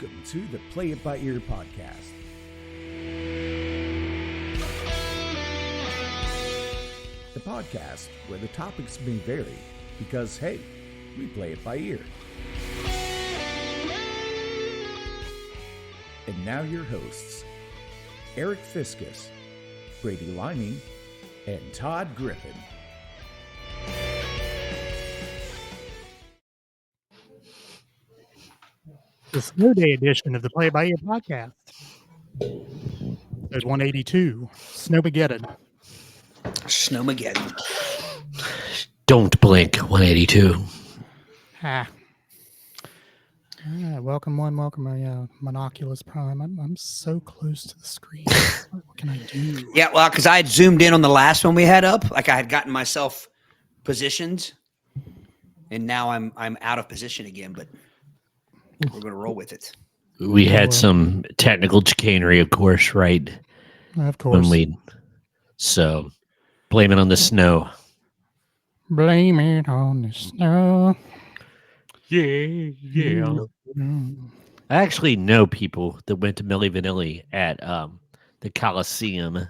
Welcome to the Play It By Ear podcast. The podcast where the topics may vary because, hey, we play it by ear. And now your hosts, Eric Fiskus, Brady Liming, and Todd Griffin. The snow day edition of the Play It By Ear podcast. Episode 182, Snowmageddon. Snowmageddon. Don't blink, 182. Welcome Monoculus Prime. I'm so close to the screen. What can I do? Yeah, well, because I had zoomed in on the last one we had up, like I had gotten myself positioned, and now I'm out of position again. But we're going to roll with it. We had some technical chicanery, of course, right? Of course. So blame it on the snow. Blame it on the snow. Yeah. I actually know people that went to Milli Vanilli at the Coliseum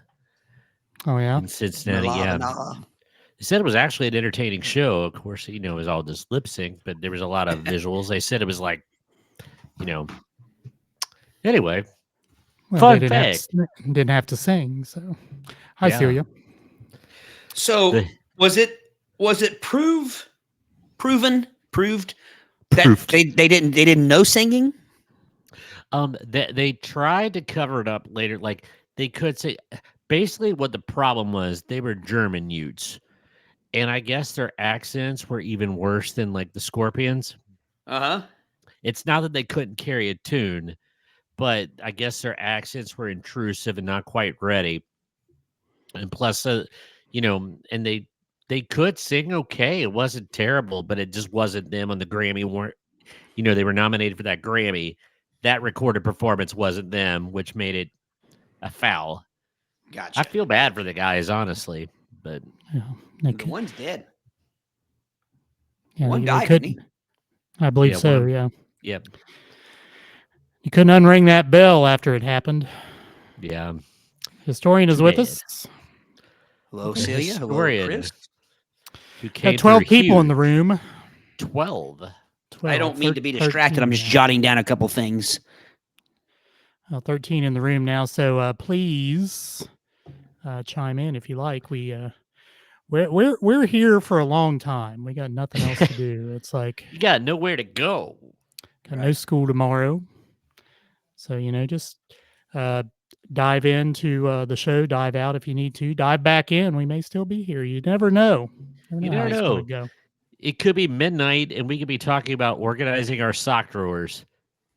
Oh, yeah? in Cincinnati. Yeah. They said it was actually an entertaining show. Of course, it was all just lip sync, but there was a lot of visuals. They said it was like, anyway, Well, fun they fact. didn't have to sing, so I feel you. So was it proved that they didn't know singing? They tried to cover it up later. Like they could say, basically what the problem was, they were German Utes. And I guess their accents were even worse than like the Scorpions. Uh-huh. It's not that they couldn't carry a tune, but I guess their accents were intrusive and not quite ready. And plus, and they could sing okay. It wasn't terrible, but it just wasn't them on the Grammy. They were nominated for that Grammy. That recorded performance wasn't them, which made it a foul. Gotcha. I feel bad for the guys, honestly, but the one's dead. Yeah, one died, didn't he? I believe so. Yeah. Yep. You couldn't unring that bell after it happened. Yeah. Historian is with us. Hello, Celia. Hello, Chris. Who came Got 12 people in the room. 12. I don't mean to be distracted. I'm just jotting down a couple things. 13 in the room now. So please chime in if you like. We're here for a long time. We got nothing else to do. It's like you got nowhere to go. Got no school tomorrow. So, just dive into the show, dive out if you need to, dive back in. We may still be here. You never know. You never know. It could be midnight and we could be talking about organizing our sock drawers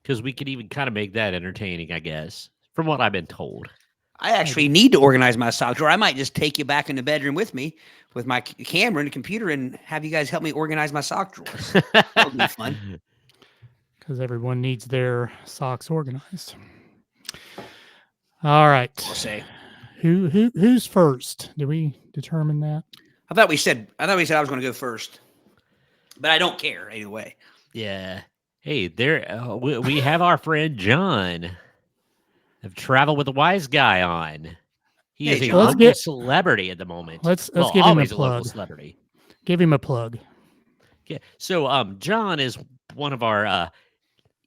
because we could even kind of make that entertaining, I guess, from what I've been told. I actually need to organize my sock drawer. I might just take you back in the bedroom with me with my camera and the computer and have you guys help me organize my sock drawers. That would be fun. Because everyone needs their socks organized. All right. I'll say. Who's first? Did we determine that? I thought we said I was going to go first, but I don't care either way. Yeah. Hey, we have our friend John of Travel with the Wise Guy on. He is a local celebrity at the moment. Let's give him a plug. Local celebrity. Give him a plug. Yeah. So John is one of our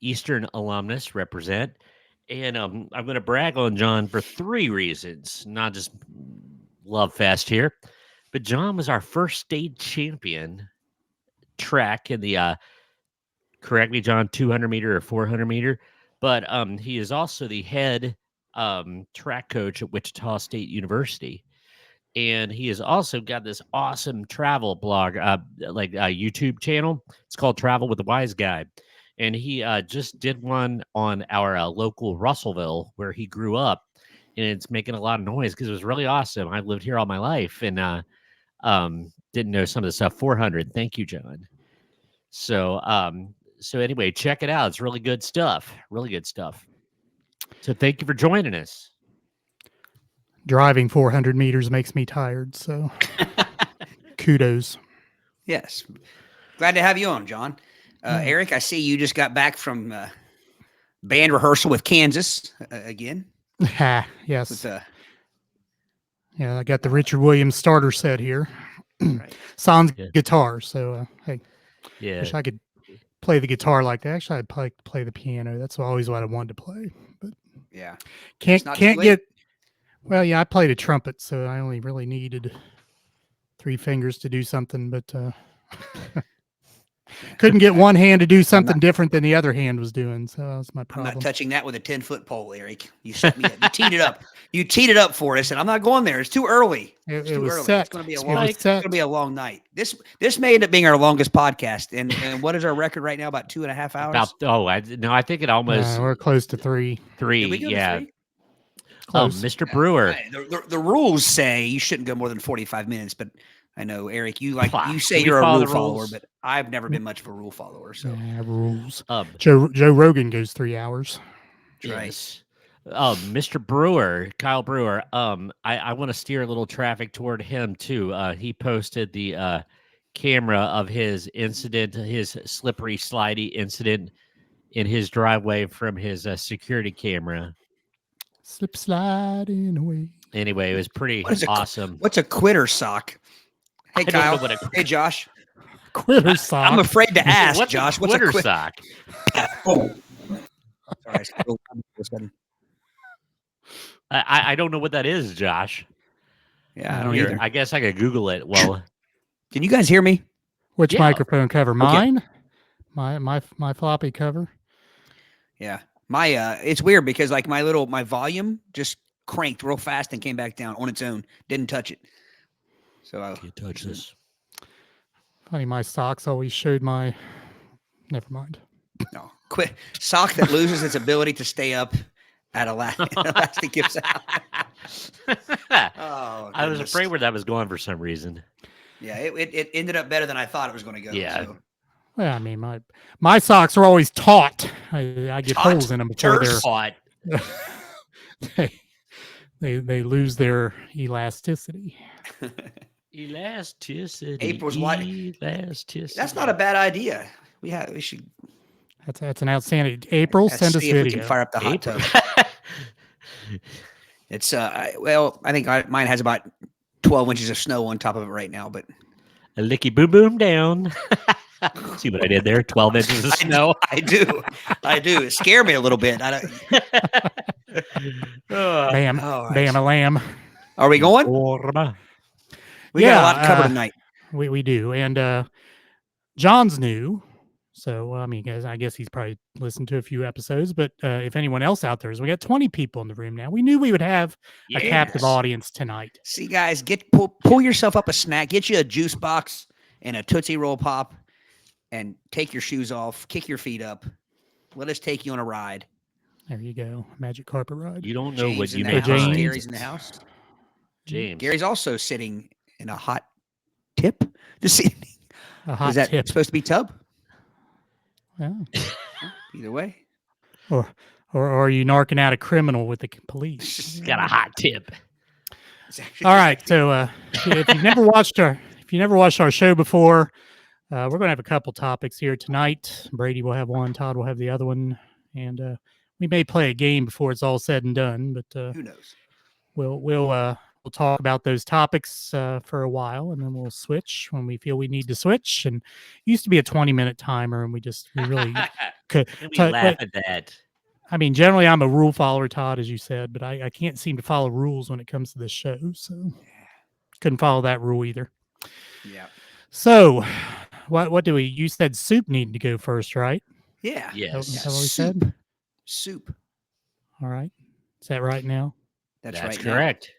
Eastern alumnus represent. And I'm going to brag on John for 3 reasons, not just love fest here. But John was our first state champion track in the, correct me, John, 200 meter or 400 meter. But he is also the head track coach at Wichita State University. And he has also got this awesome travel blog, like a YouTube channel. It's called Travel with the Wise Guy. And he just did one on our local Russellville where he grew up. And it's making a lot of noise because it was really awesome. I've lived here all my life and didn't know some of the stuff. 400. Thank you, John. So anyway, check it out. It's really good stuff. Really good stuff. So thank you for joining us. Driving 400 meters makes me tired, so kudos. Yes. Glad to have you on, John. Eric, I see you just got back from band rehearsal with Kansas again. Yes. With Yeah, I got the Richard Williams starter set here. right. Sans Yeah. guitar. So, hey, Yeah. wish I could play the guitar like that. Actually, I'd play the piano. That's always what I wanted to play. But Yeah. can't not too late. get. Well, yeah, I played a trumpet, so I only really needed 3 fingers to do something, but couldn't get one hand to do something different than the other hand was doing. So that was my I'm problem. not touching that with a 10-foot pole, Eric. You set me up. You teed it up. You teed it up for us, and I'm not going there. It's too early. It's It too was early. set. It's going to be a It long. was It's set. going to be a long night. This may end up being our longest podcast. And what is our record right now? About 2.5 hours. I think it almost We're close to 3. 3. Did we go to Yeah. 3? Close. Mr. Brewer. Right. The rules say you shouldn't go more than 45 minutes, but I know, Eric, you say We you're a follow rule the follower, rules. but I've never been much of a rule follower. So Yeah, rules. Um, Joe Rogan goes 3 hours. right. Yes. Mr. Brewer, Kyle Brewer. I want to steer a little traffic toward him too. He posted the camera of his incident, his slippery, slidey incident in his driveway from his security camera. Slip sliding away. Anyway, it was pretty awesome. What's a quitter sock? Hey, I don't Kyle. know what a- Hey, Josh. Quitter sock. I'm afraid to ask, What's Josh. a What's a quitter quitter sock? Oh. Sorry. I don't know what that is, Josh. Yeah, I don't Here, either. I guess I could Google it. Well, Can you guys hear me? Which Yeah. microphone cover? Mine? My floppy cover? Yeah. My it's weird because like my volume just cranked real fast and came back down on its own. Didn't touch it. So can't touch this. Funny, my socks always showed my. Never mind. no. Quit sock that loses its ability to stay up at elastic gives out. Oh, I was goodness. afraid where that was going for some reason. Yeah, it ended up better than I thought it was going to go. Yeah. So. Well, I mean, my socks are always taut. I get Taut? holes in them before Terse? Caught. they lose their elasticity. Elasticity. April's what? Elasticity. That's not a bad idea. We should That's an outstanding. April, let's send us see if we video. can fire up the hot tub. It's I think mine has about 12 inches of snow on top of it right now, but A licky boom boom down. See what I did there? 12 inches of snow. I do. It scared me a little bit. Bam, All right. bam, a lamb. Are we going? We got a lot to cover tonight. We do, and John's new, so I mean, guys, I guess he's probably listened to a few episodes. But if anyone else out there is, we got 20 people in the room now. We knew we would have a captive Yes. audience tonight. See, guys, pull yourself up a snack, get you a juice box and a Tootsie Roll Pop, and take your shoes off, kick your feet up. Let us take you on a ride. There you go, magic carpet ride. You don't know what James you in the may house. James. find. Gary's in the house. James. Gary's also sitting in a hot tip this evening. A hot Is that tip. supposed to be tub? Yeah. Either way. Or are you narking out a criminal with the police? Got a hot tip. It's actually- All right. So if you've never watched our show before, we're going to have a couple topics here tonight. Brady will have one, Todd will have the other one, and we may play a game before it's all said and done. But Who knows? we'll talk about those topics for a while, and then we'll switch when we feel we need to switch. And it used to be a 20-minute timer, and we really could. We laugh at that. I mean, generally, I'm a rule follower, Todd, as you said, but I can't seem to follow rules when it comes to this show. So couldn't follow that rule either. Yeah. So what do we? You said soup needed to go first, right? Yeah. Yes. Is that what we Soup. said? Soup. All right. Is that right now? That's That's right. now. correct.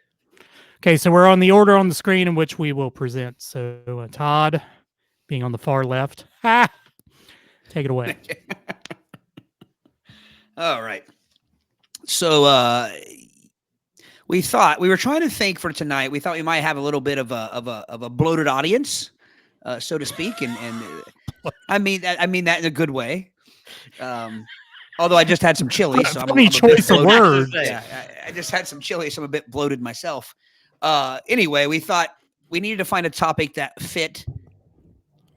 Okay, so we're on the order on the screen in which we will present. So Todd, being on the far left, take it away. All right. So we were trying to think for tonight. We thought we might have a little bit of a bloated audience, so to speak, and I mean that in a good way. Although I just had some chili, so I'm Funny a bit choice of bloated. words. Yeah, I just had some chili, so I'm a bit bloated myself. Anyway, we thought we needed to find a topic that fit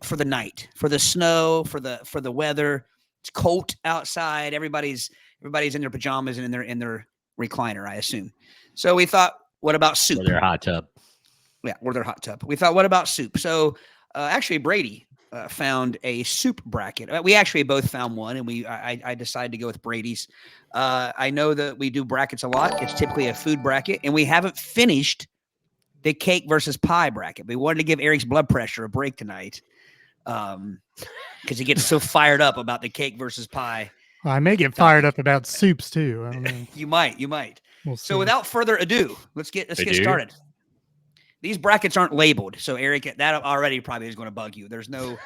for the night, for the snow, for the weather. It's cold outside. Everybody's Everybody's in their pajamas and in their recliner, I assume. So we thought, what about soup? Or their hot tub. Yeah, or their hot tub. We thought, what about soup? So actually, Brady found a soup bracket. We actually both found one, and I decided to go with Brady's. I know that we do brackets a lot. It's typically a food bracket, and we haven't finished the cake versus pie bracket. We wanted to give Eric's blood pressure a break tonight because he gets so fired up about the cake versus pie. Well, I may get fired up about soups too. I don't know. You might. We'll see. So without further ado, let's get started. These brackets aren't labeled, so Eric, that already probably is going to bug you. There's no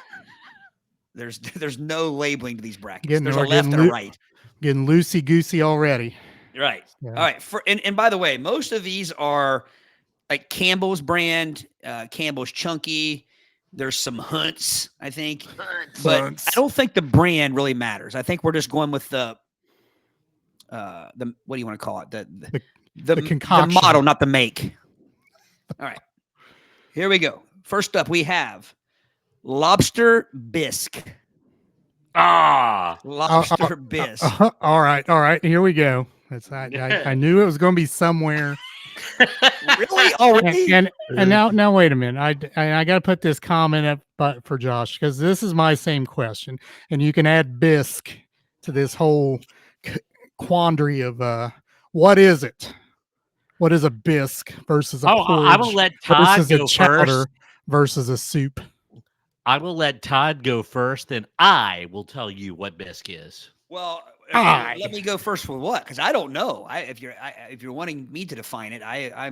labeling to these brackets. There's a left and a right. Getting loosey goosey already. Right. Yeah. All right. And by the way, most of these are like Campbell's brand, Campbell's Chunky. There's some Hunts, I think, but I don't think the brand really matters. I think we're just going with the what do you want to call it? The concoction, the model, not the make. All right, here we go. First up, we have lobster bisque. Lobster bisque. All right. Here we go. I knew it was going to be somewhere. Really? Already? And now wait a minute. I got to put this comment up for Josh because this is my same question, and you can add bisque to this whole quandary of what is it? What is a bisque versus a porridge? I will let Todd versus go a chowder first. Versus a soup. I will let Todd go first, then I will tell you what bisque is. Well, let me go first for what? Because I don't know. If you're wanting me to define it, I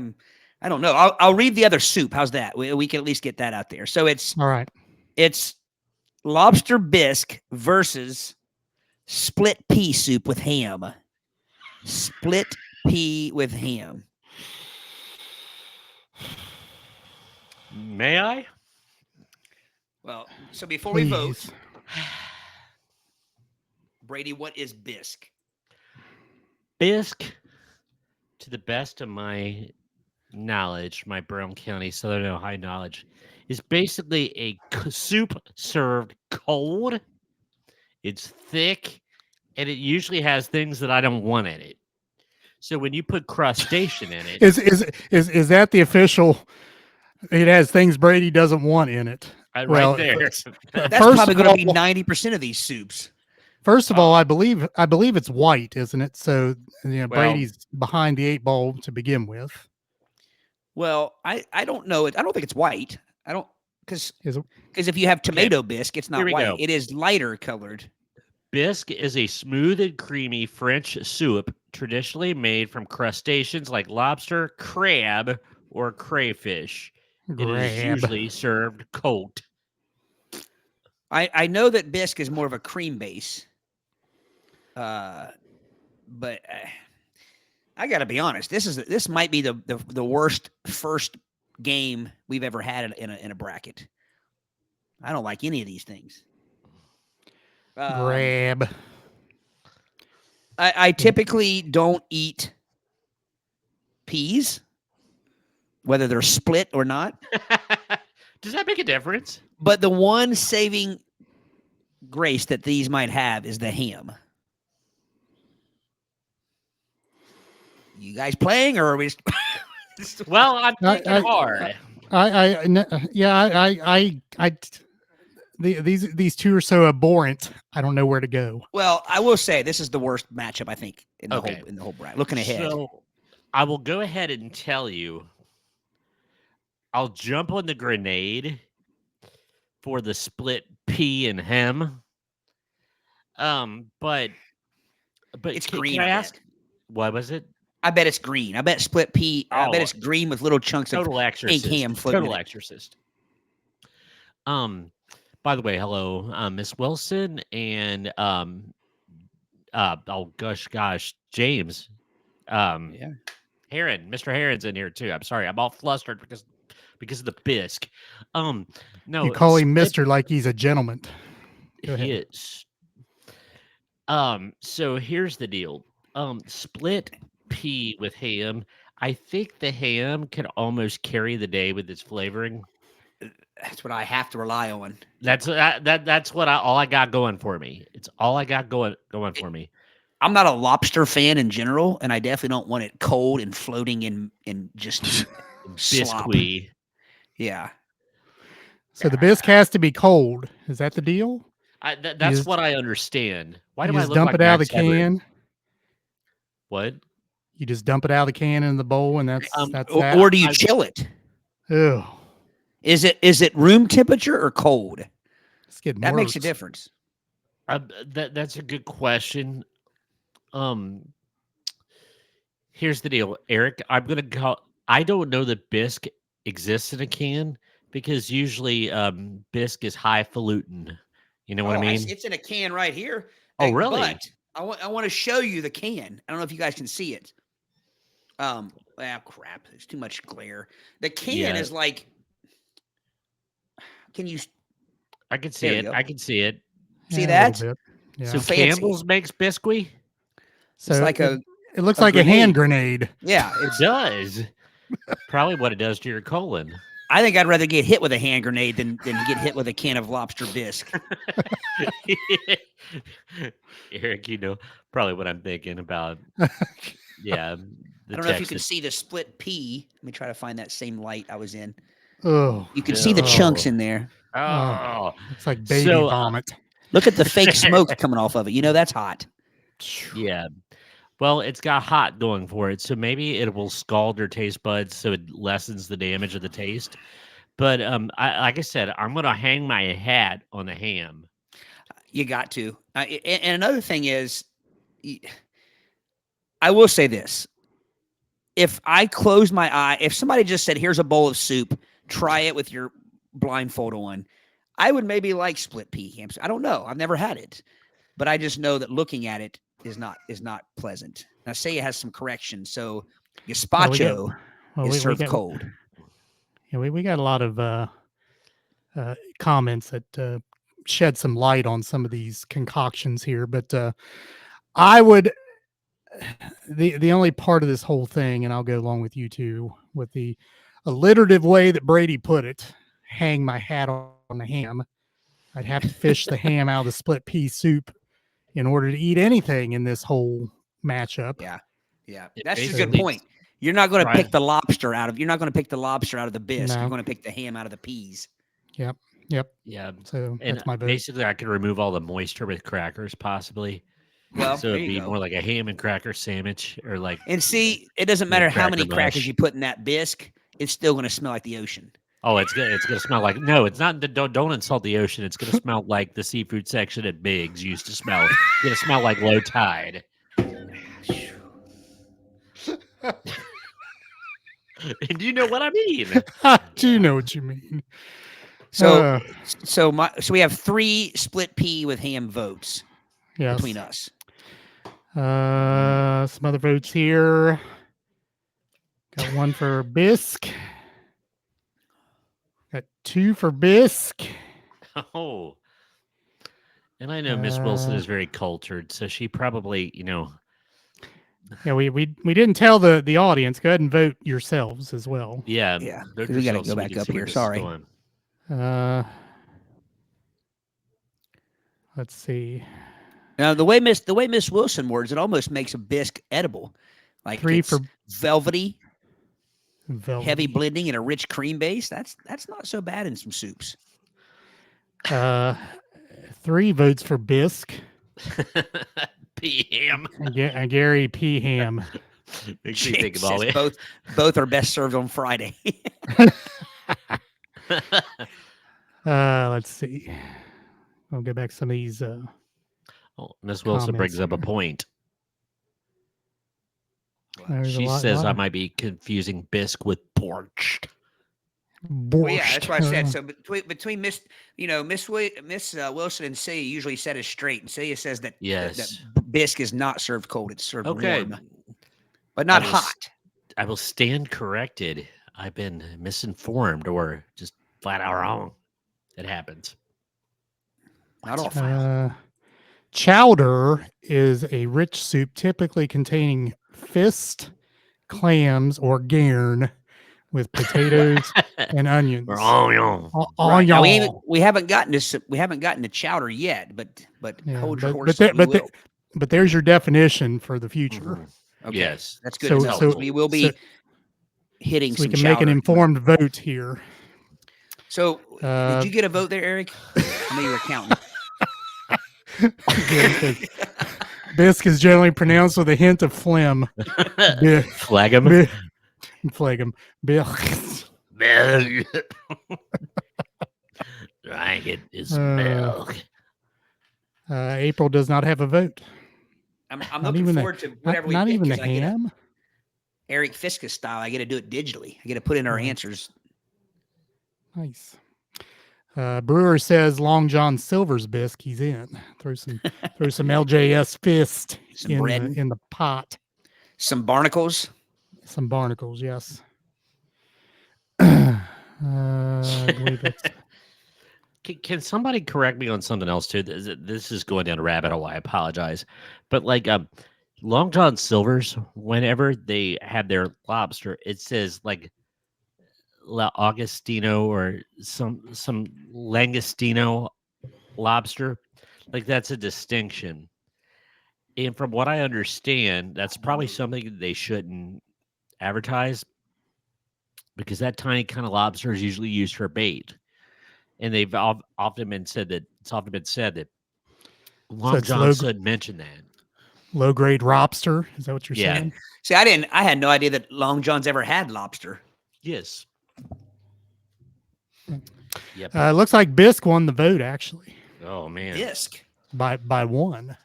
don't know. I'll read the other soup. How's that? We can at least get that out there. So it's all right. It's lobster bisque versus split pea soup with ham. Split pea with ham. May I? Well, so before we vote, Brady, what is bisque? Bisque, to the best of my knowledge, my Brown County, Southern Ohio knowledge, is basically a soup served cold. It's thick, and it usually has things that I don't want in it. So when you put crustacean in it, is that the official? It has things Brady doesn't want in it. Right there. That's probably going to be 90% of these soups. First of all, I believe it's white, isn't it? So Brady's behind the 8 ball to begin with. Well, I don't know it. I don't think it's white. I don't because if you have tomato bisque, it's not white. It is lighter colored. Bisque is a smooth and creamy French soup traditionally made from crustaceans like lobster, crab, or crayfish. It is usually served cold. I know that bisque is more of a cream base, but I got to be honest. This might be the worst first game we've ever had in a bracket. I don't like any of these things. Grab. I typically don't eat peas, whether they're split or not. Does that make a difference? But the one saving grace that these might have is the ham. You guys playing, or are we? Well, I'm thinking hard. These two are so abhorrent. I don't know where to go. Well, I will say this is the worst matchup I think in the whole bracket. Looking ahead, so I will go ahead and tell you. I'll jump on the grenade for the split pea and ham. But it's green. I ask. What was it? I bet it's green. I bet split pea. I bet it's green with little chunks of pink ham floating. Total exorcist. By the way, hello, Miss Wilson and gosh, James. Heron, Mr. Heron's in here too. I'm sorry, I'm all flustered because of the bisque. No, you call him Mr. like he's a gentleman. Go ahead. He is. So here's the deal. Split pea with ham. I think the ham can almost carry the day with its flavoring. That's what I have to rely on. That's what all I got going for me. It's all I got going for me. I'm not a lobster fan in general, and I definitely don't want it cold and floating in just slop. Biscuit. Yeah. So the bisque has to be cold. Is that the deal? That's just- what I understand. Why You do I just look dump like it out of Max the Headroom? can. What? You just dump it out of the can in the bowl, and that's that. Or do you I- chill it? Ew, Is it room temperature or cold? it's getting That worse. makes a difference. That's a good question. Here's the deal, Eric. I'm gonna go. I don't know that bisque exists in a can because usually bisque is highfalutin. You know what I mean? It's in a can right here. Oh, really? But I want to show you the can. I don't know if you guys can see it. Well, crap. There's too much glare. The can Yeah. is like. Can you I can see There you it. go. I can see it. see Yeah, that? A little bit. Yeah. So fancy. Campbell's makes biscuit. So It's like it a looks a like a hand grenade. grenade. yeah. It does. Probably what it does to your colon. I think I'd rather get hit with a hand grenade than get hit with a can of lobster bisque. Eric, you know probably what I'm thinking about. Yeah, I don't know if you can see the split pea. Let me try to find that same light I was in. Oh, You can see the No. chunks in there. Oh, looks like baby So, vomit. Look at the fake smoke coming off of it. You know that's hot. yeah. Well, it's got hot going for it, so maybe it will scald your taste buds, so it lessens the damage of the taste. But like I said, I'm gonna hang my hat on the ham. You got to. And another thing is, I will say this: if I close my eye, if somebody just said, "Here's a bowl of soup, try it with your blindfold on," I would maybe like split pea ham. I don't know. I've never had it, but I just know that looking at it is not pleasant. Now, say it has some correction. So, gazpacho is served cold. Yeah, we got a lot of comments that shed some light on some of these concoctions here, but I would the only part of this whole thing, and I'll go along with you two, with the alliterative way that Brady put it, hang my hat on the ham. I'd have to fish the ham out of the split pea soup in order to eat anything in this whole matchup. Yeah, It that's a good basically point. You're not going to Right. pick the lobster out of. You're not going to pick the lobster out of the bisque. No. You're going to pick the ham out of the peas. Yep. Yeah, So and that's my vote. basically I could remove all the moisture with crackers, possibly. Well, So there it'd you be go. more like a ham and cracker sandwich, or like And see, it doesn't With matter how cracker many crackers mush. you put in that bisque. It's still going to smell like the ocean. oh, it's gonna smell like no, it's not. Don't insult the ocean. It's gonna smell like the seafood section at Biggs used to smell. It's gonna smell like low tide. And you know what I mean? I do know what you mean. So, so we have 3 split pea with ham votes Yes. between us. Some other votes here. Got 1 for bisque. Got 2 for bisque. Oh, and I know Miss Wilson Uh, is very cultured, so she probably, Yeah, we didn't tell the audience. Go ahead and vote yourselves as well. yeah, Yeah, vote 'cause we gotta yourself go so we back can up see where here, this is sorry. going. Let's see. Now, the way Miss Wilson words, it almost makes a bisque edible. Like 3 it's for velvety, velvet. heavy blending, and a rich cream base. That's not so bad in some soups. 3 votes for bisque. P.M. And Gary P. Ham. Makes me think of all Jesus, it. both are best served on Friday. Let's see. I'll go back to some of these. Oh, Miss Wilson Comments brings up a here. point. There's a She lot- says I lot- might be confusing bisque with borscht. Well, yeah, that's what I said. borscht. So between Miss Wilson and Celia usually set us straight, and Celia says that Yes. that bisque is not served cold; it's served Okay. warm, but not I will hot. I will stand corrected. I've been misinformed or just flat out wrong. It happens. Not all foul. Chowder is a rich soup typically containing fist, clams, or gairn with potatoes and onions. Or onion. Right. Now, Onion. we haven't gotten to chowder yet, but Yeah, hold but- your horses. but we the- will. but there's your definition for the future. Mhm. Okay. Yes. That's good So- to know. so- We will be hitting So we some can make an chowder. informed vote here. So, Uh, did you get a vote there, Eric? I know you were counting. Gary says, bisque is generally pronounced with a hint of phlegm. Bi- Flag him. bi- Phlegm. Bisque. Milk. Drink it. It's milk. April does not have a vote. I'm Not looking even forward to whatever we not pick, even the 'cause I get a ham. Eric Fiskus style. I get to do it digitally. I get to put in our Right. answers. Nice. Brewer says Long John Silver's bisque. He's in. Throw some LJS fist Some bread. in the pot. Some barnacles. Some barnacles. Yes. I believe that's Can somebody correct me on something else too? This is going down a rabbit hole. I apologize, but like Long John Silver's, whenever they have their lobster, it says like La Augustino or some Langostino lobster. Like that's a distinction. And from what I understand, that's probably something they shouldn't advertise because that tiny kind of lobster is usually used for bait. And they've often been said that Long it's John shouldn't mention that. low grade lobster. Is that what you're Yeah. saying? See, I had no idea that Long John's ever had lobster. Yes. Yep. It looks like bisque won the vote actually Oh man. Bisque. by one.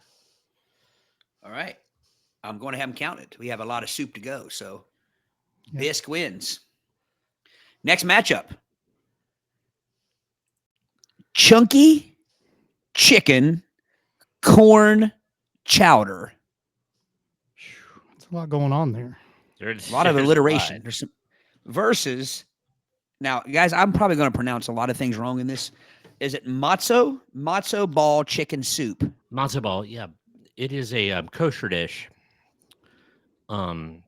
All right. I'm going to have them counted. We have a lot of soup to go. So Yep. Bisque wins. Next matchup. Chunky chicken corn chowder. There's a lot going on there. A lot of alliteration. There's some versus. Now, guys, I'm probably going to pronounce a lot of things wrong in this. Is it matzo ball chicken soup? Matzo ball, yeah. It is a kosher dish. One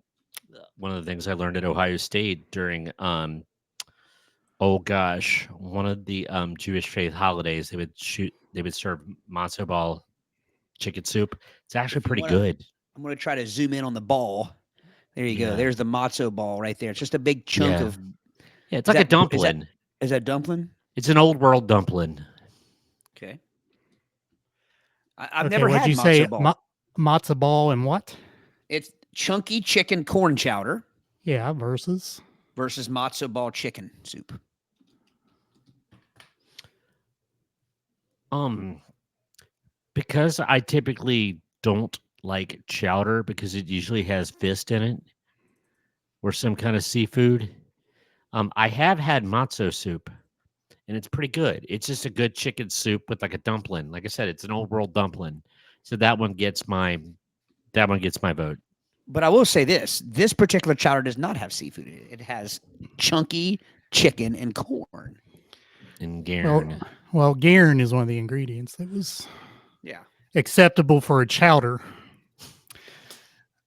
of the things I learned at Ohio State during one of the Jewish faith holidays, they would serve matzo ball chicken soup. It's actually pretty good. I'm going to try to zoom in on the ball. There you go. Yeah. There's the matzo ball right there. It's just a big chunk Yeah. of. Yeah, it's Is like a that- dumpling. Is that dumpling? It's an old world dumpling. Okay. I've Okay, never what'd had you matzo say? ball. Matzo ball and what? It's chunky chicken corn chowder Yeah, versus. versus matzo ball chicken soup. Because I typically don't like chowder because it usually has fish in it or some kind of seafood. I have had matzo soup and it's pretty good. It's just a good chicken soup with like a dumpling. Like I said, it's an old world dumpling. So that one gets my vote. But I will say this particular chowder does not have seafood in it. It has chunky chicken and corn. And Garen. Well, Garen is one of the ingredients that was Yeah. acceptable for a chowder.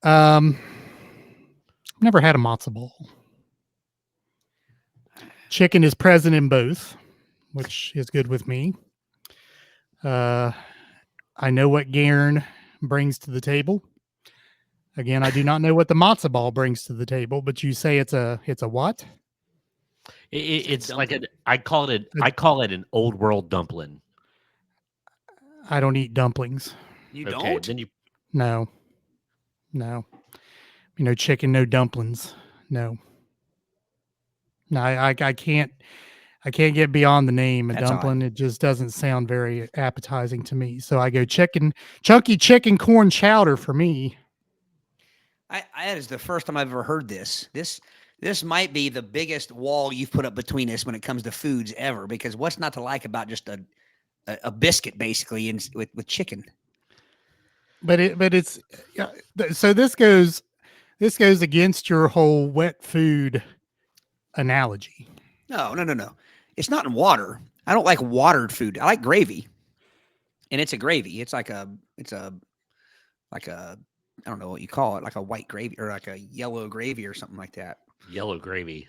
Never had a matzo ball. Chicken is present in both, which is good with me. I know what Garen brings to the table. Again, I do not know what the matzo ball brings to the table, but you say it's a what? It's like I call it an old world dumpling. I don't eat dumplings. You Okay, don't? then you No. Chicken, no dumplings. No. No, I can't get beyond the name a That's dumpling. It just doesn't sound very appetizing to me. So I go chunky chicken corn chowder for me. That is the first time I've ever heard this. This might be the biggest wall you've put up between us when it comes to foods ever, because what's not to like about just a biscuit basically with chicken? But it's so this goes against your whole wet food analogy. No. It's not in water. I don't like watered food. I like gravy. And it's a gravy. It's like a I don't know what you call it, like a white gravy or like a yellow gravy or something like that. yellow gravy.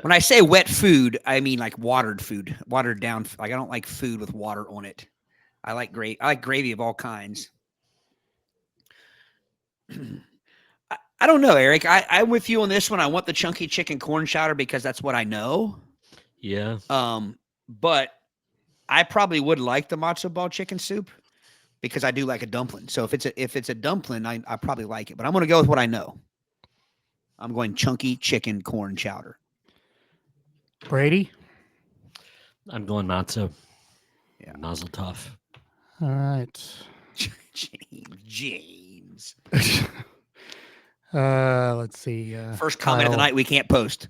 When I say wet food, I mean like watered food, watered down. Like I don't like food with water on it. I like gravy of all kinds. I don't know, Eric. I'm with you on this one. I want the chunky chicken corn chowder because that's what I know. Yeah. But I probably would like the matzo ball chicken soup because I do like a dumpling. So if it's a dumpling, I probably like it. But I'm going to go with what I know. I'm going chunky chicken corn chowder. Brady? I'm going matzo. Yeah. Mazel tov. All right. James. Let's see. First comment of the night we can't post.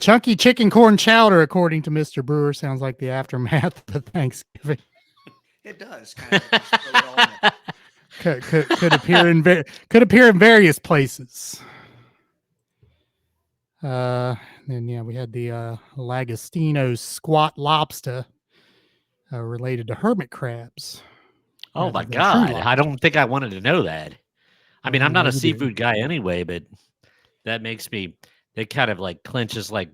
Chunky chicken corn chowder, according to Mr. Brewer, sounds like the aftermath of Thanksgiving. It does. Kind of just throw it all in. Could appear in various places. Then we had the Lagostino squat lobster, related to hermit crabs. Oh rather my than true God. I lobster. don't think I wanted to know that. I mean, I'm Now not a you do. seafood guy anyway, but that makes me, it kind of like clinches. Like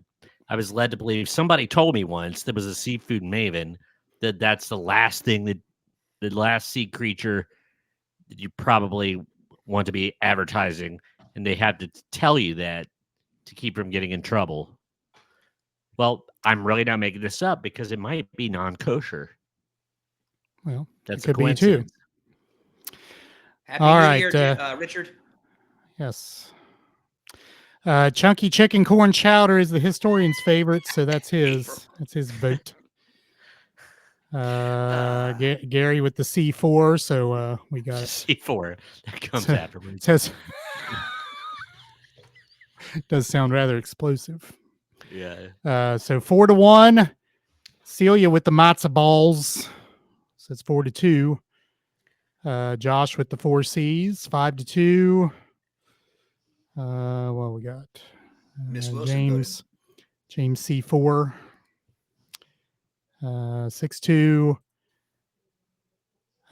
I was led to believe somebody told me once there was a seafood maven that's the last thing that the last sea creature that you probably want to be advertising. And they have to tell you that to keep from getting in trouble. Well, I'm really not making this up because it might be non-kosher. Well, That's it a could be too. coincidence. Happy All New right, Year, Richard. Yes. Chunky chicken corn chowder is the historian's favorite, so that's his. That's his vote. Gary with the C4, so we got it. C4 that comes So- afterwards. Says does sound rather explosive. Yeah. So 4-1. Celia with the matzo balls. So it's 4-2. Josh with the 4 C's, 5-2. What we got? Miss Wilson voted. James C4. 6-2.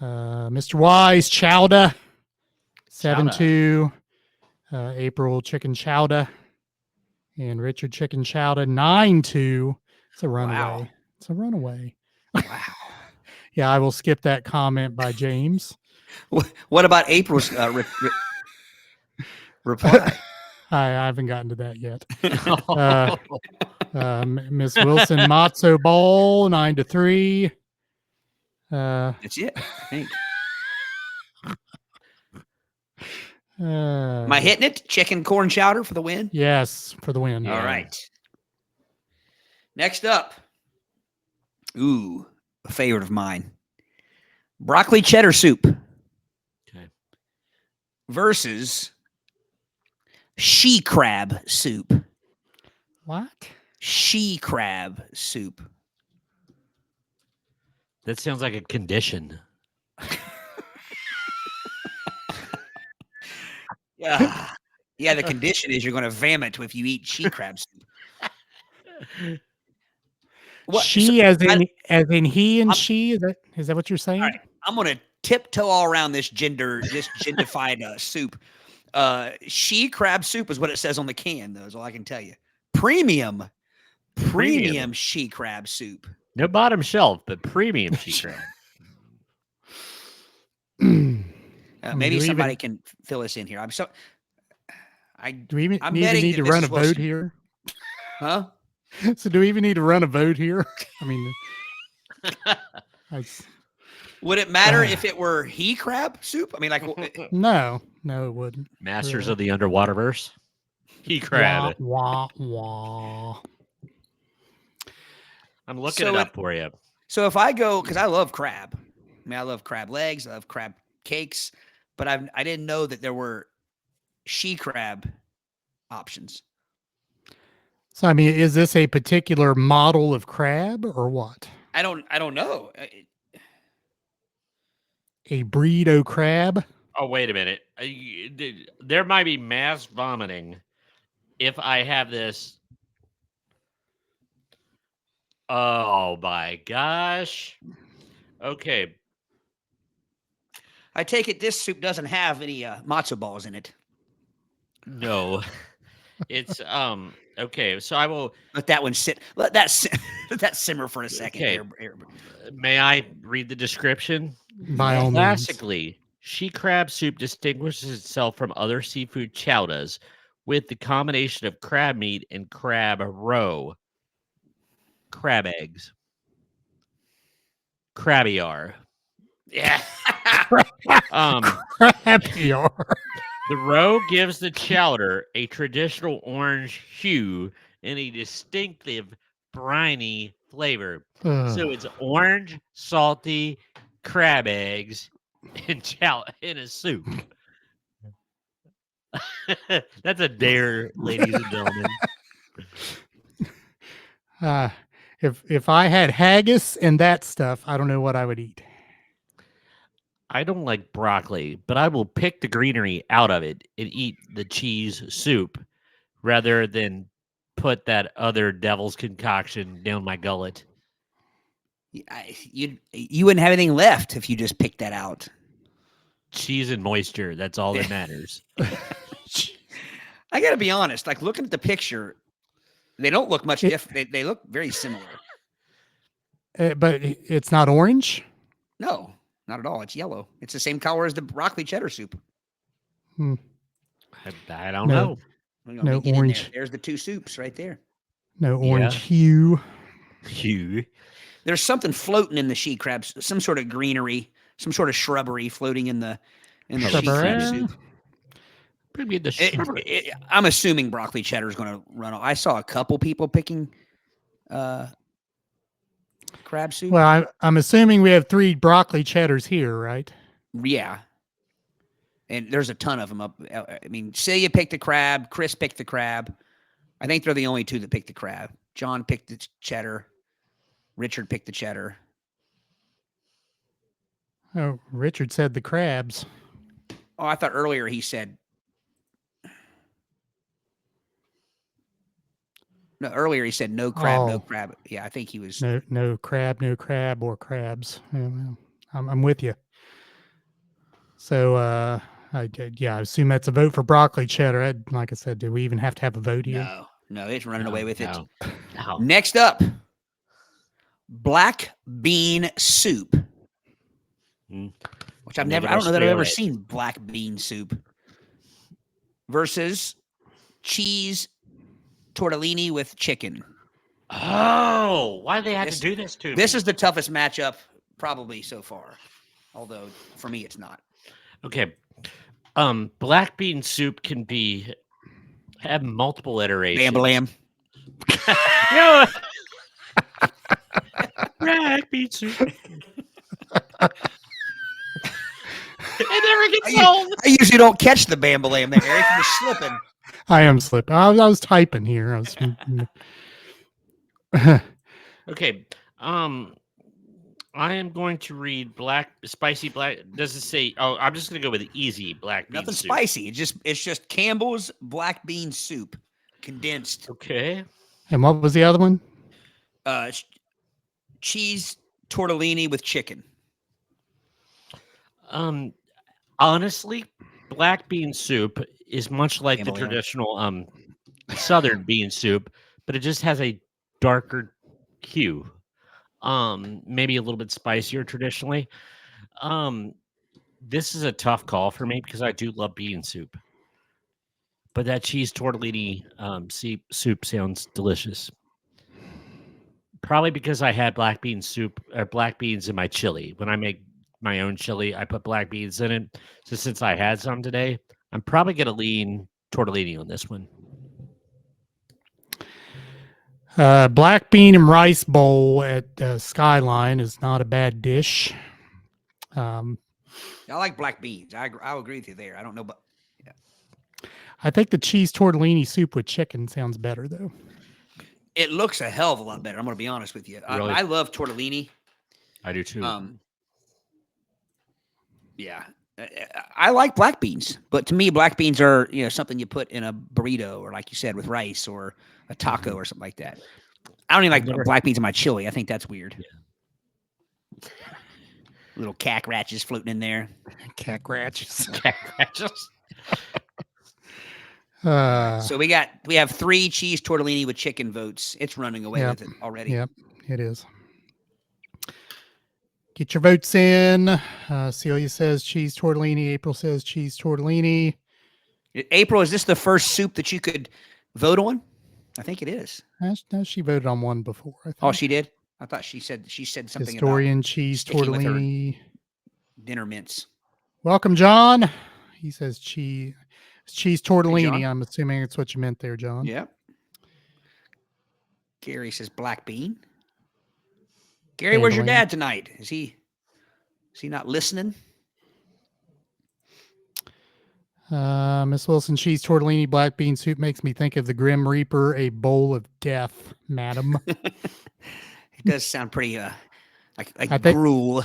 Mr. Wise, chowder. 7-2. April chicken chowder. And Richard chicken chowder. 9-2. It's a runaway. Wow. It's a runaway. Wow. Yeah, I will skip that comment by James. What about April's reply? I haven't gotten to that yet. Miss Wilson matzo ball 9-3. That's it, I think. Am Am I hitting it? Chicken corn chowder for the win? Yes, for the win. All right. Next up. Ooh, a favorite of mine. Broccoli cheddar soup. Okay. Versus she crab soup. What? She crab soup. That sounds like a condition. Yeah. Yeah, the condition is you're going to vomit if you eat she crab soup. What? She, So, as in he and I'm- she. Is that what you're saying? all right, I'm going to tiptoe all around this gendified soup. She crab soup is what it says on the can, though, is all I can tell you. Premium she crab soup. No bottom shelf, but premium she crab. Maybe do we somebody even- can fill us in here. I'm so. Do we even I'm need betting to that run Mrs. a vote Wilson- here? Huh? So do we even need to run a vote here? I mean, Would it matter if it were he crab soup? I mean, like, no, it wouldn't. Masters Really. of the underwater verse. He crab. Wah, wah, wah. I'm looking So it up for you. so if I go, because I love crab. I mean, I love crab legs. I love crab cakes, but I didn't know that there were she crab options. So I mean, is this a particular model of crab or what? I don't know. A breed o' crab? Oh, wait a minute. There might be mass vomiting if I have this. Oh my gosh. Okay. I take it this soup doesn't have any matzo balls in it. No. It's okay, so I will Let that one sit. Let that let that simmer for a second. Okay. Here. may I read the description? By all means. Classically, She crab soup distinguishes itself from other seafood chowdas with the combination of crab meat and crab roe, crab eggs, crabbiar. Yeah. Crappier. The roe gives the chowder a traditional orange hue and a distinctive briny flavor. So it's orange, salty, crab eggs, and in a soup. That's a dare, ladies and gentlemen. If I had haggis and that stuff, I don't know what I would eat. I don't like broccoli, but I will pick the greenery out of it and eat the cheese soup rather than put that other devil's concoction down my gullet. You wouldn't have anything left if you just picked that out. Cheese and moisture, that's all that matters. I got to be honest. Like looking at the picture, they don't look much different. They look very similar. But it's not orange? No, not at all. It's yellow. It's the same color as the broccoli cheddar soup. I don't know. No orange. There's the two soups right there. No orange hue. There's something floating in the she crabs, some sort of greenery, some sort of shrubbery floating in the she crab soup. Maybe the I'm assuming broccoli cheddar is going to run off. I saw a couple people picking crab soup. Well, I'm assuming we have 3 broccoli cheddars here, right? Yeah. And there's a ton of them up. I mean, Celia picked the crab. Chris picked the crab. I think they're the only 2 that picked the crab. John picked the cheddar. Richard picked the cheddar. Oh, Richard said the crabs. Oh, I thought earlier he said. No, earlier he said no crab, no crab. Yeah, I think he was. No crab or crabs. Yeah, well, I'm with you. So, I assume that's a vote for broccoli cheddar. Like I said, do we even have to have a vote here? No, it's running away with it. No. Next up, black bean soup, which I don't know that I've ever seen black bean soup versus cheese tortellini with chicken. Oh, why do they have to do this to me? This is the toughest matchup probably so far, although for me it's not. Okay. Black bean soup can have multiple iterations. Bam. No. Black bean soup. It never gets old. I usually don't catch the bam-a-lam there, Eric. You're slipping. I am slipping. I was typing here. Okay. I am going to read spicy black. Does it say? Oh, I'm just going to go with easy black bean Nothing soup. spicy. It's just Campbell's black bean soup, condensed. Okay. And what was the other one? Cheese tortellini with chicken. Honestly, black bean soup is much like the traditional southern bean soup, but it just has a darker hue. Maybe a little bit spicier traditionally. This is a tough call for me because I do love bean soup. But that cheese tortellini soup sounds delicious. Probably because I had black bean soup or black beans in my chili. When I make my own chili, I put black beans in it. So since I had some today, I'm probably going to lean tortellini on this one. Black bean and rice bowl at Skyline is not a bad dish. I like black beans. I'll agree with you there. I don't know, but yeah. I think the cheese tortellini soup with chicken sounds better, though. It looks a hell of a lot better. I'm going to be honest with you. Really? I love tortellini. I do too. Yeah. I like black beans, but to me, black beans are something you put in a burrito or, like you said, with rice or a taco or something like that. I don't even like black beans in my chili. I think that's weird. Yeah. Little cack ratches floating in there. Cack ratches. So we have 3 cheese tortellini with chicken votes. It's running away with it already. Yep, it is. Get your votes in. Celia says cheese tortellini. April says cheese tortellini. April, is this the first soup that you could vote on? I think it is. No, she voted on one before. I think. Oh, she did? I thought she said something Historian about cheese sticking with her tortellini. dinner mints. Welcome, John. He says cheese tortellini. John. I'm assuming it's what you meant there, John. Yep. Gary says black bean. Gary, where's your dad tonight? Is he not listening? Miss Wilson, cheese tortellini black bean soup makes me think of the Grim Reaper, a bowl of death, madam. It does sound pretty like I think, gruel.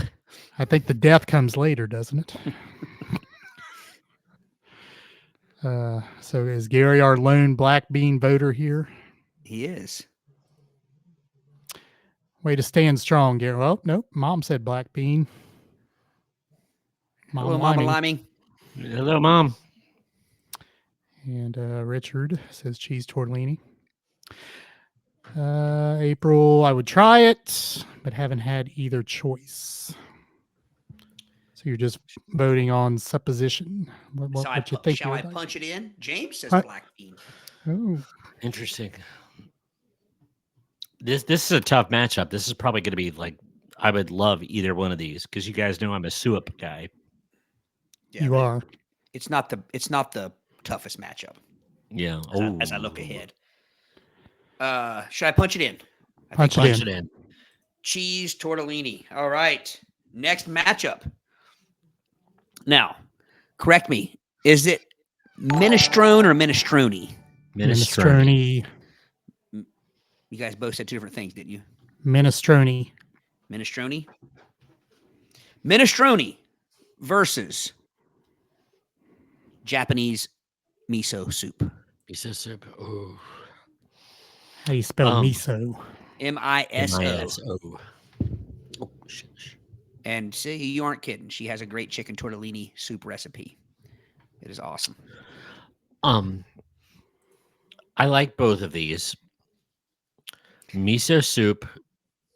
I think the death comes later, doesn't it? So is Gary our lone black bean voter here? He is. Way to stand strong, Gary. Well, nope. Mom said black bean. Hello, Mama Liming. Hello, Mom. And Richard says cheese tortellini. April, I would try it, but haven't had either choice. So you're just voting on supposition. What you think? Shall I punch it in? James says black bean. Oh, Interesting. This is a tough matchup. This is probably going to be like, I would love either one of these because you guys know I'm a soup guy. Yeah, you are. It's not the toughest matchup. Yeah. As I look ahead. Should I punch it in? Punch it in. Cheese tortellini. All right. Next matchup. Now, correct me. Is it minestrone or minestrone? Minestrone. You guys both said two different things, didn't you? Minestrone. Minestrone. Minestrone versus Japanese miso soup. Miso soup. Oh. How do you spell miso? MISO. Oh, shit. And see, you aren't kidding. She has a great chicken tortellini soup recipe. It is awesome. I like both of these. Miso soup.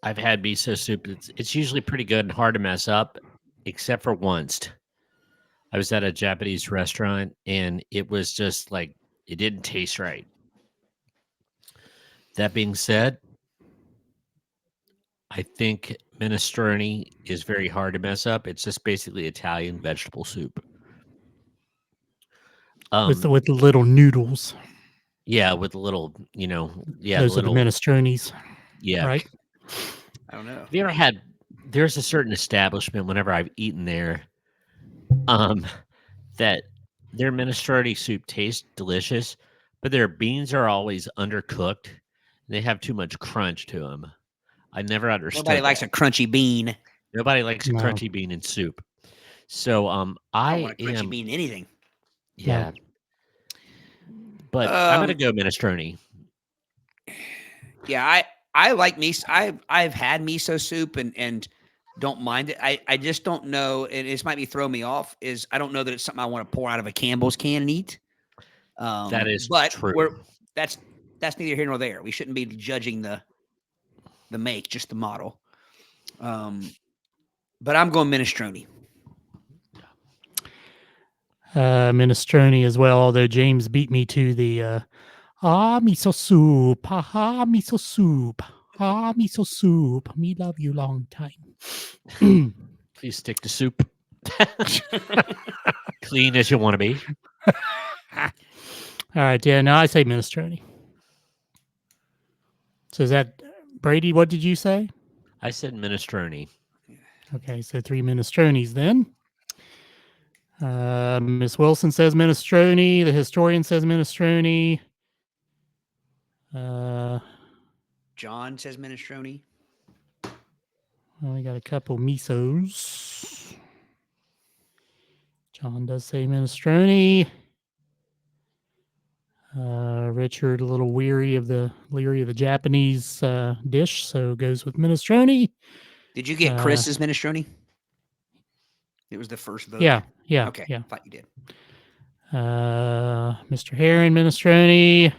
I've had miso soup. It's usually pretty good and hard to mess up, except for once. I was at a Japanese restaurant and it was just like, it didn't taste right. That being said, I think minestrone is very hard to mess up. It's just basically Italian vegetable soup. With the little noodles. Yeah, with the little, Those are the minestrones. Yeah. Right? I don't know. Have you ever had, there's a certain establishment whenever I've eaten there, that their minestrone soup tastes delicious, but their beans are always undercooked. They have too much crunch to them. I never understood. Nobody likes a crunchy bean. Nobody likes a crunchy bean in soup. So I don't want a crunchy bean in anything. Yeah. But I'm gonna go minestrone. Yeah, I like miso. I've had miso soup and don't mind it. I just don't know, and this might be throwing me off, is I don't know that it's something I want to pour out of a Campbell's can and eat. That is true. That's neither here nor there. We shouldn't be judging the make, just the model. But I'm going minestrone. Minestrone as well, although James beat me to the miso soup, miso soup, miso soup. Me love you long time. Please stick to soup. Clean as you want to be. All right, yeah, no, I say minestrone. So is that Brady? What did you say? I said minestrone. Okay, so 3 minestrones then. Miss Wilson says minestrone. The historian says minestrone. John says minestrone. Well, we got a couple misos. John does say minestrone. Richard a little leery of the Japanese dish, so goes with minestrone. Did you get Chris's minestrone? It was the first vote. Yeah. Okay. Yeah. I thought you did. Mr. Heron minestrone.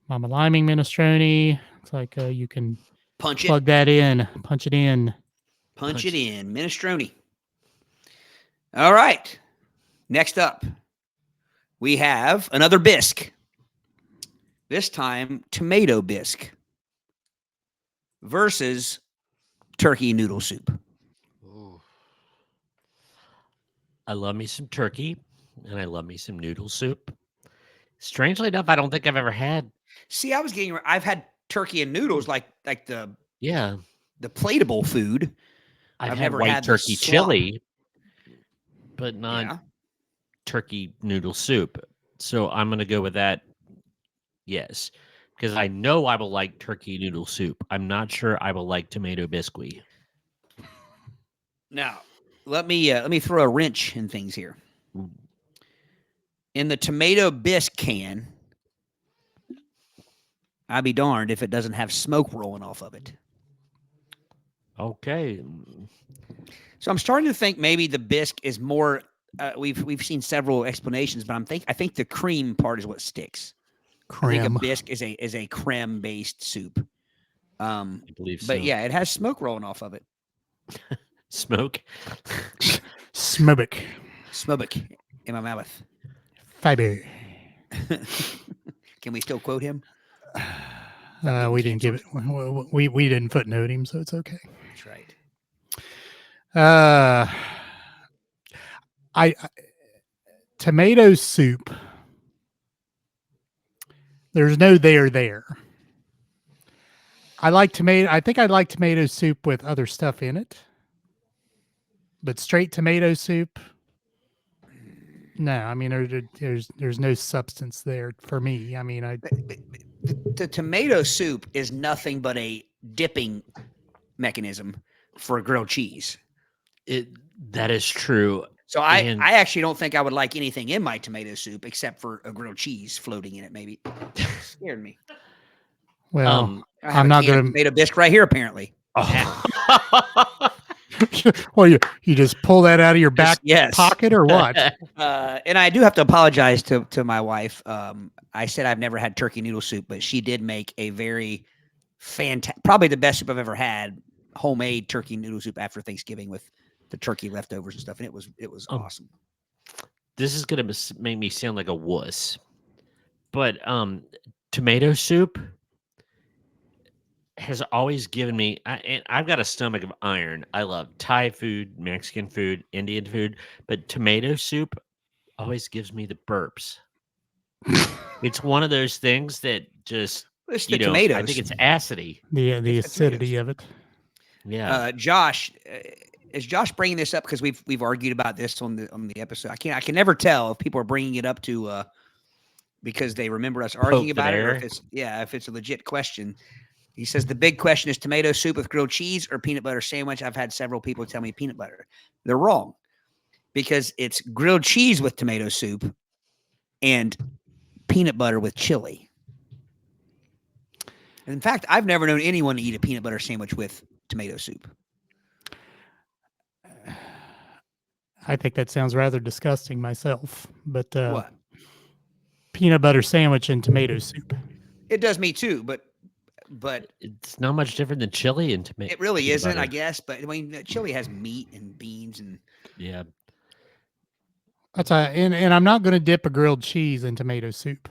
Mama Liming minestrone. Looks like you can punch it in. Punch it in. Minestrone. All right. Next up, we have another bisque. This time, tomato bisque versus turkey noodle soup. Ooh. I love me some turkey, and I love me some noodle soup. Strangely enough, I don't think I've ever had. See, I've had turkey and noodles like the Yeah, platable food. I've had never white had the turkey slop. chili, but not Yeah. turkey noodle soup. So I'm going to go with that. Yes, because I know I will like turkey noodle soup. I'm not sure I will like tomato biscuit. Now, let me throw a wrench in things here. In the tomato bisque can, I'd be darned if it doesn't have smoke rolling off of it. Okay. So I'm starting to think maybe the bisque is more. We've seen several explanations, but I think the cream part is what sticks. I think a Creme. bisque is a creme based soup. I believe so. But yeah, it has smoke rolling off of it. Smoke. Smoke. Smoke in my mouth. Fiber. Can we still quote him? We didn't give it. We didn't footnote him, so it's okay. That's right. I tomato soup. There's no there. I like tomato. I think I like tomato soup with other stuff in it, but straight tomato soup. No, I mean there's no substance there for me. I mean The tomato soup is nothing but a dipping mechanism for grilled cheese. That is true. So I actually don't think I would like anything in my tomato soup except for a grilled cheese floating in it. Maybe scared me. well, I have I'm not going to tomato bisque right here. Apparently, well, you just pull that out of your back yes. pocket or what? And I do have to apologize to my wife. I said I've never had turkey noodle soup, but she did make a very fantastic, probably the best soup I've ever had, homemade turkey noodle soup after Thanksgiving with the turkey leftovers and stuff, and it was awesome. This is gonna make me sound like a wuss, but tomato soup has always given me. And I've got a stomach of iron. I love Thai food, Mexican food, Indian food, but tomato soup always gives me the burps. It's one of those things that just It's you the know. tomatoes. I think it's acidity. The It's acidity of it. Yeah. Josh, is Josh bringing this up because we've argued about this on the episode? I can never tell if people are bringing it up to because they remember us arguing Poke the about it, or bear. if it's a legit question. He says the big question is tomato soup with grilled cheese or peanut butter sandwich. I've had several people tell me peanut butter. They're wrong because it's grilled cheese with tomato soup and peanut butter with chili. In fact, I've never known anyone to eat a peanut butter sandwich with tomato soup. I think that sounds rather disgusting myself, but What? peanut butter sandwich and tomato soup. It does me too, but It's not much different than chili and tomato. it really isn't, I guess. But I mean, chili has meat and beans and Yeah. And I'm not going to dip a grilled cheese in tomato soup,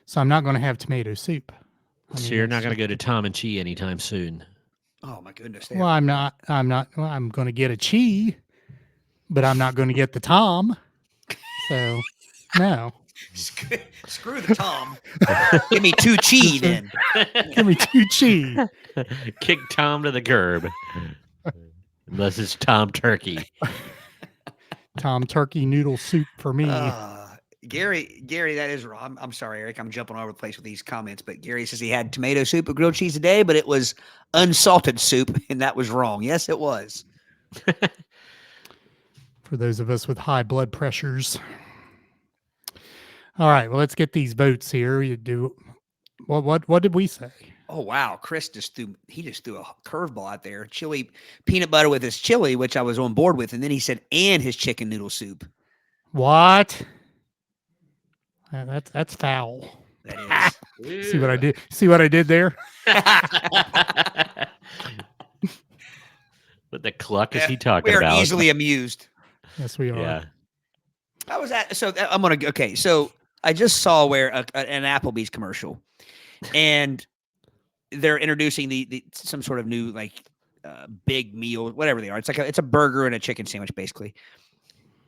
so I'm not going to have tomato soup. So you're not going to go to Tom and Chi anytime soon. oh my goodness. Well, I'm not. Well, I'm going to get a chi, but I'm not going to get the Tom. So, no. Screw the Tom. Give me 2 chi then. Give me 2 chi. Kick Tom to the curb. Unless it's Tom Turkey. Tom turkey noodle soup for me. Gary, that is wrong. I'm sorry, Eric. I'm jumping all over the place with these comments, but Gary says he had tomato soup with grilled cheese today, but it was unsalted soup, and that was wrong. Yes, it was. For those of us with high blood pressures. All right, well, let's get these votes here. You do what did we say? Oh wow, Chris just threw a curveball out there. Chili, peanut butter with his chili, which I was on board with, and then he said and his chicken noodle soup. What? That's foul. That is. See what I did? See what I did there? What the cluck is Yeah, he talking we are about? easily amused. Yes, we are. Yeah. How was that? So I'm gonna okay. So I just saw where an Applebee's commercial, and they're introducing the some sort of new like big meal, whatever they are. It's like it's a burger and a chicken sandwich basically.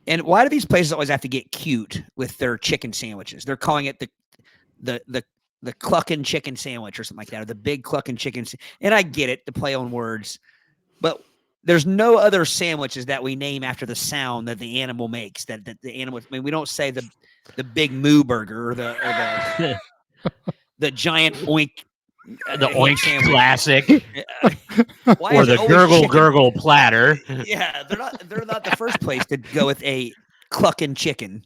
And why do these places always have to get cute with their chicken sandwiches? They're calling it the clucking chicken sandwich or something like that, or the big clucking chicken. And I get it, the play on words, but there's no other sandwiches that we name after the sound that the animal makes. That the animal. I mean, we don't say the big moo burger or the giant oink. The ham Oink sandwich. Classic Why or is it the always Gurgle chicken? Gurgle platter. Yeah, they're not the first place to go with a clucking chicken.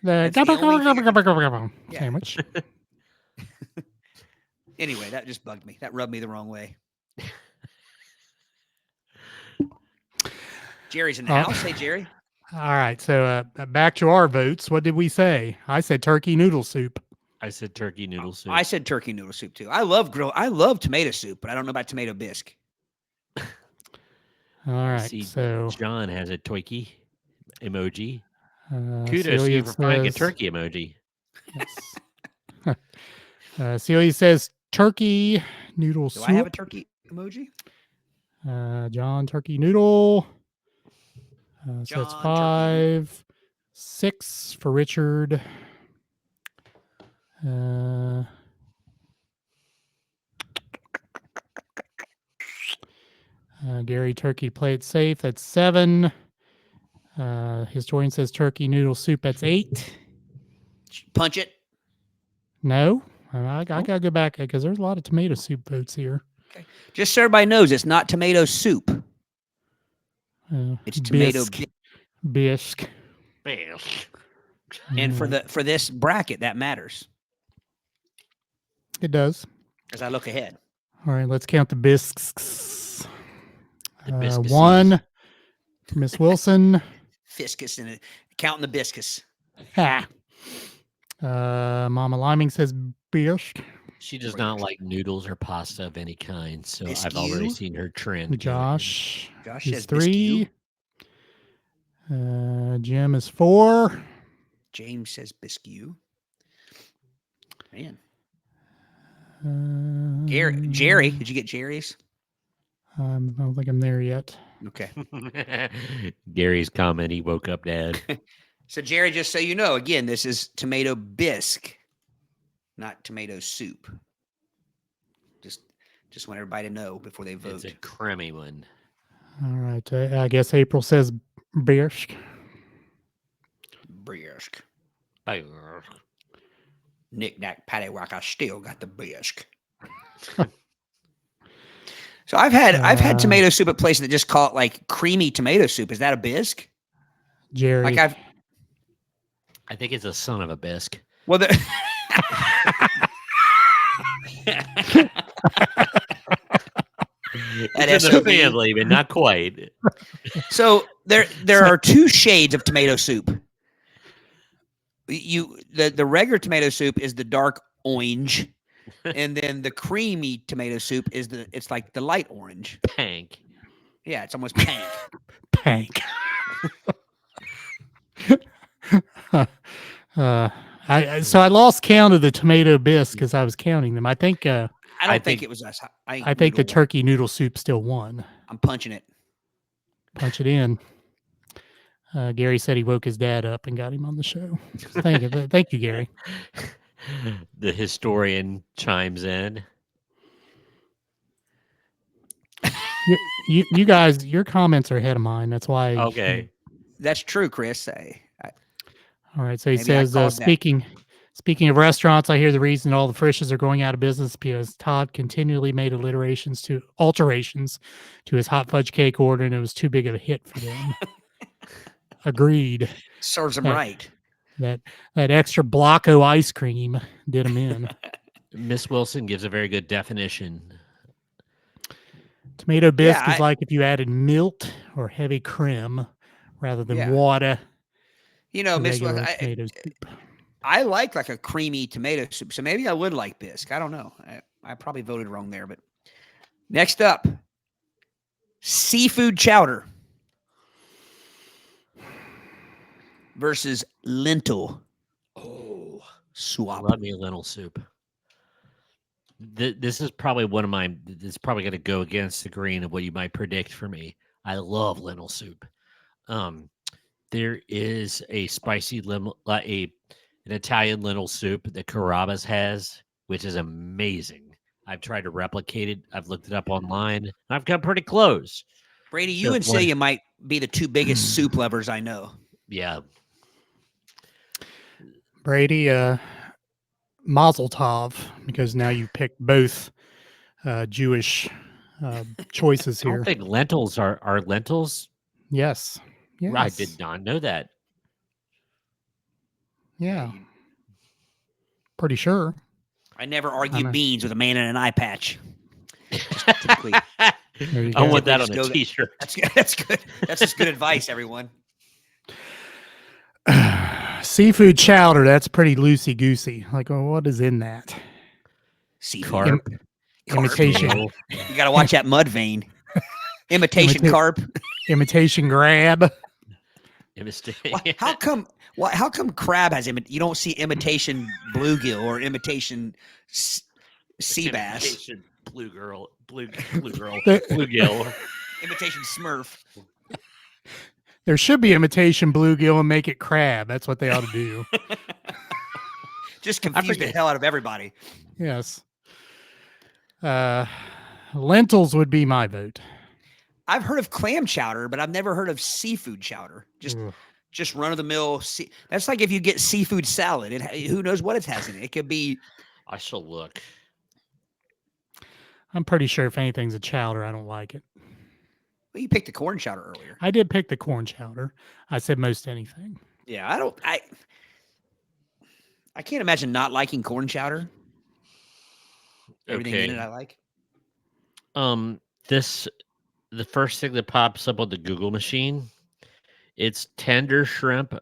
The That's the only thing Yeah. sandwich. Anyway, that just bugged me. That rubbed me the wrong way. Jerry's in the house. Hey, Jerry. All right. So back to our votes. What did we say? I said turkey noodle soup. I said turkey noodle soup. I said turkey noodle soup too. I love tomato soup, but I don't know about tomato bisque. All right. See, So John has a turkey emoji. Celia Kudos to you for finding a says- turkey emoji. Yes. Celia says turkey noodle Do soup. I have a turkey emoji? John turkey noodle. So it's John, turkey 5, 6 for Richard. Gary turkey play it safe. That's 7. Historian says turkey noodle soup. That's 8. Punch it. No, I gotta go back because there's a lot of tomato soup votes here. Just so everybody knows, it's not tomato soup. It's tomato bisque. bisque. And for this bracket, that matters It does. as I look ahead. All right, let's count the bisques. The biscuits. 1 to Miss Wilson. Fiscus in it. Counting the biscuits. Ha. Mama Liming says bisque. She does not like noodles or pasta of any kind, so I've Biscuit? already seen her trend. Josh Josh is says 3. biscuit. Jim is 4. James says biscuit. Man. Jerry, did you get Jerry's? I don't think I'm there yet. Okay. Gary's comment, he woke up dead. So Jerry, just so you know, again, this is tomato bisque, not tomato soup. Just want everybody to know before they vote. It's a creamy one. All right. I guess April says bisque. Bisque. Knick knack paddywhack, I still got the bisque. So I've had tomato soup at places that just call it like creamy tomato soup. Is that a bisque? Jerry. Like I think it's a son of a bisque. well, It's in the family, but not quite. So there are 2 shades of tomato soup. The regular tomato soup is the dark orange, and then the creamy tomato soup is it's like the light orange. Pank. Yeah, it's almost pink. Pank. So I lost count of the tomato bisque as I was counting them. I think I don't think it was us. I think the turkey noodle soup still won. I'm punching it. Punch it in. Gary said he woke his dad up and got him on the show. Thank you, Gary. The historian chimes in. You guys, your comments are ahead of mine. That's why. Okay. That's true, Chris. All right. So he Maybe I says, caused that. speaking of restaurants, I hear the reason all the Frishes are going out of business because Todd continually made alterations to his hot fudge cake order, and it was too big of a hit for them. Agreed. Serves him Yeah. right. That extra Blocko ice cream did him in. Miss Wilson gives a very good definition. Tomato bisque Yeah, is like if you added milk or heavy cream rather than Yeah. water. You know, to Miss regular Wilson, tomato soup. I like a creamy tomato soup, so maybe I would like bisque. I don't know. I probably voted wrong there, but next up, seafood chowder versus lentil swap. Love me a lentil soup. This is probably one of my. It's probably going to go against the grain of what you might predict for me. I love lentil soup. There is a spicy an Italian lentil soup that Carrabba's has, which is amazing. I've tried to replicate it. I've looked it up online. And I've got pretty close. Brady, So you and if one- Celia might be the two biggest soup lovers I know. Yeah. Brady, Mazel Tov, because now you picked both Jewish choices I here. don't think lentils are lentils. Yes. Yes. I did not know that. Yeah. Pretty sure. I never argue know. beans with a man in an eye patch. Typically, There you I go. want that on Typically a just go- t-shirt. that's good. That's good. That's just good advice, everyone. Seafood chowder, that's pretty loosey goosey. Like, well, what is in that? Seafood. Carp. Imitation. Grill. You got to watch that mud vein. Imitation Imita- carp. Imitation crab. How come? How come crab has you don't see imitation bluegill or imitation sea bass? Imitation bluegill, bluegill. Imitation Smurf. There should be imitation bluegill and make it crab. That's what they ought to do. Just confuse the hell out of everybody. Yes. Lentils would be my vote. I've heard of clam chowder, but I've never heard of seafood chowder. Just run of the mill. That's like if you get seafood salad. Who knows what it has in it? It could be. I shall look. I'm pretty sure if anything's a chowder, I don't like it. Well, you picked the corn chowder earlier. I did pick the corn chowder. I said most anything. Yeah, I can't imagine not liking corn chowder. Everything in it I like. The first thing that pops up on the Google machine, it's tender shrimp,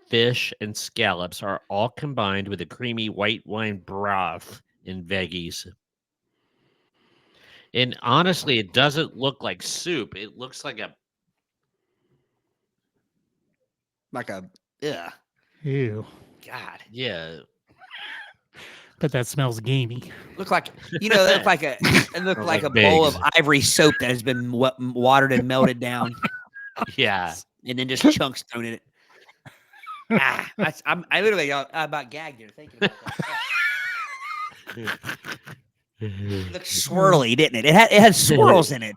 fish, and scallops are all combined with a creamy white wine broth in veggies. And honestly, it doesn't look like soup. It looks like a Yeah. Ew. God. yeah. But that smells gamey. Look like it looked like Like a bowl of pigs. ivory soap that has been watered and melted down, Yeah. and then just chunks thrown in it. I literally about gagged here thinking about that. It looked swirly, didn't it? It had swirls in it.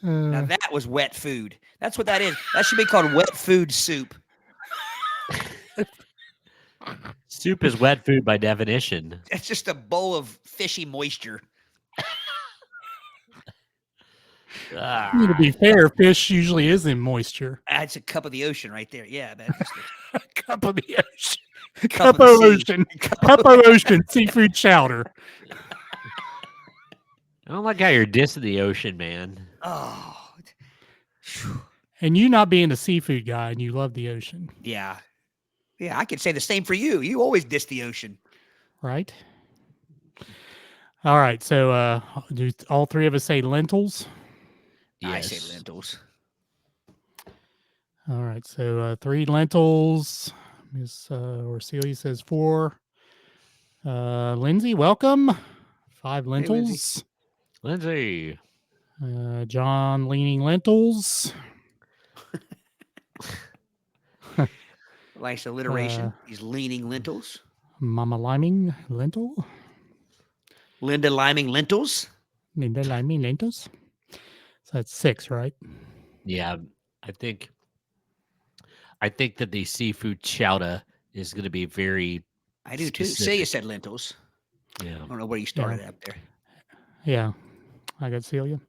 Now that was wet food. That's what that is. That should be called wet food soup. Soup is wet food by definition. It's just a bowl of fishy moisture. To be fair, fish usually is in moisture. It's a cup of the ocean right there. Yeah, man. Cup of the ocean. Cup Cup of of the sea. ocean. Cup of ocean. Seafood chowder. I don't like how you're dissing the ocean, man. Oh, And you not being a seafood guy and you love the ocean, yeah. Yeah, I could say the same for you. You always diss the ocean. right? All right. So do all three of us say lentils? I say lentils. All right. So 3 lentils. Miss Orcelia says 4. Lindsay, welcome. 5 lentils. Lindsay. John leaning lentils. Nice alliteration. He's leaning lentils. Mama liming lentil. Linda liming lentils. Linda liming lentils. So that's 6, right? Yeah, I think that the seafood chowder is going to be very. I do too. Specific. Say you said lentils. Yeah. I don't know where you started up there. Yeah. I got Celia.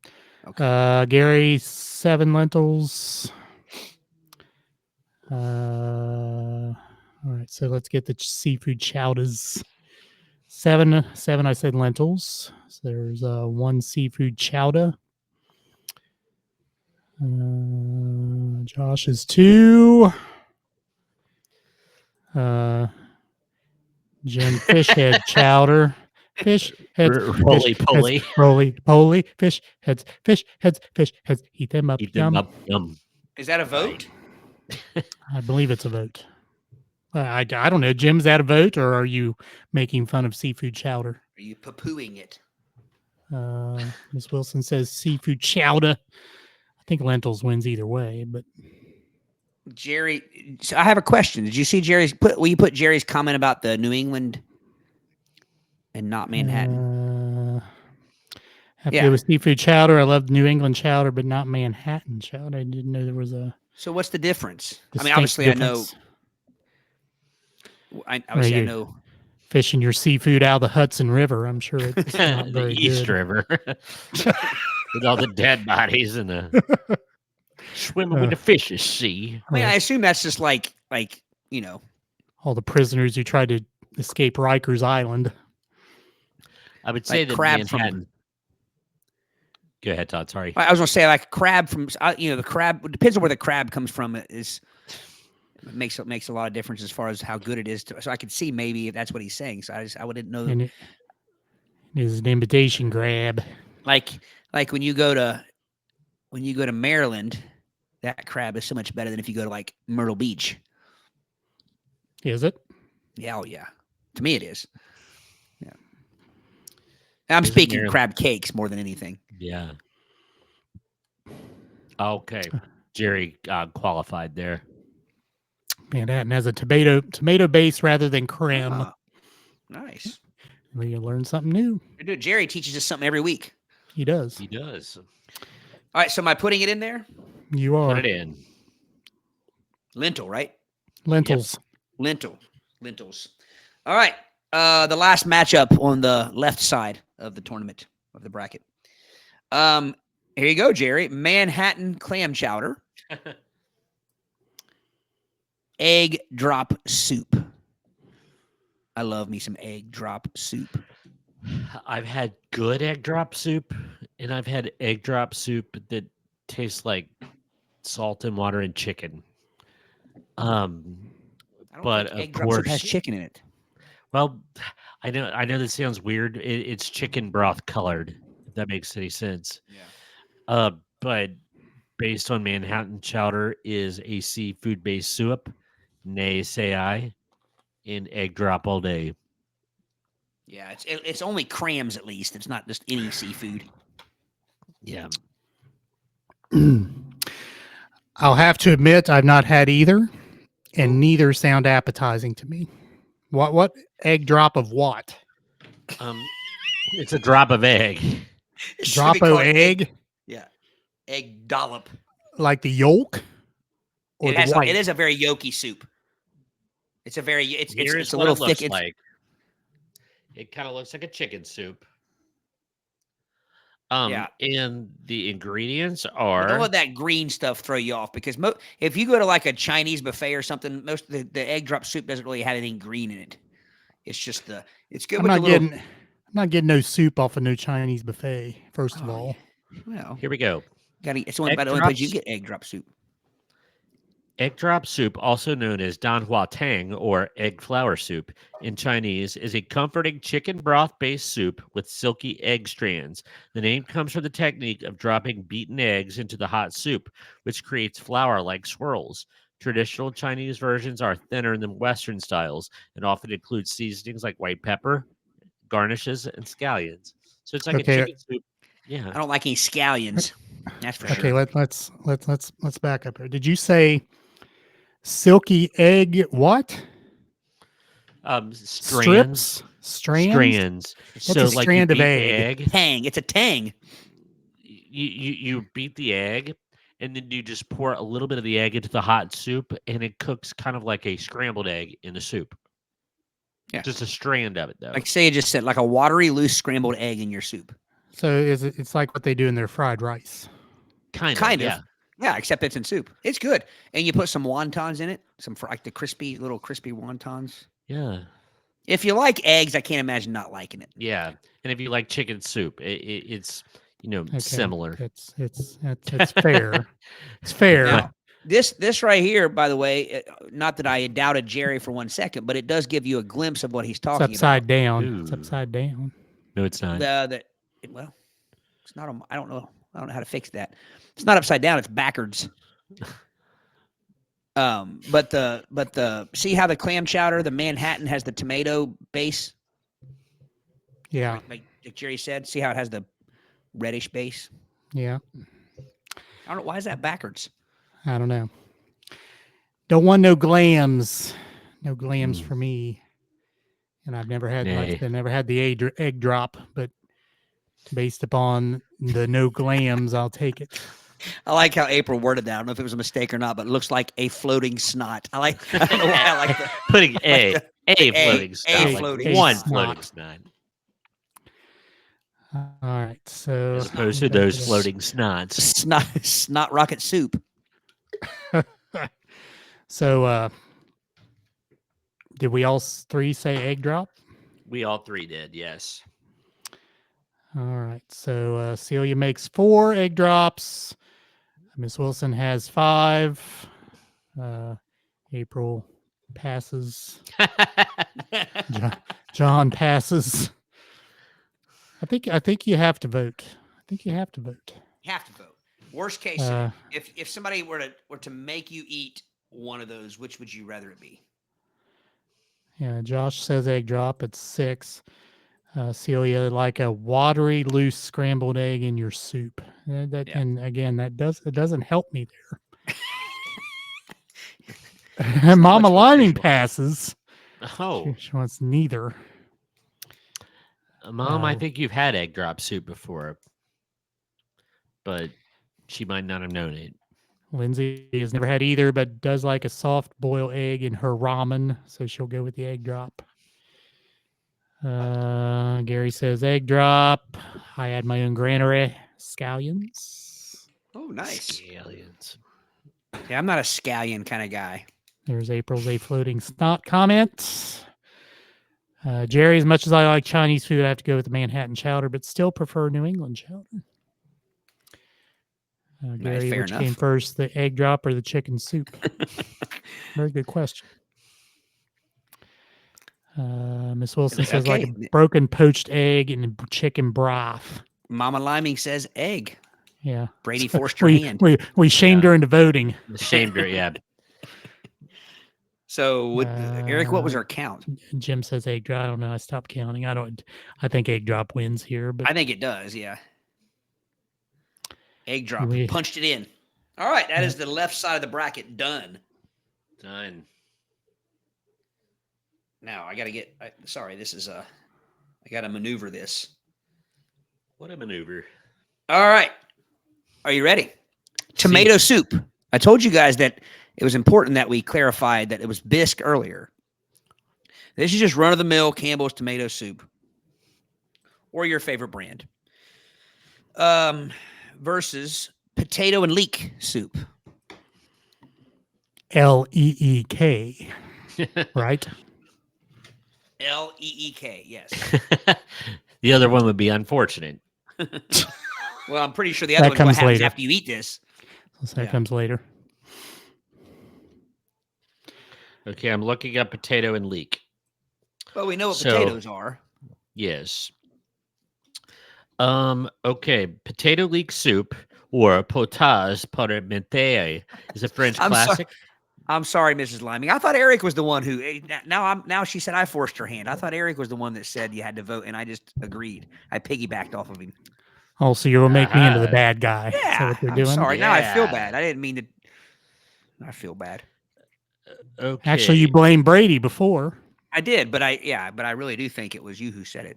Okay. Gary, 7 lentils. All right, so let's get the seafood chowders. 7, I said lentils. So there's 1 seafood chowder. Josh is 2. Jim Fishhead chowder. fish heads, Roly fish poly. heads, roly poly, fish heads, fish heads, fish heads. Eat them up, Eat them yum. up. Yum. Is that a vote? I believe it's a vote. I don't know. Jim, is that a vote, or are you making fun of seafood chowder? Are you poo-pooing it? Miss Wilson says seafood chowder. I think lentils wins either way, but Jerry, so I have a question. Did you see Jerry's will you put Jerry's comment about the New England and not Manhattan? Have to Yeah. go with seafood chowder. I love New England chowder, but not Manhattan chowder. I didn't know there was a So what's the difference? I mean, distinct obviously difference. I you know. Fishing your seafood out of the Hudson River. I'm sure it's not The very East good. River with all the dead bodies and the swimming with the fishes. See, I mean, I assume that's just like you know. All the prisoners who tried to escape Rikers Island. I would say Like that crab Manhattan. Go ahead, Todd. Sorry. I was gonna say like crab from the crab. It depends on where the crab comes from. It makes a lot of difference as far as how good it is. So I could see maybe if that's what he's saying. So I wouldn't know. And it is an invitation grab. Like when you go to Maryland, that crab is so much better than if you go to like Myrtle Beach. Is it? Yeah, oh yeah. To me, it is. Yeah. I'm Is it speaking Maryland? crab cakes more than anything. Yeah. Okay. Jerry qualified there. Manhattan has a tomato base rather than creme. Ah, nice. Well, you learn something new. Jerry teaches us something every week. He does. He does. All right, so am I putting it in there? You are. Put it in. Lentil, right? Lentils. Lentils. All right. The last matchup on the left side of the tournament of the bracket. Here you go, Jerry. Manhattan clam chowder. Egg drop soup. I love me some egg drop soup. I've had good egg drop soup, and I've had egg drop soup that tastes like salt and water and chicken. I don't But think of egg drop soup has course- chicken in it. Well, I know this sounds weird. It's chicken broth colored, if that makes any sense. Yeah. But based on Manhattan chowder is a seafood based soup, nay say I, in egg drop all day. Yeah, it's only crams at least. It's not just any seafood. Yeah. I'll have to admit I've not had either, and neither sound appetizing to me. What egg drop of what? It's a drop of egg. It should Drop be o called egg? Yeah, egg dollop. Like the yolk? Or the white? It is a very yolky soup. It's a very it's Here's a what little it looks thick. like. It kind of looks like a chicken soup. Yeah. And the ingredients Don't are let that green stuff throw you off because if you go to like a Chinese buffet or something, most of the egg drop soup doesn't really have anything green in it. It's just it's good I'm with not the little. getting I'm not getting no soup off of no Chinese buffet, first of Oh, all. Well, here we go. it's only Egg about the only place you drops. get egg drop soup. Egg drop soup, also known as danhua tang or egg flour soup in Chinese, is a comforting chicken broth-based soup with silky egg strands. The name comes from the technique of dropping beaten eggs into the hot soup, which creates flour-like swirls. Traditional Chinese versions are thinner than Western styles and often include seasonings like white pepper, garnishes, and scallions. So it's like Okay. a chicken soup. Yeah. I don't like any scallions. That's for Okay, sure. let's back up here. Did you say silky egg what? Strands. Strands? So a like strand you of beat egg? the egg. Tang. It's a tang. You beat the egg, and then you just pour a little bit of the egg into the hot soup, and it cooks kind of like a scrambled egg in the soup. Yeah. Just a strand of it, though. Like say you just said, like a watery, loose scrambled egg in your soup. So it's like what they do in their fried rice. Kind of. Yeah. Yeah, except it's in soup. It's good. And you put some wontons in it, like the little crispy wontons. Yeah. If you like eggs, I can't imagine not liking it. Yeah. And if you like chicken soup, it's Okay, similar. It's fair. It's fair. Now, this right here, by the way, not that I doubted Jerry for 1 second, but it does give you a glimpse of what he's It's talking upside about. down. Ooh. It's upside down. No, it's not. Well, it's not. I don't know. I don't know how to fix that. It's not upside down. It's backwards. But the see how the clam chowder, the Manhattan has the tomato base. Yeah. Like Jerry said, see how it has the reddish base. Yeah. I don't know why is that backwards. I don't know. Don't want no glams. No glams for me. And I've never had, like I said, never had the egg drop, but based upon the no glams, I'll take it. I like how April worded that. I don't know if it was a mistake or not, but it looks like a floating snot. I don't know why I like that. Putting a floating snot, like floating one snot. floating snot, All right, so as opposed to those floating snots. Snot rocket soup. So, did we all three say egg drop? We all three did, yes. All right, so Celia makes 4 egg drops. Miss Wilson has 5. April passes. John passes. I think you have to vote. You have to vote. Worst case, if somebody were to make you eat one of those, which would you rather it be? Yeah, Josh says egg drop. It's 6. Celia, like a watery, loose scrambled egg in your soup. And again, it doesn't help me there. Mama Liming passes. Oh, she wants neither. Mom, I think you've had egg drop soup before, but she might not have known it. Lindsay has never had either, but does like a soft boiled egg in her ramen, so she'll go with the egg drop. Gary says egg drop. I add my own granary. Scallions. Oh, nice. Scallions. Yeah, I'm not a scallion kind of guy. There's April's a floating snot comment. Jerry, as much as I like Chinese food, I have to go with the Manhattan chowder, but still prefer New England chowder. Gary, fair which enough. came first, the egg drop or the chicken soup? Very good question. Miss Wilson says like a broken poached egg and chicken broth. Mama Liming says egg. Yeah. Brady forced her hand. We shamed her into voting. Shamed her, yeah. So, Eric, what was our count? Jim says egg drop. I don't know. I stopped counting. I think egg drop wins here, but I think it does. Yeah. Egg drop. Punched it in. All right. That is the left side of the bracket done. Done. Now I got to get. Sorry, this is I got to maneuver this. What a maneuver! All right. Are you ready? Tomato soup. I told you guys that it was important that we clarified that it was bisque earlier. This is just run-of-the-mill Campbell's tomato soup, or your favorite brand. Versus potato and leek soup. LEEK, right? LEEK, yes. The other one would be unfortunate. Well, I'm pretty sure the other one comes happens later. after you eat this. So that comes later. Okay, I'm looking up potato and leek. Well, we know what potatoes are. Yes. Okay, potato leek soup or potage parmentier is a French classic. I'm sorry, Mrs. Liming. I thought Eric was the one who. Now she said I forced her hand. I thought Eric was the one that said you had to vote, and I just agreed. I piggybacked off of him. Oh, so you'll make me into the bad guy. Yeah, Is that what you're I'm doing? sorry. Now I feel bad. I didn't mean to. I feel bad. Okay. Actually, you blamed Brady before. I did, but I really do think it was you who said it.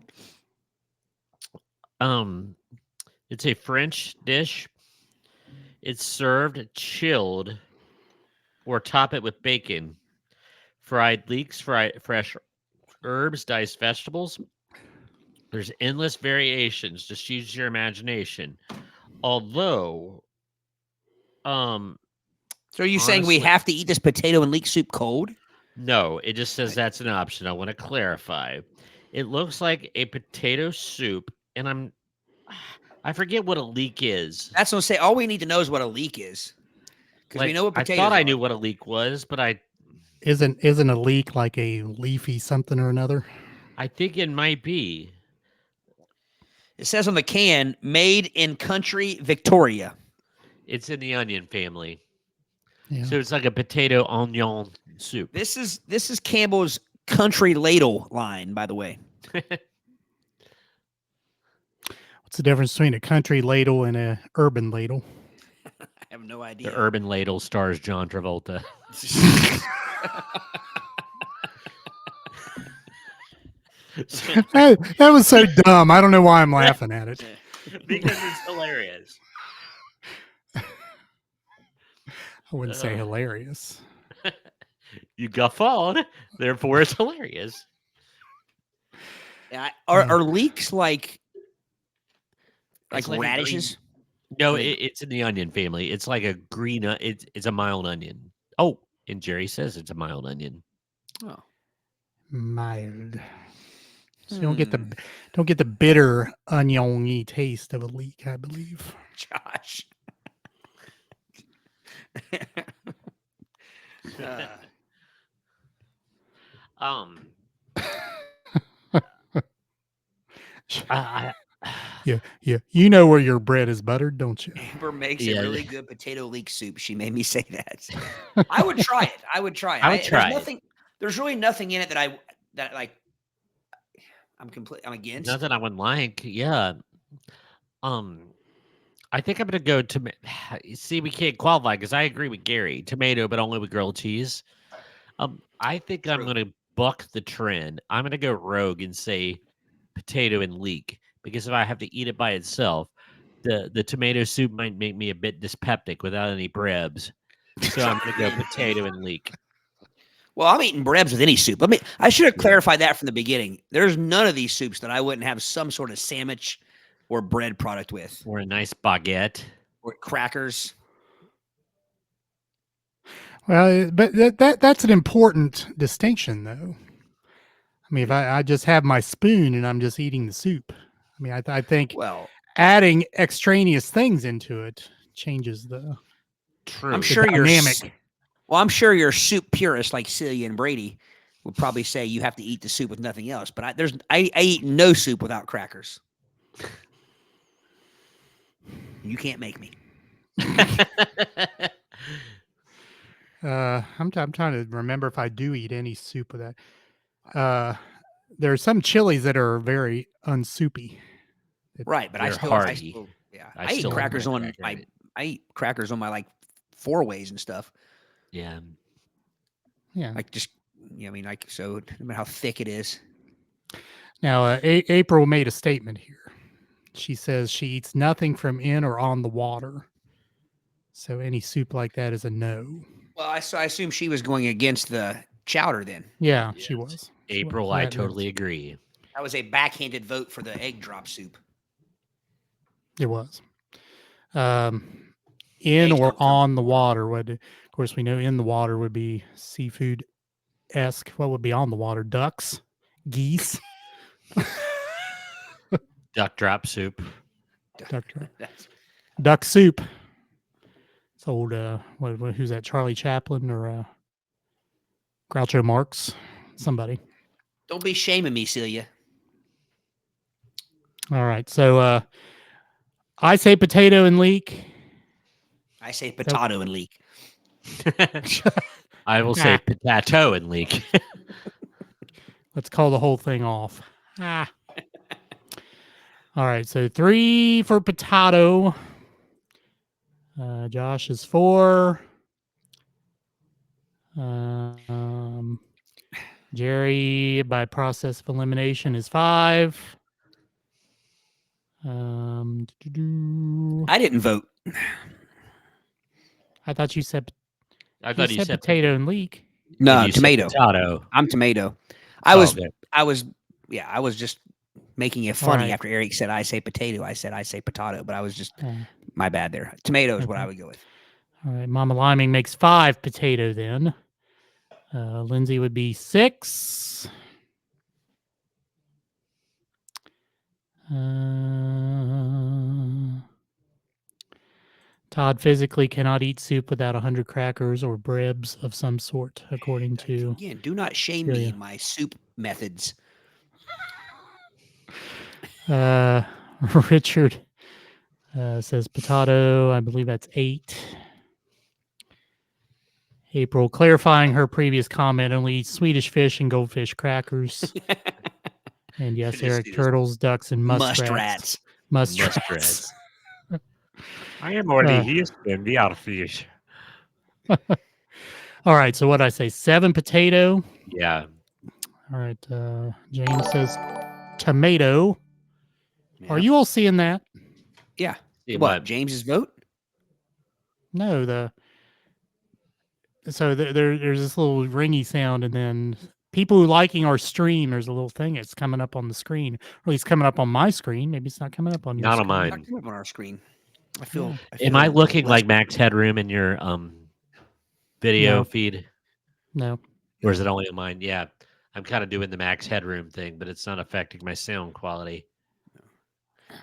It's a French dish. It's served chilled, or top it with bacon, fried leeks, fresh herbs, diced vegetables. There's endless variations. Just use your imagination. Although, so are you saying we have to eat this potato and leek soup cold? No, it just says that's an option. I want to clarify. It looks like a potato soup, and I forget what a leek is. That's what I'm saying. All we need to know is what a leek is, because we know what potatoes I thought are. I knew what a leek was, but isn't a leek like a leafy something or another? I think it might be. It says on the can, made in country Victoria. It's in the onion family. Yeah. So it's like a potato onion soup. This is Campbell's country ladle line, by the way. What's the difference between a country ladle and a urban ladle? I have no The idea. urban ladle stars John Travolta. That was so dumb. I don't know why I'm laughing at it. Because it's hilarious. I wouldn't say hilarious. You guffawed, therefore it's hilarious. Yeah, are leeks like It's like a radishes? No, Like- it's in the onion family. It's like a green. It's a mild onion. Oh, and Jerry says it's a mild onion. Oh, Mild. So you don't get the bitter onion-y taste of a leek, I believe. Josh. Um, I, Yeah. You know where your bread is buttered, don't you? Amber makes Yeah. a really good potato leek soup. She made me say that. I would try it. I would try it. I would try it. There's really nothing in it that like. I'm against. nothing I wouldn't like. Yeah. I think I'm gonna go to. See, we can't qualify because I agree with Gary. Tomato, but only with grilled cheese. I think I'm True. gonna buck the trend. I'm gonna go rogue and say potato and leek because if I have to eat it by itself, the tomato soup might make me a bit dyspeptic without any brebs. So I'm gonna go potato and leek. Well, I'm eating brebs with any soup. I should have Yeah. clarified that from the beginning. There's none of these soups that I wouldn't have some sort of sandwich or bread product with, Or a nice baguette. or crackers. Well, but that's an important distinction, though. I mean, if I just have my spoon and I'm just eating the soup, I mean, I think Well, adding extraneous things into it changes the True. I'm sure you're dynamic. Well, I'm sure your soup purist like Celia and Brady would probably say you have to eat the soup with nothing else. But I eat no soup without crackers. You can't make me. I'm trying to remember if I do eat any soup with that. There are some chilies that are very unsoupy. Right, but I They're still, hearty. yeah, I I eat still like crackers my on cracker my, in it. I eat crackers on my like 4 ways and stuff. Yeah. Yeah. Like just, I mean, like, so no matter how thick it is. Now, April made a statement here. She says she eats nothing from in or on the water. So any soup like that is a no. Well, I assume she was going against the chowder then. Yeah, Yes. she was. She was. April, I That- totally agree. That was a backhanded vote for the egg drop soup. It was. In Eggs or don't come on the water. Of course, we know in the water would be seafood-esque. What would be on the water? Ducks, geese. Duck drop soup. Duck, That's- duck soup. It's old. Who's that? Charlie Chaplin or Groucho Marx? Somebody. Don't be shaming me, Celia. All right. So I say potato and leek. I say potato and leek. I will say potato and leek. Let's call the whole thing off. All right. So 3 for potato. Josh is 4. Jerry, by process of elimination, is 5. I didn't vote. I thought you said I thought you said potato and leek. No, you said tomato. Potato. I'm tomato. Oh, okay. I was just making it funny right. after Eric said I say potato. I said I say potato, but I was just Uh, my bad there. Tomato is what Okay. I would go with. all right. Mama Liming makes 5 potato then. Lindsay would be 6. Todd physically cannot eat soup without 100 crackers or brebs of some sort, according to. Again, do not shame me Celia. in my soup methods. Richard says potato. I believe that's 8. April clarifying her previous comment, only eats Swedish fish and goldfish crackers. And yes, Just Eric, eat turtles, ducks, and muskrats. Muskrats. Muskrats. I am only Uh, here in the outfield. All right, so what I say, 7 potato. Yeah. All right, James says tomato. Yeah. Are you all seeing that? Yeah. See What? James's vote? No, there's this little ringy sound, and then people who liking our stream, there's a little thing. It's coming up on the screen, or at least coming up on my screen. Maybe it's not coming up on your Not on screen. mine. Not coming up on our screen. I feel. Am I looking less- like Max Headroom in your video No. feed? No. Or is it only on mine? Yeah. I'm kind of doing the Max Headroom thing, but it's not affecting my sound quality.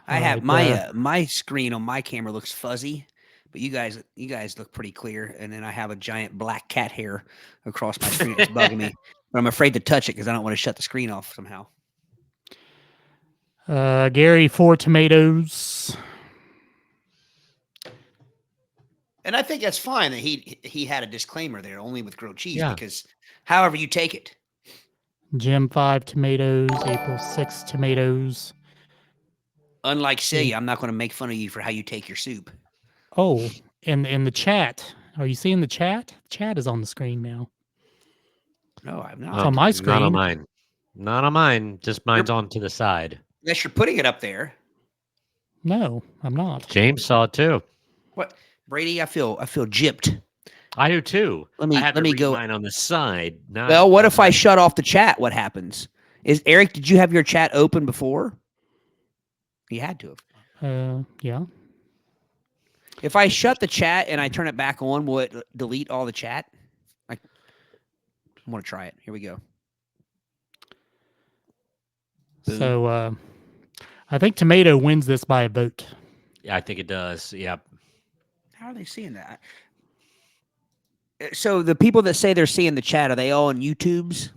I have Alright, my screen on my camera looks fuzzy, but you guys look pretty clear. And then I have a giant black cat hair across my screen. It's bugging me, but I'm afraid to touch it because I don't want to shut the screen off somehow. Gary, 4 tomatoes. And I think that's fine that he had a disclaimer there, only with grilled cheese, Yeah. because however you take it. Jim, 5 tomatoes. April, 6 tomatoes. Unlike Celia, I'm not going to make fun of you for how you take your soup. Oh, and in the chat, are you seeing the chat? Chat is on the screen now. No, I'm It's not. on my Not on screen. mine. Not on mine. Just mine's on to the side. Unless you're putting it up there. No, I'm not. James saw it too. What, Brady? I feel gypped. I do too. Let me I have to let me read go. mine on the side. Not Well, what on if I mine. shut off the chat? What happens? Is Eric? Did you have your chat open before? You had to have. Yeah. If I shut the chat and I turn it back on, will it delete all the chat? I want to try it. Here we go. Boom. So I think tomato wins this by a vote. Yeah, I think it does. Yeah. How are they seeing that? So the people that say they're seeing the chat, are they all on YouTube's?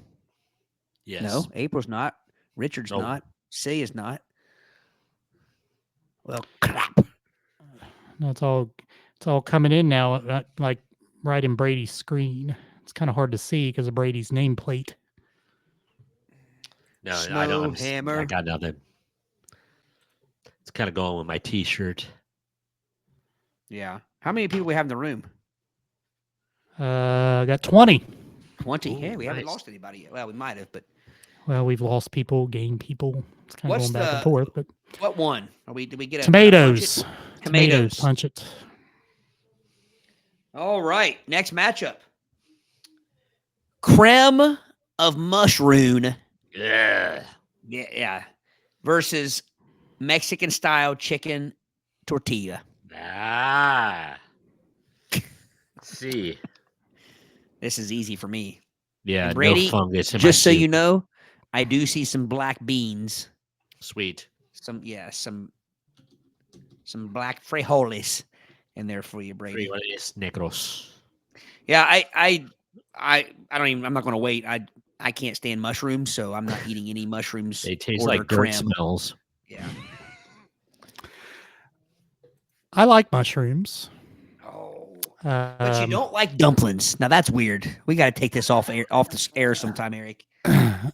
Yes. No, April's not. Richard's Oh. not. Celia's not. Well, crap. No, it's all coming in now, like right in Brady's screen. It's kind of hard to see because of Brady's nameplate. No, I Snow don't. hammer. I got nothing. It's kind of going with my T-shirt. Yeah. How many people we have in the room? I got 20. 20. Ooh, Hey, we haven't nice. lost anybody yet. Well, we might have, but Well, we've lost people, gained people. It's kind of What's going back the- and forth. But what one? Did we get a tomatoes. Tomatoes. Punch it. All right. Next matchup. Creme of mushroom. Yeah. Yeah. Versus Mexican style chicken tortilla. Ah. Let's see. This is easy for me. Yeah. And Brady, no fungus in my Just so you soup. know, I do see some black beans. Sweet. Some black frijoles in there for you, Brady. Frijoles negros. Yeah, I don't even. I'm not going to wait. I can't stand mushrooms, so I'm not eating any mushrooms. They taste or like dirt creme. smells. Yeah. I like mushrooms. Oh, but you Um, don't like dumplings. Now that's weird. We got to take this off the air sometime, Eric.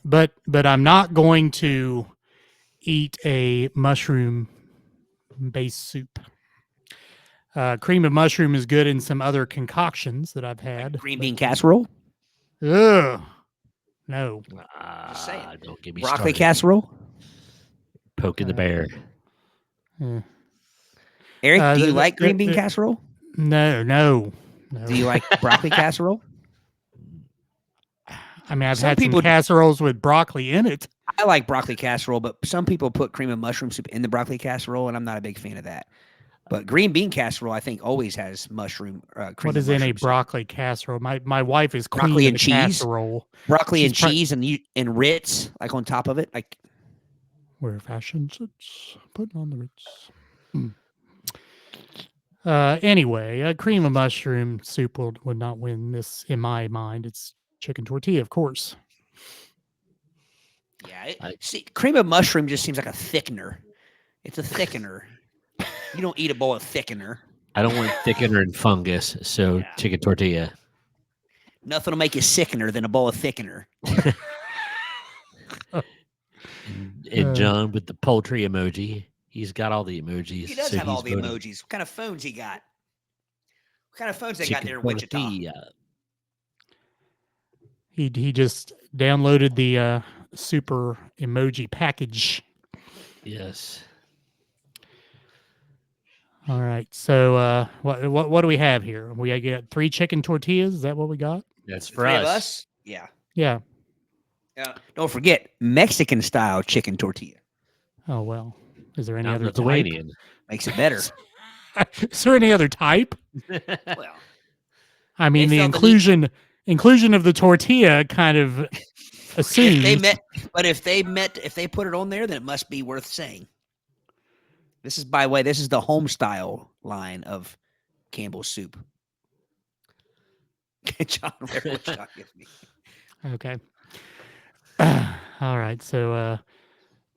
but I'm not going to eat a mushroom based soup. Cream of mushroom is good in some other concoctions that I've had. Green bean casserole, Ugh. No. Just saying. Don't get me broccoli started. casserole. Poking the bear. Eh. Eric, do you the- like green bean the- casserole? No. Do you like broccoli casserole? I mean, I've Some had some people- casseroles with broccoli in it. I like broccoli casserole, but some people put cream of mushroom soup in the broccoli casserole, and I'm not a big fan of that. But green bean casserole, I think, always has mushroom. Cream What of is in a mushroom soup. broccoli casserole? My wife is queen Broccoli of and the cheese? casserole. Broccoli and She's pri- cheese and Ritz, like on top of it. Like Where fashion sits, putting on the Ritz. Anyway, a cream of mushroom soup would not win this in my mind. It's chicken tortilla, of course. yeah, see, cream of mushroom just seems like a thickener. It's a thickener. You don't eat a bowl of thickener. I don't want thickener and fungus, so Yeah. chicken tortilla. Nothing will make you sickener than a bowl of thickener. And John with the poultry emoji. He's got all the emojis. He does so have all he's the voting emojis. What kind of phones he got? What kind of phones they got chicken there in Wichita? tortilla. He just downloaded the super emoji package. Yes. All right. So what do we have here? We got 3 chicken tortillas. Is that what we got? That's The for three us. of us? Yeah. Yeah. Don't forget Mexican style chicken tortilla. Oh well. Is there any Not other type? Lithuanian. Makes it better. Is there any other type? Well, I mean, They the felt the need- inclusion of the tortilla kind of assumes. if they put it on there, then it must be worth saying. This is the home style line of Campbell's soup. John, what shot gives me. Okay. All right. So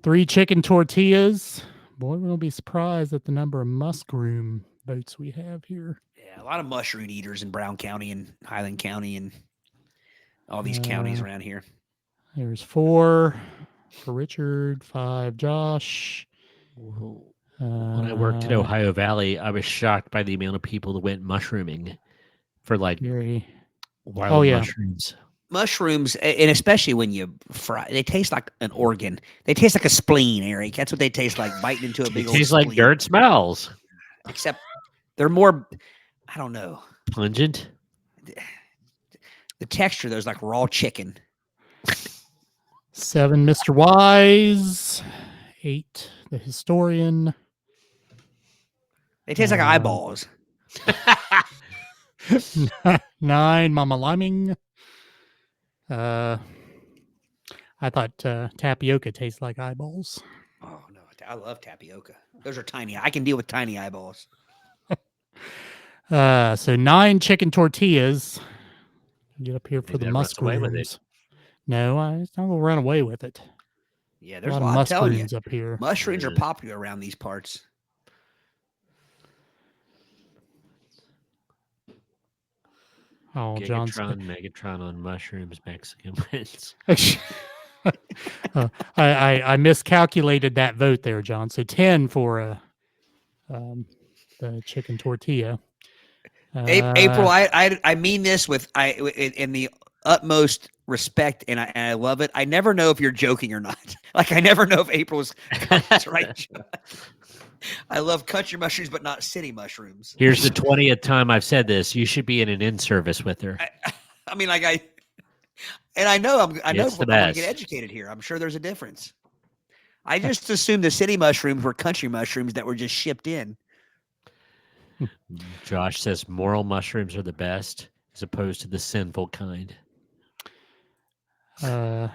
3 chicken tortillas. Boy, we're gonna be surprised at the number of mushroom votes we have here. Yeah, a lot of mushroom eaters in Brown County and Highland County and all these counties around here. There's 4 for Richard, 5 Josh. When I worked at Ohio Valley, I was shocked by the amount of people that went mushrooming for like Gary. wild yeah. mushrooms. Mushrooms, and especially when you fry, they taste like an organ. They taste like a spleen, Eric. That's what they taste like, biting into a It big old tastes like spleen. dirt smells. Except they're more, I don't know. Pungent. The texture, there's like raw chicken. 7 Mr. Wise. 8 the historian. They taste like eyeballs. 9 Mama Liming. I thought tapioca tastes like eyeballs. Oh, no. I love tapioca. Those are tiny. I can deal with tiny eyeballs. So 9 chicken tortillas. Get up here for Maybe the that runs away with it. mushrooms. No, I'm going to run away with it. Yeah, A there's lot a of lot, I'm telling you. mushrooms up here. Mushrooms are Yeah. popular around these parts. Oh, John's. Megatron on mushrooms, Mexican wins. I miscalculated that vote there, John. So 10 for the chicken tortilla. April, I mean this in the utmost respect, and I love it. I never know if you're joking or not. Like I never know if April's right. I love country mushrooms, but not city mushrooms. Here's the 20th time I've said this. You should be in an in-service with her. I mean, like I know I'm going It's the to best. get educated here. I'm sure there's a difference. I just assumed the city mushrooms were country mushrooms that were just shipped in. Josh says moral mushrooms are the best as opposed to the sinful kind. So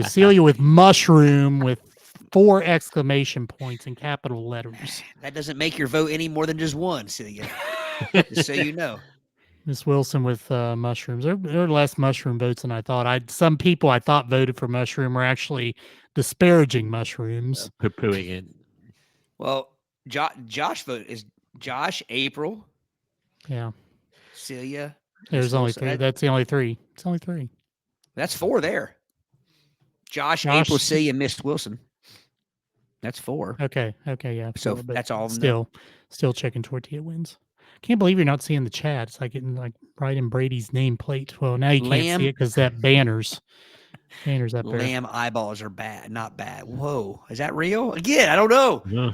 Celia with mushroom with 4 exclamation points in capital letters. That doesn't make your vote any more than just one, Celia. Just so you know. Miss Wilson with mushrooms. There are less mushroom votes than I thought. Some people I thought voted for mushroom were actually disparaging mushrooms. Poo-pooing it. Well, Josh voted is Josh, April, Yeah. Celia. There's Miss only Wilson. 3. That's the only 3. It's only 3. That's 4 there. Josh, Josh- April, Celia, Miss Wilson. That's 4. Okay. Yeah. So 4, but that's all of them. Still chicken tortilla wins. Can't believe you're not seeing the chat. It's like getting like right in Brady's nameplate. Well, now you can't Lamb- see it because that banner's up there. Lamb eyeballs are bad, not bad. Whoa, is that real? Again, I don't know. Yeah.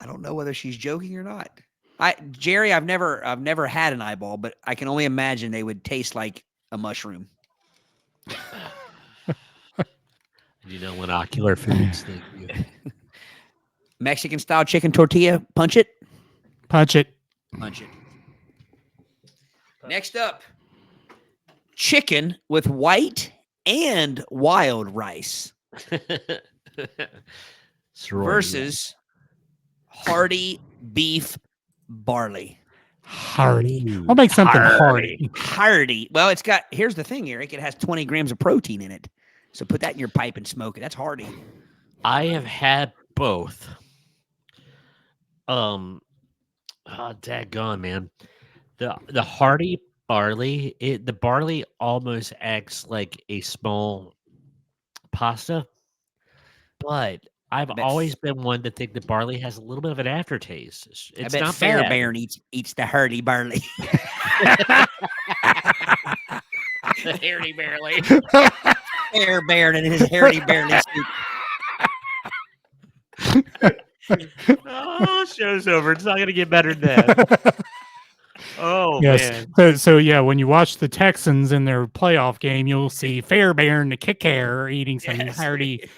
I don't know whether she's joking or not. Jerry, I've never had an eyeball, but I can only imagine they would taste like a mushroom. You know, when ocular foods. Thank you. Mexican style chicken tortilla. Punch it. Punch it. Punch it. Next up, chicken with white and wild rice Sorority. versus hearty beef barley. Hearty. Ooh, I'll make something hearty. hearty. Hearty. Well, here's the thing, Eric. It has 20 grams of protein in it. So put that in your pipe and smoke it. That's hearty. I have had both. Daggone, man. The hearty barley, the barley almost acts like a small pasta, but I've I bet. always been one to think the barley has a little bit of an aftertaste. I It's bet not bad. Fairbairn eats the hurdy barley. The hairy barley. Fairbairn and his hairy barley soup. Oh, show's over. It's not gonna get better than that. Oh Yes. man. So yeah, when you watch the Texans in their playoff game, you'll see Fairbairn the kicker eating some Yes. hearty.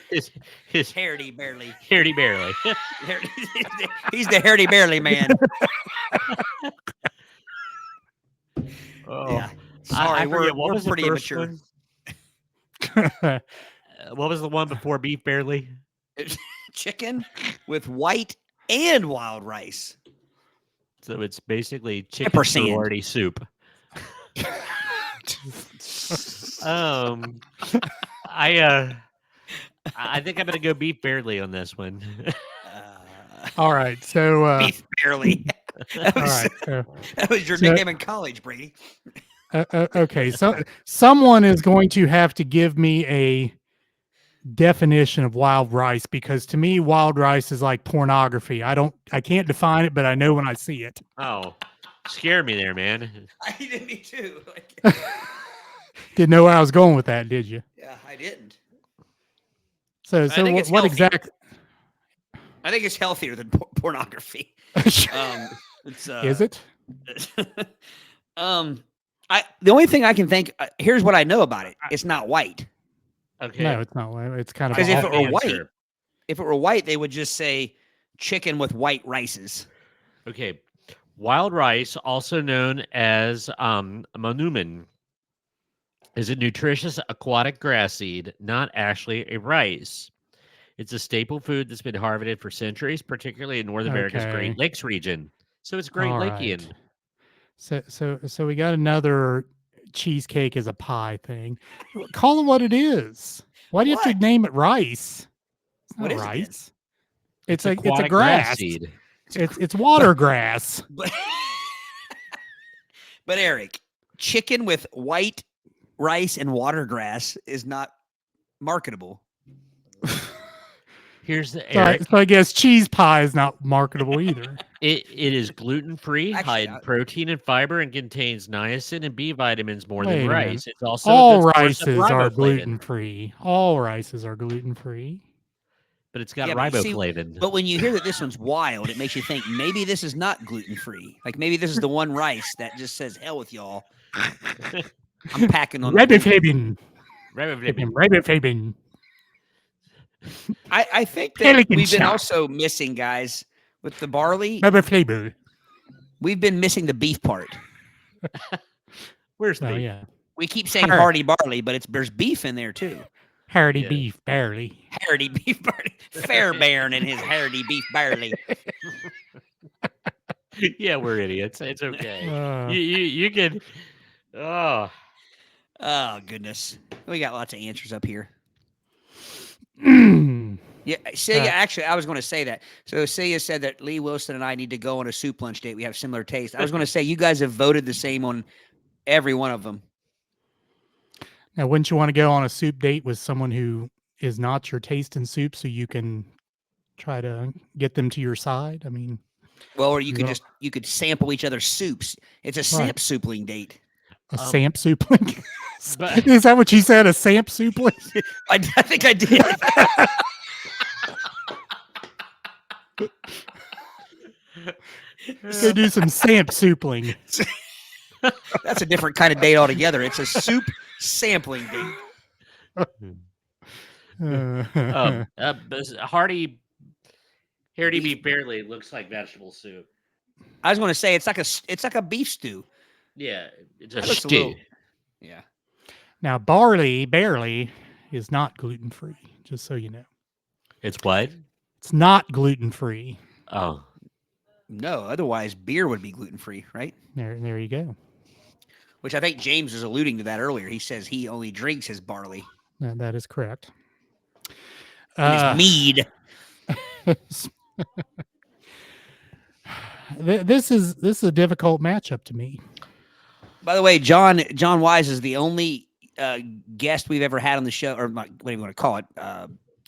His Hairy barley. hairy barley. He's the hairy barley man. Oh, Yeah. Sorry, I forget, we're was the pretty first immature. one? What was the one before beef barley? Chicken with white and wild rice. So it's basically chicken Ampersand. sorority soup. I think I'm gonna go beef barley on this one. All right. So Beef barley. That all was, right. that was your So- nickname in college, Brady. Okay. So someone is going to have to give me a definition of wild rice, because to me wild rice is like pornography. I can't define it, but I know when I see it. Oh, scared me there, man. I did me too. Like, Didn't know where I was going with that, did you? yeah, I didn't. So think it's what healthier. exact I think it's healthier than pornography. It's, is it? The only thing I can think. Here's what I know about it. It's not white. Okay. No, it's not. It's kind of Because if off- it were white, Answer. if it were white, they would just say chicken with white rices. Okay. Wild rice, also known as manumin, is a nutritious aquatic grass seed, not actually a rice. It's a staple food that's been harvested for centuries, particularly in North America's Okay. Great Lakes region. So it's Great All Lakean. right. So we got another cheesecake as a pie thing. Call it what it is. Why do you have What? to name it rice? It's not What is it then? rice. It's a aquatic grass. seed. It's water grass. But, but Eric, chicken with white rice and water grass is not marketable. Here's the So Eric. I guess cheese pie is not marketable either. It is gluten free, high Actually, in protein and fiber, and contains niacin and B vitamins more Wait than a minute. rice. It's also a All good source of rices are riboflavin, gluten free. All rices are gluten free. but it's got Yeah, but you see- riboflavin. But when you hear that this one's wild, it makes you think maybe this is not gluten free. Like maybe this is the one rice that just says hell with y'all. I'm packing on the gluten. Riboflavin. Riboflavin. Riboflavin. I think that Pelican we've been shot. also missing, guys, with the barley. Riboflavin. We've been missing the beef part. Where's Oh the yeah. We keep saying Har- hearty barley, but there's beef in there too. Hardy Yeah. beef, barely. Hardy beef barley. Fairbairn and his hardy beef barley. Yeah, we're idiots. It's okay. Uh, You can. Oh, Oh goodness, we got lots of answers up here. mm, Yeah, Celia. Uh, Actually, I was going to say that. So Celia said that Lee Wilson and I need to go on a soup lunch date. We have similar taste. I was going to say you guys have voted the same on every one of them. now, wouldn't you want to go on a soup date with someone who is not your taste in soup, so you can try to get them to your side? I mean, Well, or you You could know- just you could sample each other's soups. It's a samp soupling date. a Um, samp soupling. but Is that what you said? A samp soupling? I think I did. Go do some samp soupling. That's a different kind of date altogether. It's a soup sampling date. hearty beef barely looks like vegetable soup. I was going to say it's like a beef stew. Yeah, it's a That looks a stew. little- Yeah. Now, barley is not gluten free. Just so you know, It's what? it's not gluten free. Oh, No, otherwise beer would be gluten free, right? There you go. Which I think James was alluding to that earlier. He says he only drinks his barley. That is correct. and his mead. This is a difficult matchup to me. By the way, John Wise is the only guest we've ever had on the show, or what do you want to call it?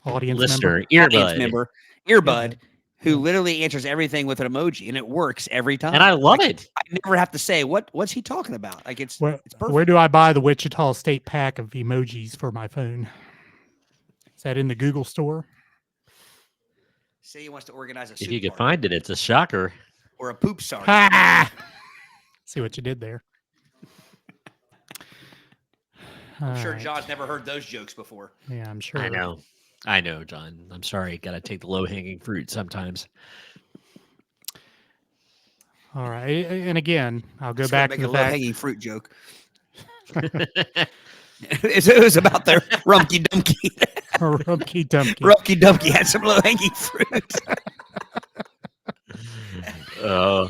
Audience Listener, Audience earbud. member, earbud, Earbud. who Yeah. literally answers everything with an emoji, and it works every time. And I love it. I never have to say what's he talking about. Like it's Where perfect. do I buy the Wichita State pack of emojis for my phone? Is that in the Google store? Say he wants to organize a If soup you can party find it, it's a shocker. or a poop sorry. Ha! See what you did there. I'm sure Alright. John's never heard those jokes before. Yeah, I'm sure. I know, John. I'm sorry. Got to take the low hanging fruit sometimes. All right, and again, I'll go Just gonna back make to a the low fact. hanging fruit joke. It was about the Rumpky Dumpky. Rumpky Dumpky. Rumpky Dumpky had some low hanging fruit. Oh,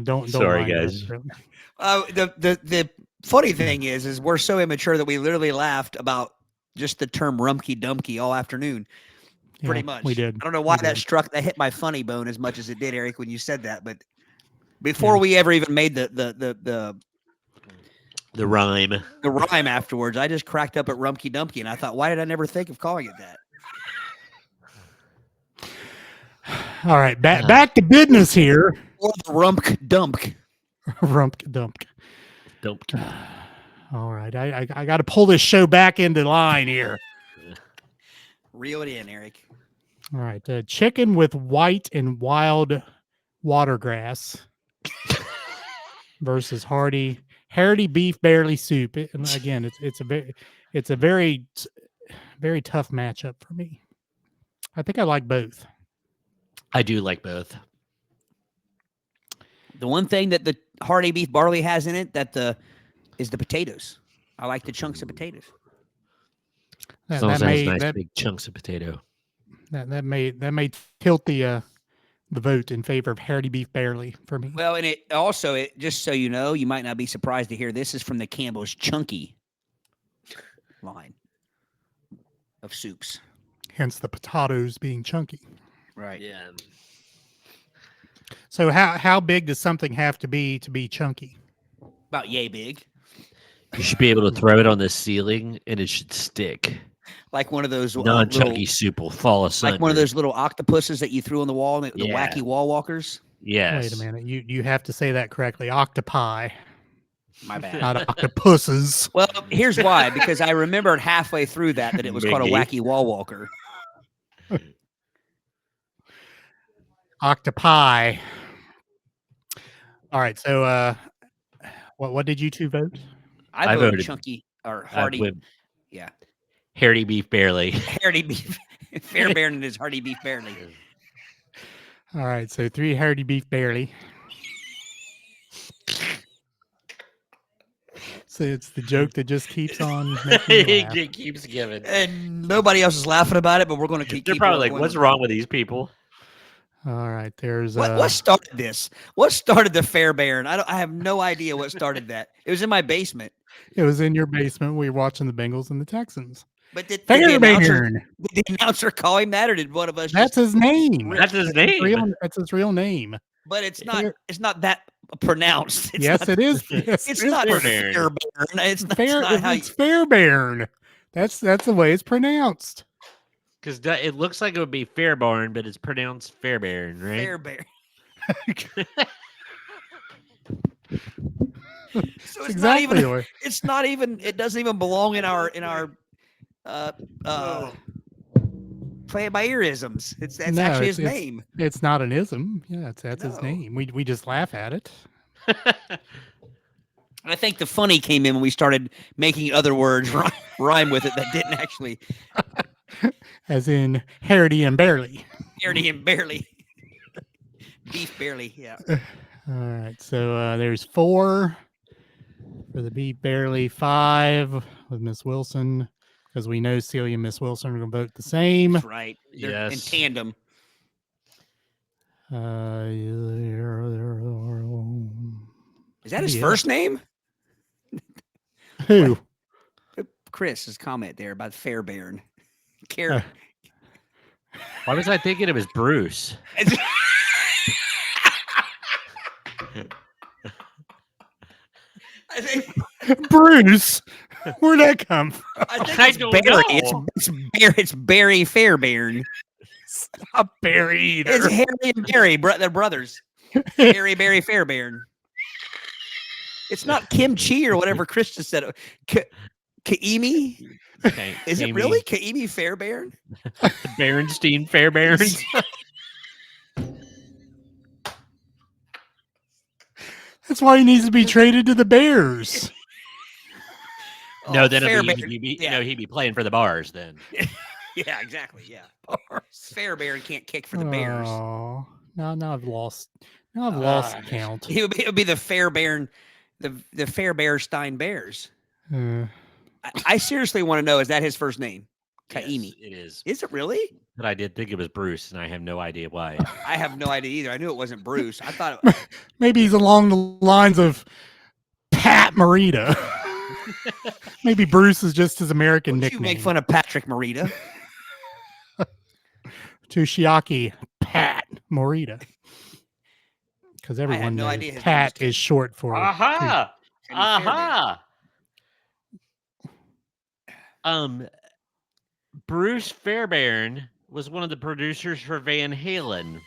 Don't sorry, mind us, guys. really. The funny thing is we're so immature that we literally laughed about just the term Rumpky Dumpky all afternoon. Pretty Yeah, much. we did. I don't know why We did. that hit my funny bone as much as it did, Eric, when you said that. But before we ever even made the rhyme. rhyme afterwards, I just cracked up at Rumpky Dumpky, and I thought, why did I never think of calling it that? All right, back to business here. Or the Rump Dump. Rump Dump. Don't. All right, I got to pull this show back into line here. Reel it in, Eric. All right, chicken with white and wild watergrass versus hearty beef barley soup. And again, it's a very tough matchup for me. I think I like both. I do like both. The one thing that the hearty beef barley has in it is the potatoes. I like the chunks of potatoes. As long as it has nice big chunks of potato. That may tilt the vote in favor of hearty beef barley for me. Well, and it also, just so you know, you might not be surprised to hear this is from the Campbell's Chunky line of soups. Hence the potatoes being chunky. Right. Yeah. So how big does something have to be chunky? About yay big. You should be able to throw it on the ceiling and it should stick. Like one of those non-chunky soup will fall asunder. Like one of those little octopuses that you threw on the wall, the wacky wall walkers. Yes. Wait a minute. You have to say that correctly. Octopi. My bad. Not octopuses. Well, here's why. Because I remembered halfway through that it was called a wacky wall walker. Octopi. All right. So what did you two vote? I voted chunky or hearty. Yeah. Hearty beef barely. Hearty beef. Fairbairn and his hearty beef barely. All right. So 3 hearty beef barely. So it's the joke that just keeps on making me laugh. It keeps giving. And nobody else is laughing about it, but we're going to keep. They're probably like, "What's wrong with these people?" All right, there's what started this? What started the Fairbairn? I have no idea what started that. It was in my basement. It was in your basement. We were watching the Bengals and the Texans. But did Fairbairn. The announcer call him that, or did one of us? That's his name. That's his name. That's his real name. But it's not. It's not that pronounced. It's yes, not, it is. Yes, it's not Fairbairn. It's Fairbairn. That's the way it's pronounced. Because it looks like it would be Fairbairn, but it's pronounced Fairbairn, right? Fairbairn. So it's exactly not even. It's not even. It doesn't even belong in our play it by earisms. That's actually his name. It's not an ism. Yeah, that's his name. We just laugh at it. I think the funny came in when we started making other words rhyme with it that didn't actually. As in Hardy and Barely. Hardy and Barely. Beef Barely, yeah. All right, so there's 4 for the beef barely, 5 with Miss Wilson, because we know Celia and Miss Wilson are going to vote the same. That's right. They're in tandem. Is that his first name? Who? Chris's comment there about Fairbairn. Why was I thinking it was Bruce? I think Bruce, where'd that come from? I think I it's don't Barry. know. It's Barry Fairbairn. It's not Barry either. It's Harry and Barry, they're brothers. Harry, Barry, Fairbairn. It's not kimchi or whatever Chris just said. Kaimi? Okay, Is it Amy, really Kaimi Fairbairn? the Berenstein Fairbairns? That's why he needs to be traded to the Bears. No, Oh, then Fairbairn. he'd be playing for the Bars then. Yeah, exactly. Yeah. Fairbairn can't kick for the Bears. Oh, now I've lost. Now I've lost count. It would be the Fairbairn, the Fairbairnstein Bears. I seriously want to know, is that his first name? Kaimi. Yes, it is. Is it really? But I did think it was Bruce, and I have no idea why. I have no idea either. I knew it wasn't Bruce. I thought it, Maybe he's along the lines of Pat Morita. Maybe Bruce is just his American you nickname. make fun of Patrick Morita. Tushiaki Pat Morita. Because everyone no knows idea his name Pat was is short for Aha! Kaimi Fairbairn. Aha! Bruce Fairbairn was one of the producers for Van Halen.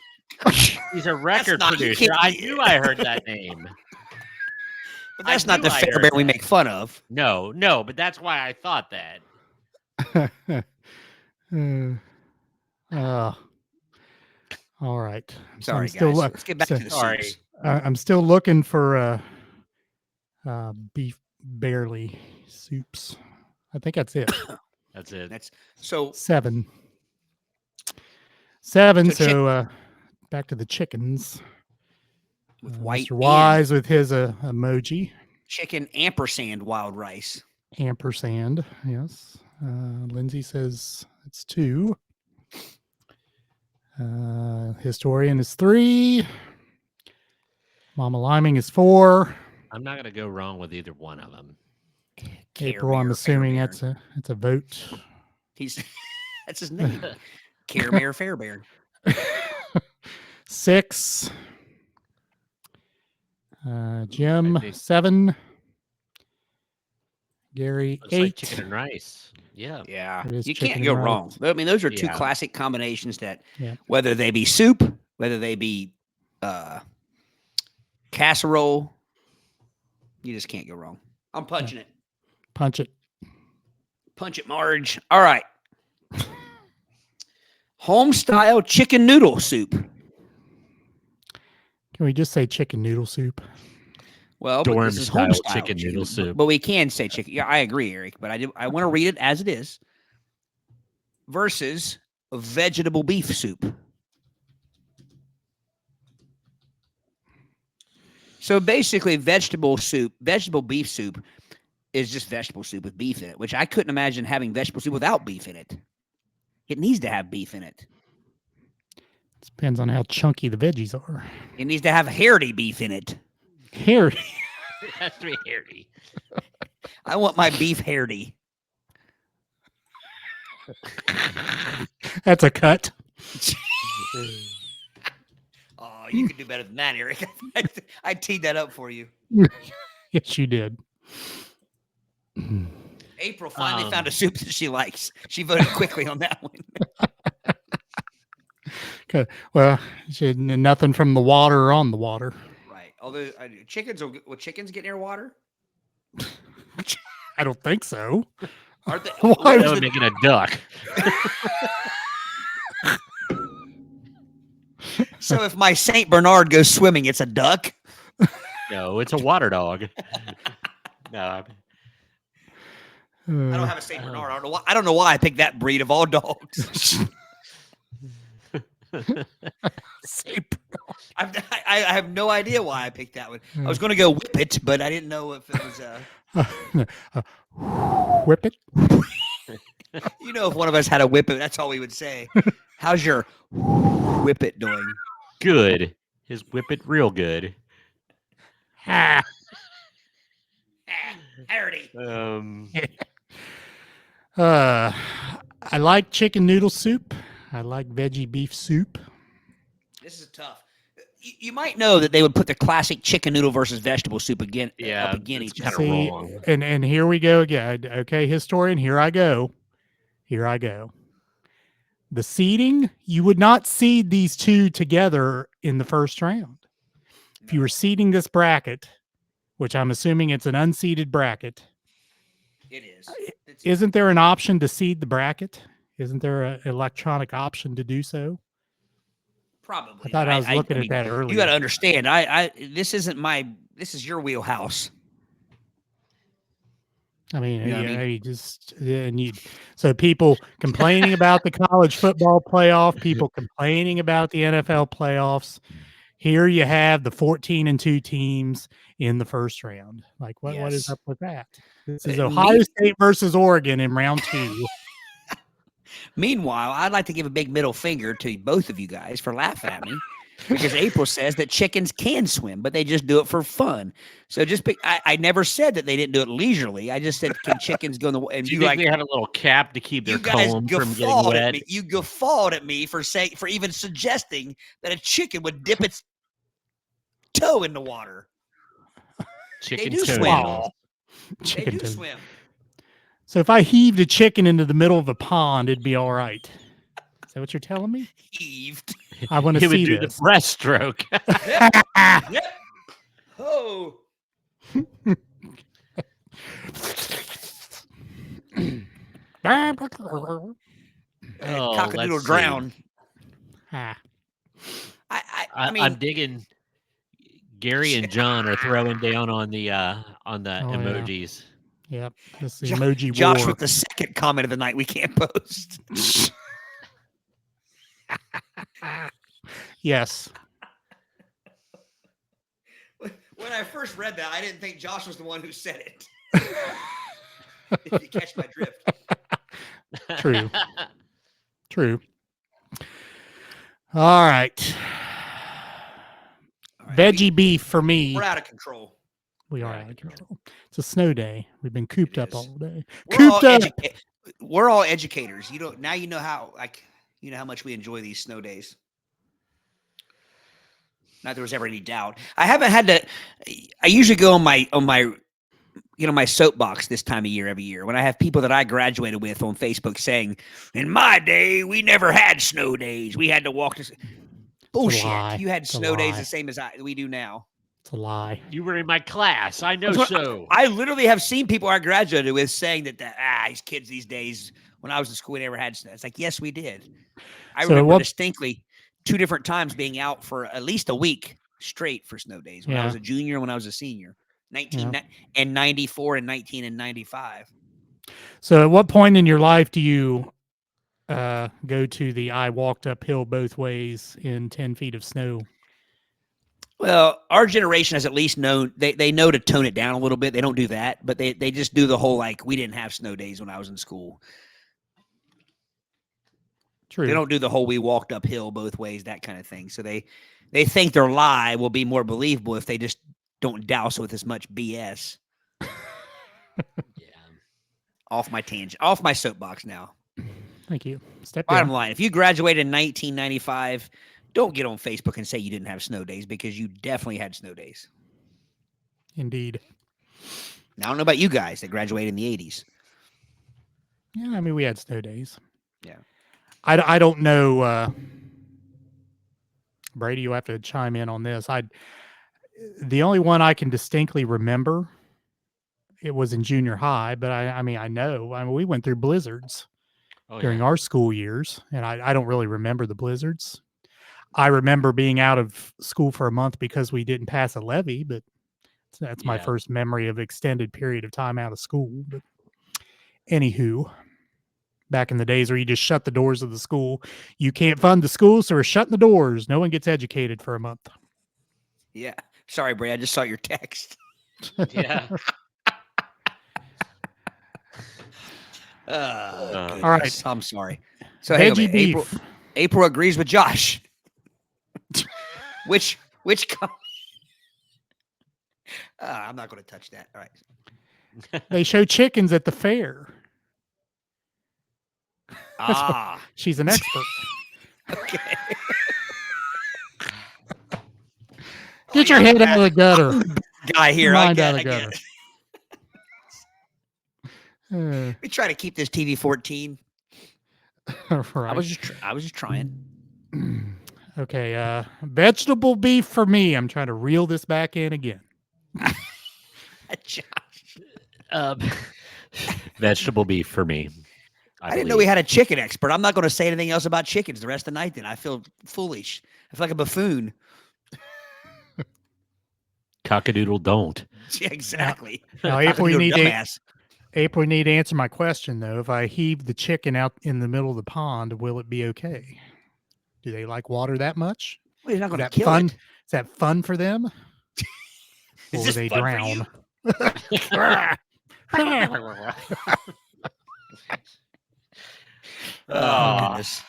He's a record not- you producer. can't- I knew I heard that name. But that's I not the knew I heard Fairbairn we that. make fun of. No, but that's why I thought that. All right. So Sorry, I'm still guys. Let's get back to the sorry. soups. I'm still looking for beef barely soups. I think that's it. That's it. That's so. Seven. So So back to the chickens. With white Mr. Wise with his emoji. chicken ampersand wild rice. Ampersand. Yes. Lindsay says it's 2. Historian is 3. Mama Liming is 4. I'm not gonna go wrong with either one of them. April, I'm Care assuming Fairbairn. it's a vote. He's that's his name. Care Bear Fairbairn. 6. Jim I think- 7. Gary Looks 8. like chicken and rice. Yeah. Yeah, It is you chicken can't and go rice. wrong. I mean, those are two Yeah. classic combinations that, Yeah. whether they be soup, whether they be casserole, you just can't go wrong. I'm punching it. Punch it. Punch it, Marge. All right. Home style chicken noodle soup. Can we just say chicken noodle soup? Well, but Dorm this is style home style chicken noodle soup. But we can say chicken. Yeah, I agree, Eric. But I want to read it as it is. Versus vegetable beef soup. So basically, vegetable beef soup is just vegetable soup with beef in it, which I couldn't imagine having vegetable soup without beef in it. It needs to have beef in it. Depends on how chunky the veggies are. It needs to have hairy beef in it. Here. It has to be hairy. I want my beef hairy. That's a cut. Oh, you could do better than that, Eric. I teed that up for you. Yes, you did. April finally found a soup that she likes. She voted quickly on that one. Okay. Well, she had nothing from the water or on the water. Right. Although chickens will chickens get near water? I don't think so. Aren't they? Why what That is would the- make it a duck. so if my Saint Bernard goes swimming, it's a duck. No, it's a water dog. No, I don't have a Saint Bernard. I don't know why I picked that breed of all dogs. I have no idea why I picked that one. I was going to go Whippet, but I didn't know if it was. Whip it. You know, if one of us had a Whippet, that's all we would say. How's your Whippet doing? good. His whippet real good. Ah. Harry. I like chicken noodle soup. I like veggie beef soup. This is tough. You might know that they would put the classic chicken noodle versus vegetable soup up against it's each kinda other. See, wrong. and here we go again. Okay, historian, here I go. Here I go. The seeding, you would not seed these two together in the first round. If you were seeding this bracket, which I'm assuming it's an unseeded bracket, It is. isn't there an option to seed the bracket? Isn't there an electronic option to do so? Probably. I thought I was looking at mean, that you got earlier. to understand. This isn't this is your wheelhouse. I mean, You know what I yeah, mean? you just and you. So people complaining about the college football playoff, people complaining about the NFL playoffs. Here you have the 14-2 teams in the first round. Like, what is Yes. up with that? This is Me- Ohio State versus Oregon in round 2. Meanwhile, I'd like to give a big middle finger to both of you guys for laughing at me. Because April says that chickens can swim, but they just do it for fun. So I never said that they didn't do it leisurely. I just said, can chickens go in the water? And Do you you think they had a little cap to keep their you guys comb from getting guffawed at wet? me. You guffawed at me for even suggesting that a chicken would dip its toe in the water. Chicken do swim. toenails. Chicken They do toe. swim. So if I heaved a chicken into the middle of a pond, it'd be all right. Is that what you're telling me? Heaved. I want to He would see do this. the breaststroke. Yep. Oh. Oh, Cockadoodle let's see. drown. Ah. I mean, I'm digging. Gary and John are throwing down on the emojis. Yep. This is Jo- emoji Josh war. with the second comment of the night we can't post. Yes. When I first read that, I didn't think Josh was the one who said it. If you catch my drift. True. True. All right. All right, Veggie beef for me. We're out of control. We are out of control. It's a snow day. We've been cooped It up is. all day. We're all educators. Now you know how how much we enjoy these snow days. Not there was ever any doubt. I haven't had to. I usually go on my my soapbox this time of year every year when I have people that I graduated with on Facebook saying, "In my day, we never had snow days. We had to walk to." Bullshit! You had snow days the same as we do now. It's a lie. You were in my class. I know so. I literally have seen people I graduated with saying that these kids these days, when I was in school, we never had snow. It's like, yes, we did. I remember distinctly 2 different times being out for at least a week straight for snow days. When I was a junior, when I was a senior, 1994 and 1995. So at what point in your life do you go to the I walked uphill both ways in 10 feet of snow? Well, our generation has at least known they know to tone it down a little bit. They don't do that, but they just do the whole like we didn't have snow days when I was in school. True. They don't do the whole we walked uphill both ways, that kind of thing. So they think their lie will be more believable if they just don't douse with as much BS. Yeah. Off my tangent, off my soapbox now. Thank you. Bottom line, if you graduated in 1995, don't get on Facebook and say you didn't have snow days because you definitely had snow days. Indeed. Now, I don't know about you guys that graduated in the 80s. Yeah, I mean, we had snow days. Yeah. I don't know. Brady, you have to chime in on this. The only one I can distinctly remember, it was in junior high, but I mean, we went through blizzards during our school years, and I don't really remember the blizzards. I remember being out of school for a month because we didn't pass a levy, but that's my first memory of extended period of time out of school. But anywho, back in the days where you just shut the doors of the school, you can't fund the school, so we're shutting the doors. No one gets educated for a month. Yeah. Sorry, Bray. I just saw your text. Yeah. All right. I'm sorry. So hang on a minute. April agrees with Josh. Which I'm not going to touch that. All right. They show chickens at the fair. Ah, She's an expert. okay. Get your head out of the gutter. Guy here. Mind I out of get. gutter. We try to keep this TV 14. Right. I was just trying. Okay. Vegetable beef for me. I'm trying to reel this back in again. Josh. Vegetable beef for me. I didn't know we had a chicken expert. I'm not going to say anything else about chickens the rest of the night. Then I feel foolish. I feel like a buffoon. Cockadoodle don't. Yeah, exactly. Now, April, we need dumbass. April, you need to answer my question though. If I heave the chicken out in the middle of the pond, will it be okay? Do they like water that much? Well, you're not Is going to that kill fun? it. Is that fun for them? Is Or this will they fun for drown? Oh goodness.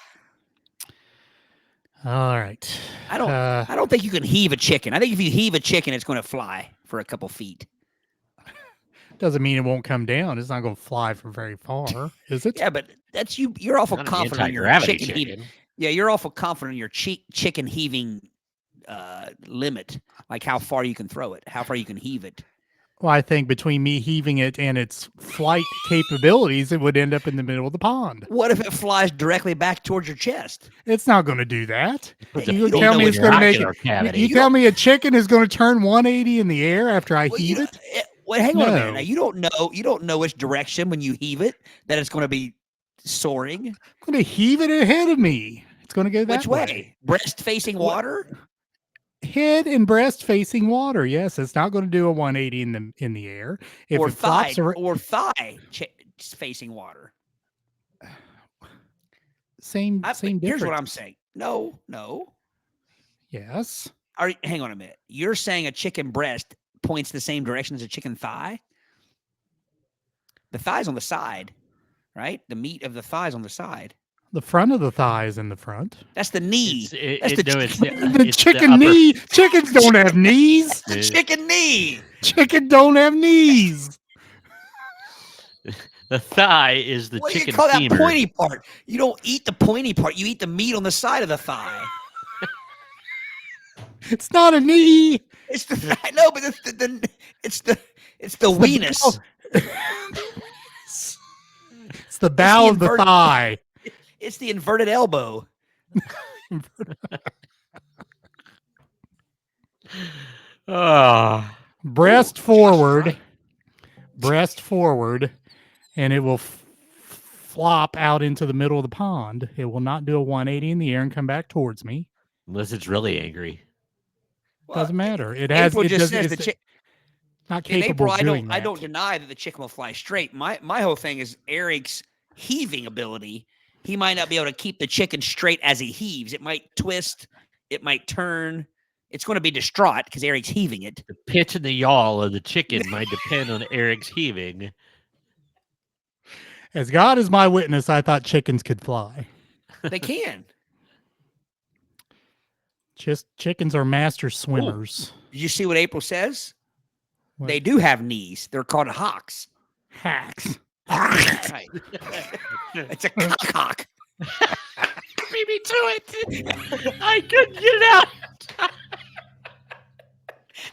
All right. I don't think you can heave a chicken. I think if you heave a chicken, it's going to fly for a couple feet. Doesn't mean it won't come down. It's not going to fly from very far, is it? Yeah, but that's you. You're awful Not an confident in your anti-gravity chicken heaving. chicken. Yeah, you're awful confident in your chicken heaving limit, like how far you can throw it, how far you can heave it. Well, I think between me heaving it and its flight capabilities, it would end up in the middle of the pond. What if it flies directly back towards your chest? It's not going to do that. Puts a You needle tell me in it's your going to make ocular it. cavity. You tell me a chicken is going to turn 180 in the air after I heave it? Well, hang on a minute. No. Now, you don't know which direction when you heave it that it's going to be soaring. I'm going to heave it ahead of me. It's going to go that Which way? Breast facing water? Head and breast facing water. Yes, it's not going to do a 180 in the air. If Or it thigh flops facing water. same difference. Here's what I'm saying. No. Yes. Hang on a minute. You're saying a chicken breast points the same direction as a chicken thigh? The thigh's on the side, right? The meat of the thigh's on the side. The front of the thigh is in the front. That's the knee. The it's chicken upper- knee. Chickens don't have knees. The chicken knee. Chicken don't have knees. The thigh is the What do you chicken call that femur. pointy part? You don't eat the pointy part. You eat the meat on the side of the thigh. It's not a knee. It's the I know, but it's the weenus. It's the bow of the inverted- thigh. It's the inverted elbow. Oh, Breast forward, and it will flop out into the middle of the pond. It will not do a 180 in the air and come back towards me. unless it's really angry. Doesn't matter. It has. April It just does, says it's the not in capable April. of doing I that. don't deny that the chicken will fly straight. My whole thing is Eric's heaving ability. He might not be able to keep the chicken straight as he heaves. It might twist. It might turn. It's going to be distraught because Eric's heaving it. The pitch and the yaw of the chicken might depend on Eric's heaving. As God is my witness, I thought chickens could fly. They can. Just chickens are master swimmers. Did you see what April says? What? They do have knees. They're called hawks. Hacks. Right. It's a cock. Beat me to it. I couldn't get it out.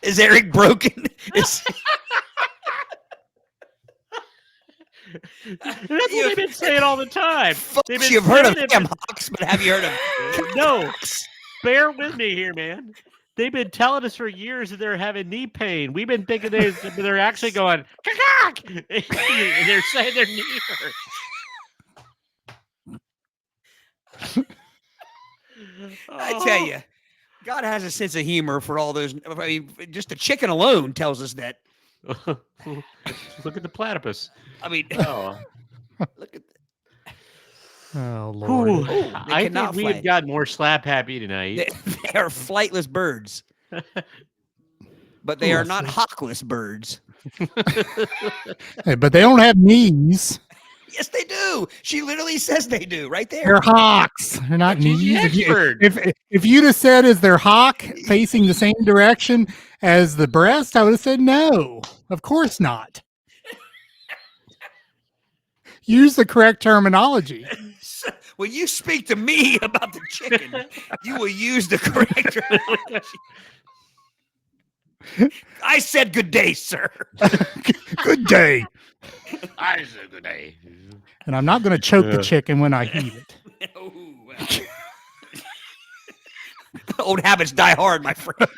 Is Eric broken? That's what they've been saying all the time. Folks, They've been you've heard of saying it, ham but- hocks, but have you heard of No, bear with me here, man. They've been telling us for years that they're having knee pain. We've been thinking they're actually going, "Cack!" And they're saying their knee hurts. I tell you, God has a sense of humor for all those. I mean, just the chicken alone tells us that. Look at the platypus. I mean, Oh, look at Oh Lord. they I think cannot we fly. have gotten more slap happy tonight. they are flightless birds, but they are Yes, not they- hawkless birds. Hey, but they don't have knees. Yes, they do. She literally says they do right there. They're hawks. They're not She's the knees. expert. If you'd have said, is their hawk facing the same direction as the breast? I would have said no. Of course not. Use the correct terminology. So when you speak to me about the chicken, you will use the correct terminology. I said good day, sir. Good day. I said good day. And I'm not going to choke the chicken when I heat it. Ooh, well. Old habits die hard, my friend.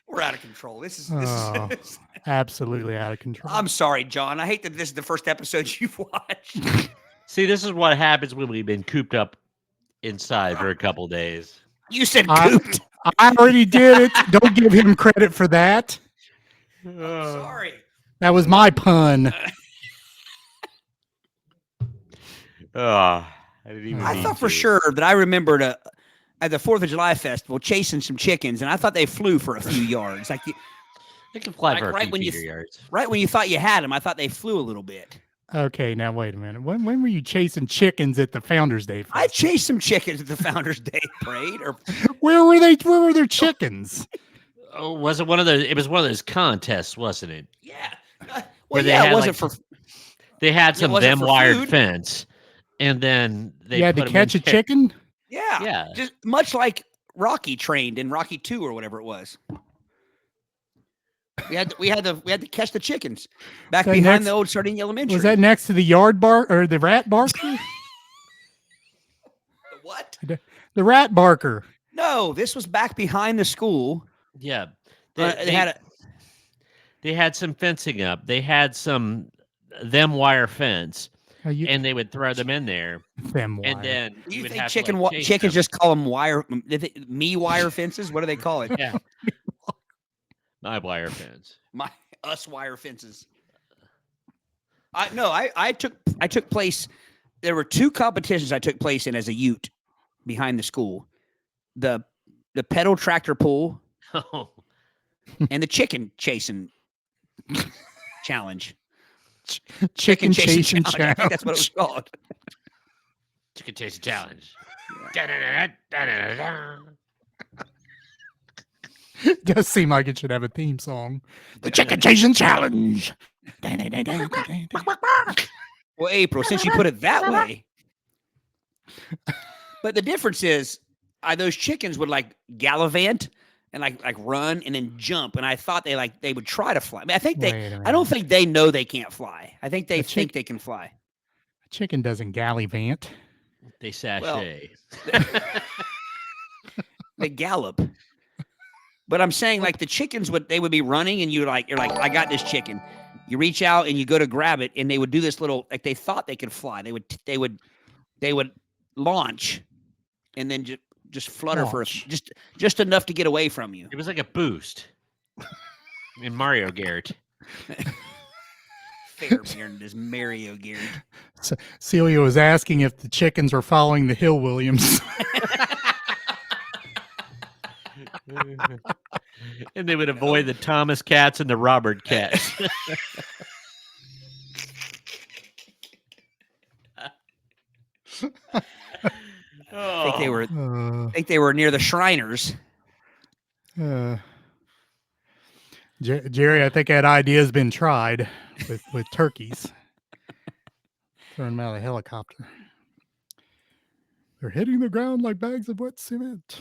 We're out of control. This is Oh, absolutely out of control. I'm sorry, John. I hate that this is the first episode you've watched. See, this is what happens when we've been cooped up inside for a couple days. You said cooped. I already did it. Don't give him credit for that. Sorry. That was my pun. I didn't even I mean thought for to. sure that I remembered at the 4th of July festival chasing some chickens, and I thought they flew for a few yards. Like They can fly for a right few when you meter yards. right when you thought you had them, I thought they flew a little bit. Okay, now wait a minute. When were you chasing chickens at the Founders Day I Festival? chased some chickens at the Founders Day parade. Or Where were they? Where were their chickens? Oh, was it one of those? It was one of those contests, wasn't it? yeah, well, Where they yeah, had, it wasn't like, for. They had some wasn't them for wired food. fence, and then they You had to put 'em in catch a pit- chicken? Yeah, Yeah. just much like Rocky trained in Rocky 2 or whatever it was. We had to catch the chickens back That behind next- the old Sardinia Elementary. Was that next to the yard bark or the rat barker? The what? The rat barker. No, this was back behind the school. Yeah, They had they had some fencing up. They had some them wire fence, and they would throw them in there, them wire. and then Do you would think have chickens to, like, chase them. just call them wire? Me wire fences? What do they call it? Yeah, my wire fence. Us wire fences. I took place. There were 2 competitions I took place in as a Ute behind the school. The pedal tractor pull Oh, and the chicken chasing challenge. Chicken chasing I challenge. think that's what it was called. chicken chasing challenge. Da-da-da-da-da-da-da. Does seem like it should have a theme song. The chicken chasing challenge. Well, April, since you put it that way. But the difference is those chickens would like gallivant and like run and then jump. And I thought they would try to fly. I mean, I don't think they know they can't fly. I think they think they can fly. A chicken doesn't gallivant. They sashay. They gallop. But I'm saying like the chickens would be running and you're like, I got this chicken. You reach out and you go to grab it and they would do this little, like they thought they could fly. They would launch and then just flutter for just enough to get away from you. It was like a boost in Mario Garrett. Fairbairn is Mario Garrett. So Celia was asking if the chickens were following the Hill Williams. And they would avoid the Thomas cats and the Robert cats. I think they were near the Shriners. Jerry, I think that idea has been tried with turkeys. Throwing them out of the helicopter. They're hitting the ground like bags of wet cement.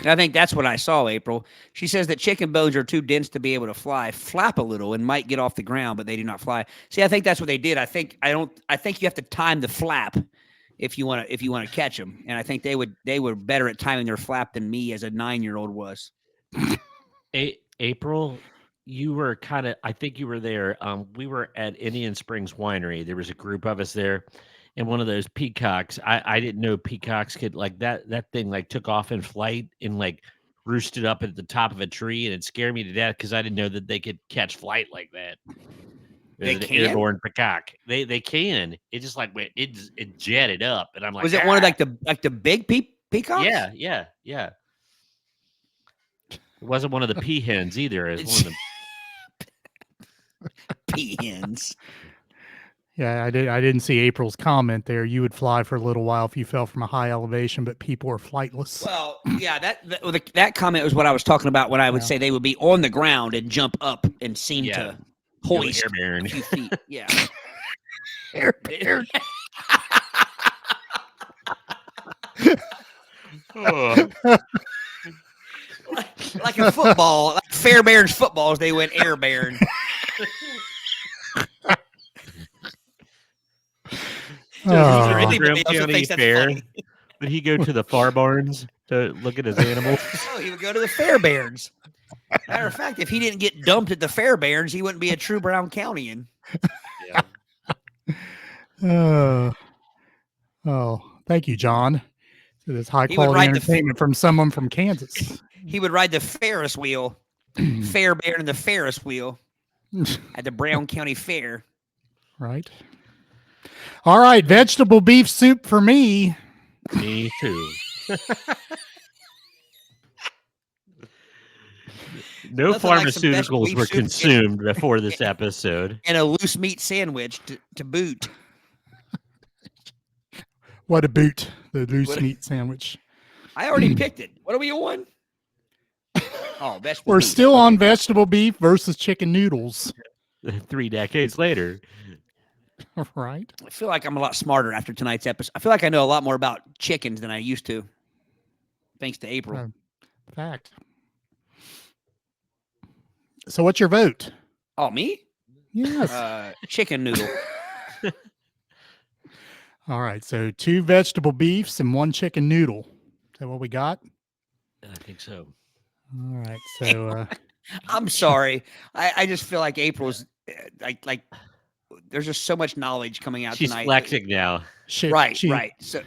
I think that's what I saw, April. She says that chicken bones are too dense to be able to fly, flap a little, and might get off the ground, but they do not fly. See, I think that's what they did. I think you have to time the flap if you want to catch them. And I think they were better at timing their flap than me as a 9-year-old was. April, you were I think you were there. We were at Indian Springs Winery. There was a group of us there. And one of those peacocks, I didn't know peacocks could like that thing like took off in flight and like roosted up at the top of a tree, and it scared me to death because I didn't know that they could catch flight like that. They An can? airborne peacock. They can. It just like went it jetted up, and I'm like, Was it one of like the big peacocks? Yeah. It wasn't one of the peahens either. It was one of the peahens. Yeah, I didn't see April's comment there. You would fly for a little while if you fell from a high elevation, but people are flightless. Well, yeah, that comment was what I was talking about when I would say they would be on the ground and jump up and seem to hoist Air Baron. a few feet. Yeah. Air Baron. Oh. like a football, like Fairbairn's footballs, they went Air Baron. Is there Oh. anybody else who County thinks that's Fair. funny? Would he go to the far barns to look at his animals? Oh, he would go to the Fairbairns. Matter of fact, if he didn't get dumped at the Fairbairns, he wouldn't be a true Brown Countyan. Yeah. Oh, thank you, John. To this high He would quality ride the entertainment from someone from Kansas. He would ride the Ferris wheel, Fairbairn and the Ferris wheel at the Brown County Fair. Right. All right, vegetable beef soup for me. Me too. No Nothing like some vegetable pharmaceuticals beef were soup consumed before this episode. and a loose meat sandwich to boot. What a boot, the loose What a- meat sandwich. I already picked it. What are we on? Oh, vegetable We're beef. still on vegetable beef versus chicken noodles. 3 decades later. Right. I feel like I'm a lot smarter after tonight's episode. I feel like I know a lot more about chickens than I used to. Thanks to April. Fact. So what's your vote? Oh, me? Yes. Chicken noodle. All right. So 2 vegetable beefs and 1 chicken noodle. Is that what we got? I think so. All right. So I'm sorry. I just feel like April's like there's just so much knowledge coming out She's tonight. flexing now. Right. So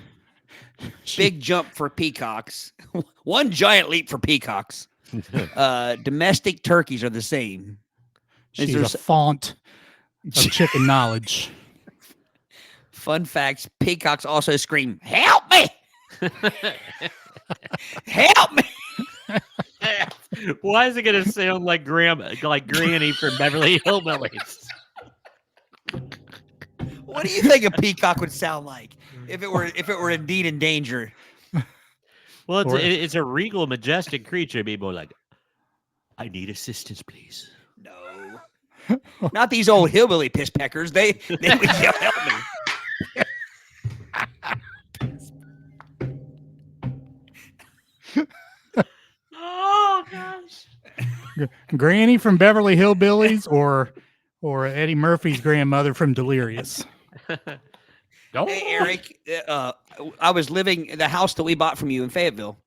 big jump for peacocks. One giant leap for peacocks. Domestic turkeys are the same. She's there a font of chicken knowledge. Fun facts: peacocks also scream, "Help me! Help me!" Why is it going to sound like Granny from Beverly Hillbillies? What do you think a peacock would sound like if it were indeed in danger? Well, Or- it's a regal, majestic creature. It'd be more like, I need assistance, please. No, not these old hillbilly piss peckers. They would yell, "Help me!" Oh, gosh. Granny from Beverly Hillbillies or Eddie Murphy's grandmother from Delirious. Oh. Hey, Eric, I was living in the house that we bought from you in Fayetteville.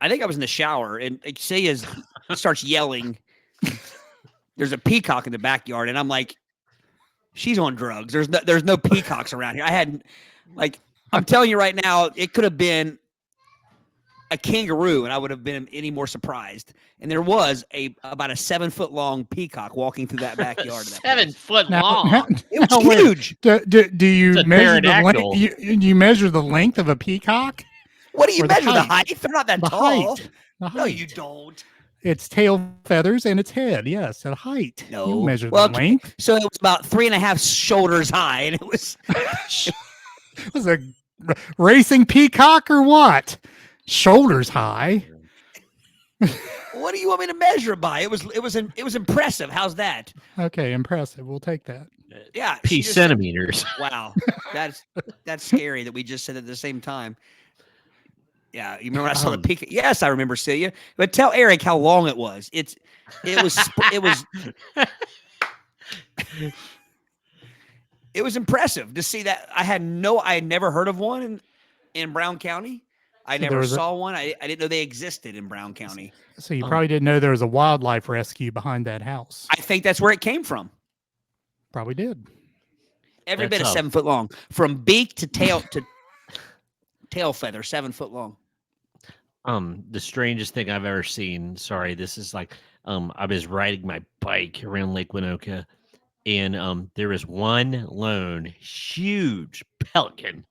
I think I was in the shower, and Sia starts yelling. There's a peacock in the backyard, and I'm like, she's on drugs. There's no peacocks around here. I had, I'm telling you right now, it could have been a kangaroo, and I would have been any more surprised. And there was about a 7-foot long peacock walking through that backyard. Of that 7 place. foot long. It was now, wait. huge. Do you It's a measure the pterodactyl. length? Do you measure the length of a peacock? What do you Or the measure? The height. height? They're not that The tall. height. The No, height. you don't. Its tail feathers and its head. Yes, at height. No. You measure Well, the length. So it was about 3.5 shoulders high, and it was Was a racing peacock or what? Shoulders high. what do you want me to measure it by? It was impressive. How's that? Okay, impressive. We'll take that. Yeah. P she just- centimeters. Wow. That's scary that we just said it at the same time. Yeah, you remember when I saw the peacock? Yes, I remember, Celia. But tell Eric how long it was. It was impressive to see that. I had never heard of one in Brown County. I So there never was saw one. I didn't know they existed in Brown County. So you probably didn't know there was a wildlife rescue behind that house. I think that's where it came from. Probably did. Every That's bit of how- 7 foot long, from beak to tail feather, 7 foot long. The strangest thing I've ever seen. Sorry, this is like I was riding my bike around Lake Winoka, and there was one lone huge pelican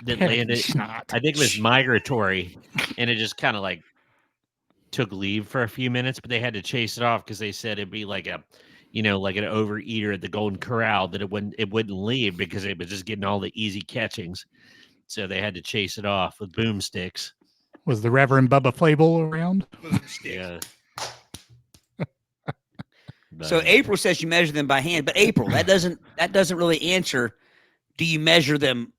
that landed. Snot. I think it was migratory, and it just kind of like took leave for a few minutes, but they had to chase it off because they said it'd be like like an overeater at the Golden Corral, that it wouldn't leave because it was just getting all the easy catchings. So they had to chase it off with boomsticks. Was the Reverend Bubba Flaybull around? Yeah. So April says you measure them by hand, but April, that doesn't really answer. Do you measure them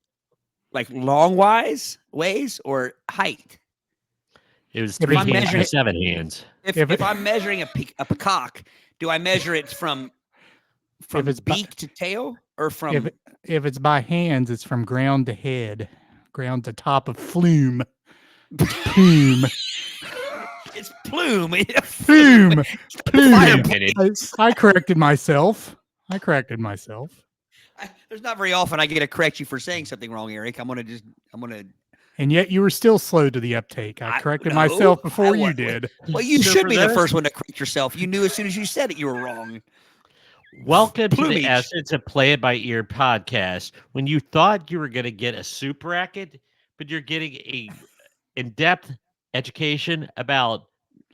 like ways or height? It was If 3 I'm hands measuring- or 7 hands. If I'm measuring a peacock, do I measure it from it's beak to tail or from? if it's by hands, it's from ground to head, ground to top of flume. Plume. It's plume. Plume. Fire Plume. I corrected myself. There's not very often I get to correct you for saying something wrong, Eric. I'm gonna. And yet you were still slow to the uptake. I corrected myself before you did. Well, you So should for be the those- first one to correct yourself. You knew as soon as you said it, you were wrong. Welcome to Plumage. the Essence of Play It By Ear podcast. When you thought you were going to get a soup racket, but you're getting a in-depth education about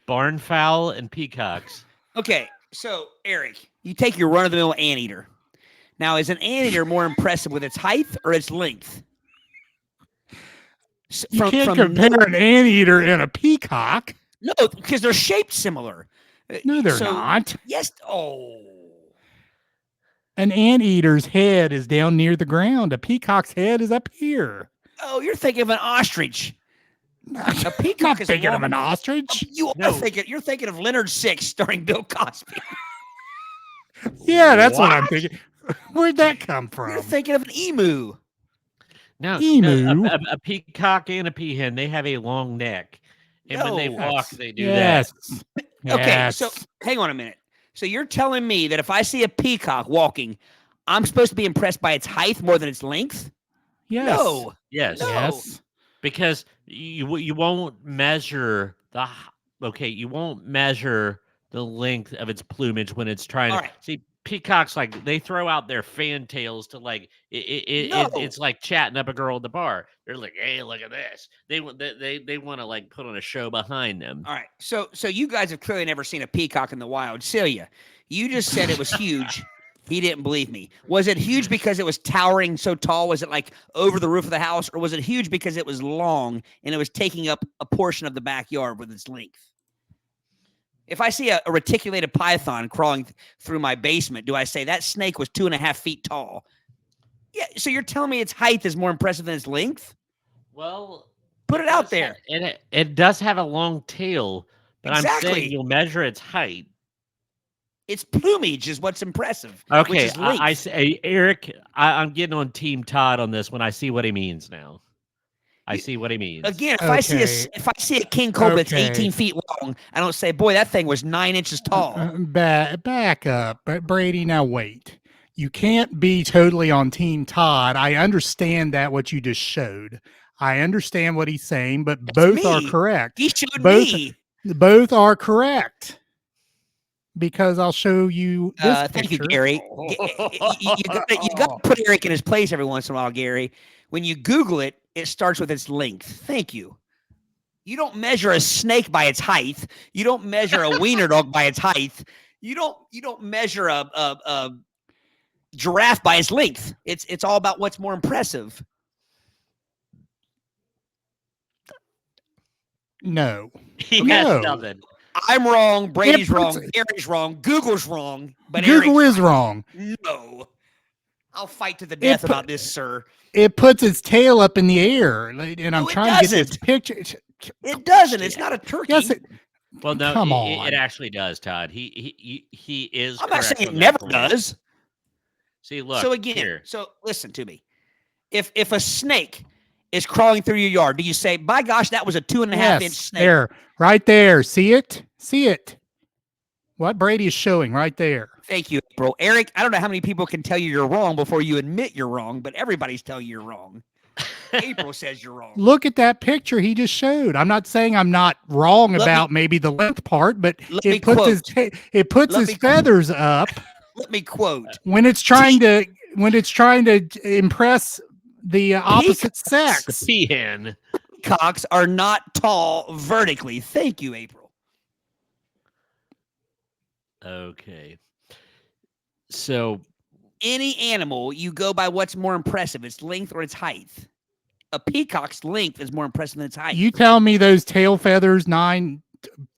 barn fowl and peacocks. Okay, so Eric, you take your run-of-the-mill anteater. Now, is an anteater more impressive with its height or its length? You can't compare an anteater and a peacock. No, because they're shaped similar. No, they're not. Yes. Oh. An anteater's head is down near the ground. A peacock's head is up here. Oh, you're thinking of an ostrich. A peacock Not is thinking of long. an ostrich. You're thinking of Leonard Six starring Bill Cosby. Yeah, that's what I'm thinking. Where'd that come from? You're thinking of an emu. No, Emu. a peacock and a peahen, they have a long neck. And when they walk, they do yes. that. Okay, Yes. so hang on a minute. So you're telling me that if I see a peacock walking, I'm supposed to be impressed by its height more than its length? Yes. No. Yes. No. Yes. Because you won't measure you won't measure the length of its plumage when it's trying All to right. see peacocks, like they throw out their fantails to like No. it's like chatting up a girl at the bar. They're like, hey, look at this. They want to like put on a show behind them. All right. So you guys have clearly never seen a peacock in the wild. Celia, you just said it was huge. He didn't believe me. Was it huge because it was towering so tall? Was it like over the roof of the house? Or was it huge because it was long and it was taking up a portion of the backyard with its length? If I see a reticulated python crawling through my basement, do I say that snake was 2.5 feet tall? Yeah. So you're telling me its height is more impressive than its length? Well, Put it out there. And it does have a long tail, but Exactly. I'm saying you'll measure its height. Its plumage is what's impressive. Which Okay, is length. I say, Eric, I'm getting on Team Todd on this when I see what he means now. I see what he means. Again, if I see a king cobra that's 18 feet long, I don't say, boy, that thing was 9 inches tall. Back up. But Brady, now wait. You can't be totally on Team Todd. I understand that what you just showed. I understand what he's saying, but both are me. correct. He showed Both- me. Both are correct. Because I'll show you this Thank you, picture. Gary. You got to put Eric in his place every once in a while, Gary. When you Google it, it starts with its length. Thank you. You don't measure a snake by its height. You don't measure a wiener dog by its height. You don't measure a giraffe by its length. It's all about what's more impressive. No. He No. has nothing. I'm wrong. Brady's It wrong. puts- Gary's wrong. Google's wrong. But Google Eric's is wrong. no. I'll fight to the death about this, sir. It puts its tail up in the air, and I'm No, it trying to get this doesn't. picture. It doesn't. It's not a turkey. Yes, Well, no, Come it on. actually does, Todd. He is. I'm not correct saying on it that never point. does. See, look. So again, here. listen to me. If a snake is crawling through your yard, do you say, by gosh, that was a 2.5-inch snake? there, right there. See it? See it? What Brady is showing right there. Thank you, April. Eric, I don't know how many people can tell you you're wrong before you admit you're wrong, but everybody's telling you you're wrong. April says you're wrong. Look at that picture he just showed. I'm not saying I'm not wrong about maybe the length part, but Let me it puts his quote. it puts Let his me quote. feathers up Let me quote. when it's trying to impress the opposite sex. Peahen. Peacocks are not tall vertically. Thank you, April. Okay. So Any animal, you go by what's more impressive, its length or its height. A peacock's length is more impressive than its height. You tell me those tail feathers 9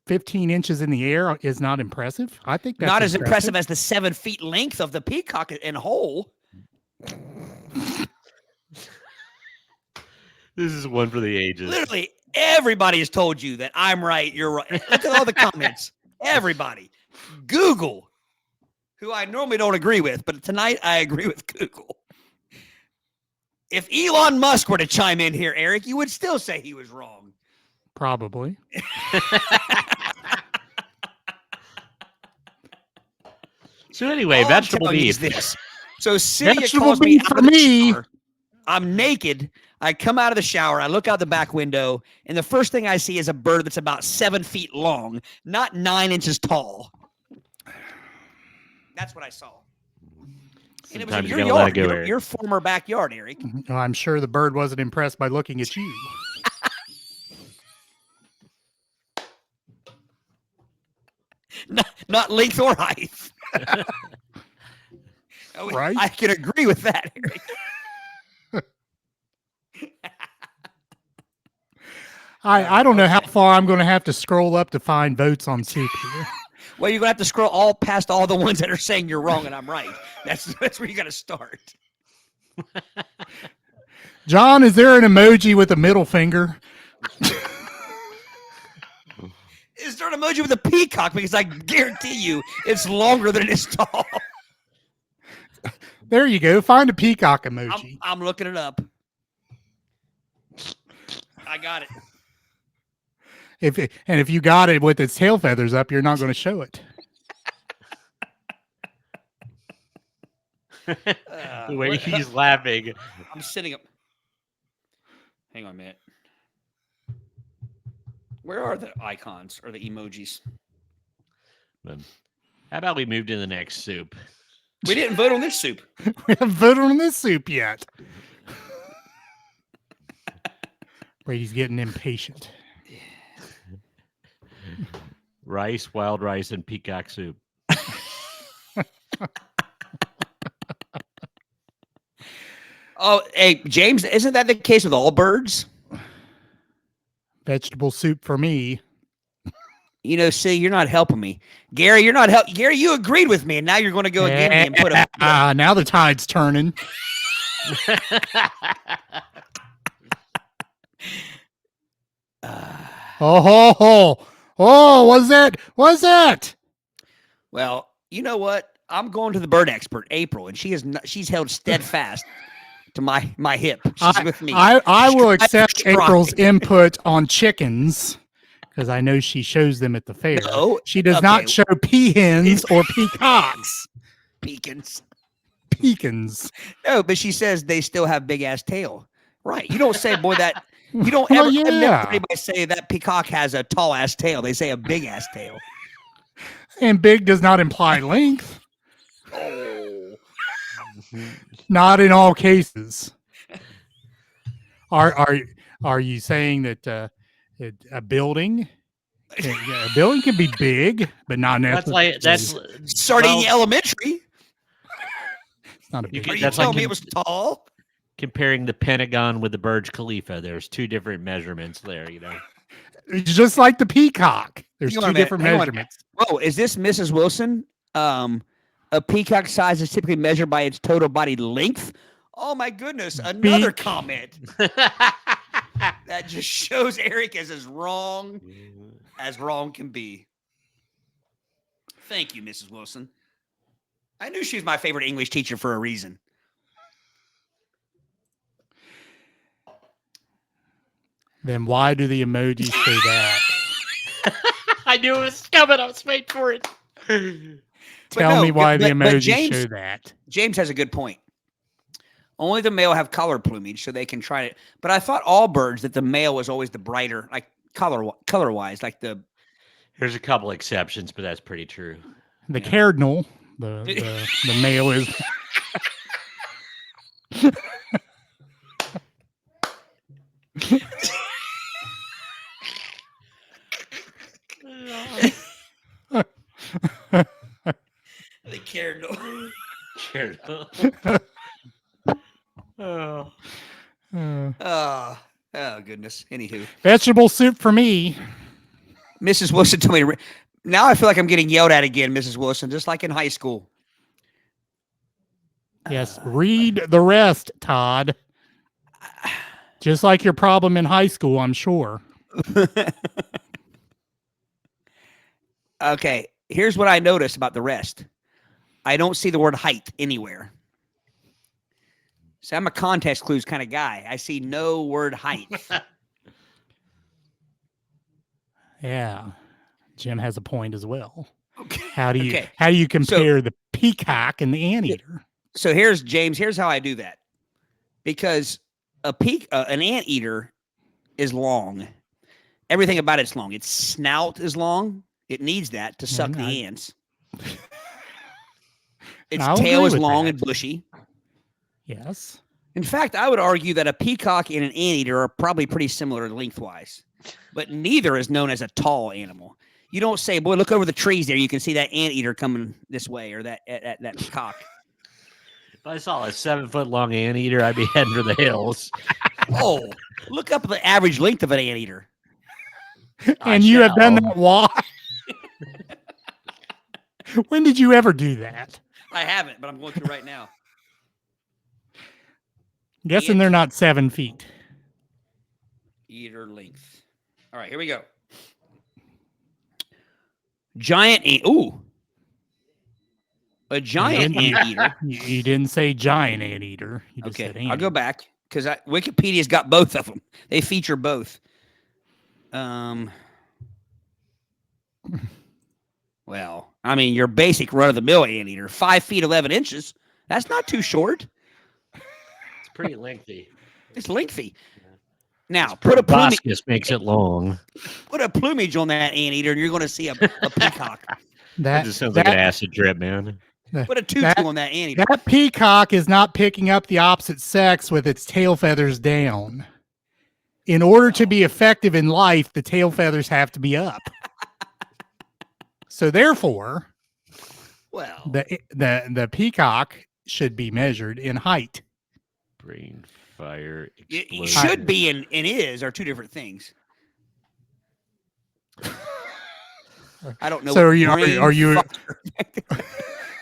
15 inches in the air is not impressive? I think that's Not as impressive as the 7 feet length of the peacock and whole. This is one for the ages. Literally, everybody has told you that I'm right, you're right. Look at all the comments. Everybody. Google, who I normally don't agree with, but tonight I agree with Google. If Elon Musk were to chime in here, Eric, you would still say he was wrong. Probably. So anyway, All vegetable I'm telling you is beef. this. So Cydia Vegetable calls me beef out for of the me. shower. I'm naked. I come out of the shower. I look out the back window, and the first thing I see is a bird that's about 7 feet long, not 9 inches tall. That's what I saw. And it was in Sometimes your you gotta let it yard, go, Eric. your former backyard, Eric. Oh, I'm sure the bird wasn't impressed by looking at you. Not length or height. Right? I can agree with that, Eric. I don't know how far I'm going to have to scroll up to find votes on soup here. Well, you're going to have to scroll all past all the ones that are saying you're wrong and I'm right. That's where you got to start. John, is there an emoji with a middle finger? Is there an emoji with a peacock? Because I guarantee you it's longer than it is tall. There you go. Find a peacock emoji. I'm looking it up. I got it. If you got it with its tail feathers up, you're not going to show it. The way he's laughing. I'm sitting up. Hang on a minute. Where are the icons or the emojis? How about we move to the next soup? We didn't vote on this soup. We haven't voted on this soup yet. Brady's getting impatient. Rice, wild rice, and peacock soup. Oh, hey, James, isn't that the case with all birds? Vegetable soup for me. You know, see, you're not helping me. Gary, you're not helping. Gary, you agreed with me, and now you're going to go against me and put a... Now the tide's turning. What's that? What's that? Well, you know what? I'm going to the bird expert, April, and she's held steadfast to my hip. She's with me. I will accept Strike. April's input on chickens because I know she shows them at the fair. No, she does okay. not show peahens or peacocks. Pecans. Pecans. No, but she says they still have big ass tail. Right. You don't say, boy, that you don't Well, ever yeah. never anybody say that peacock has a tall ass tail. They say a big ass tail. And big does not imply length. Oh. Not in all cases. Are you saying that a building can be big, but not necessarily? That's Starting elementary. It's not a big. Are you that's telling like me it was tall? comparing the Pentagon with the Burj Khalifa. There's two different measurements there, you know. It's just like the peacock. There's Hang on a two minute, different hang on. measurements. Oh, is this Mrs. Wilson? A peacock size is typically measured by its total body length. Oh my goodness! Another Beak. comment that just shows Eric is as wrong can be. Thank you, Mrs. Wilson. I knew she was my favorite English teacher for a reason. Then why do the emojis say that? I knew it was coming. I was waiting for it. Tell me why the but emojis James- show that. James has a good point. Only the male have color plumage, so they can try it. But I thought all birds that the male was always the brighter, like color wise, like the. There's a couple exceptions, but that's pretty true. The cardinal, the male is. The cardinal. Oh. Oh goodness. Anywho, Vegetable soup for me. Mrs. Wilson told me to now I feel like I'm getting yelled at again, Mrs. Wilson, just like in high school. Yes, read the rest, Todd. Just like your problem in high school, I'm sure. Okay, here's what I noticed about the rest. I don't see the word height anywhere. So I'm a context clues kind of guy. I see no word height. Yeah, Jim has a point as well. Okay. How do you compare the peacock and the anteater? So here's how I do that. Because an anteater is long. Everything about it's long. Its snout is long. It needs that to suck the ants. Its tail is long and bushy. Yes. In fact, I would argue that a peacock and an anteater are probably pretty similar lengthwise, but neither is known as a tall animal. You don't say, boy, look over the trees there. You can see that anteater coming this way or that cock. If I saw a 7-foot long anteater, I'd be heading for the hills. Oh, look up the average length of an anteater. And you have done that why? When did you ever do that? I haven't, but I'm going to right now. Guessing they're not 7 feet. Eater length. All right, here we go. Giant a giant anteater. You didn't say giant anteater. You just said anteater. I'll go back because Wikipedia's got both of them. They feature both. Well, I mean, your basic run-of-the-mill anteater, 5 feet 11 inches. That's not too short. It's pretty lengthy. It's lengthy. Now, put a plumage. Makes it long. Put a plumage on that anteater, and you're going to see a peacock. That just sounds like an acid trip, man. Put a tutu on that anteater. That peacock is not picking up the opposite sex with its tail feathers down. In order to be effective in life, the tail feathers have to be up. So therefore, well, the peacock should be measured in height. Brain fire. It should be and is are two different things. I don't know. So are you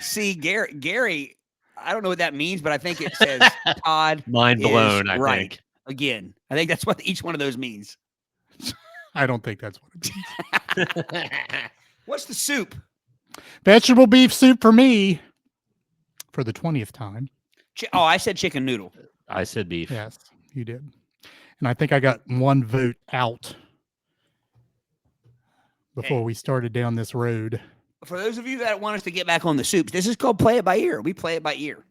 See, Gary, I don't know what that means, but I think it says Todd. Mind blown, I right. think. Again, I think that's what each one of those means. I don't think that's what it means. What's the soup? Vegetable beef soup for me for the 20th time. I said chicken noodle. I said beef. Yes, you did. And I think I got one vote out before we started down this road. For those of you that want us to get back on the soups, this is called play it by ear. We play it by ear.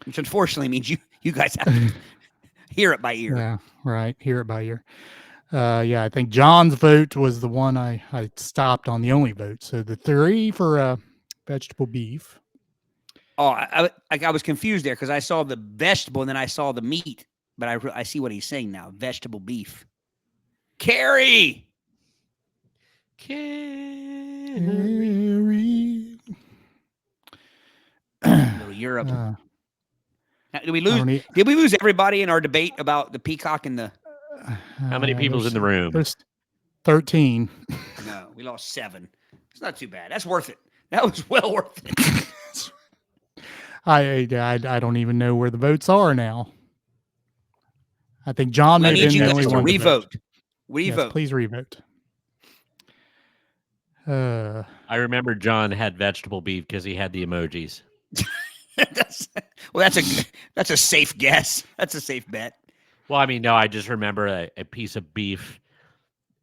Which unfortunately means you guys have to hear it by ear. Yeah, right. Hear it by ear. Yeah, I think John's vote was the one I stopped on, the only vote. So the 3 for vegetable beef. Oh, I was confused there because I saw the vegetable and then I saw the meat. But I see what he's saying now. Vegetable beef. Carrie! Little Europe. Now, did we lose everybody in our debate about the peacock and the? How many people's in the room? There's 13. No, we lost 7. It's not too bad. That's worth it. That was well worth it. I don't even know where the votes are now. I think John I may have need been you the only guys to one. revote. Yes, please revote. I remember John had vegetable beef because he had the emojis. That's a safe guess. That's a safe bet. Well, I mean, no, I just remember a piece of beef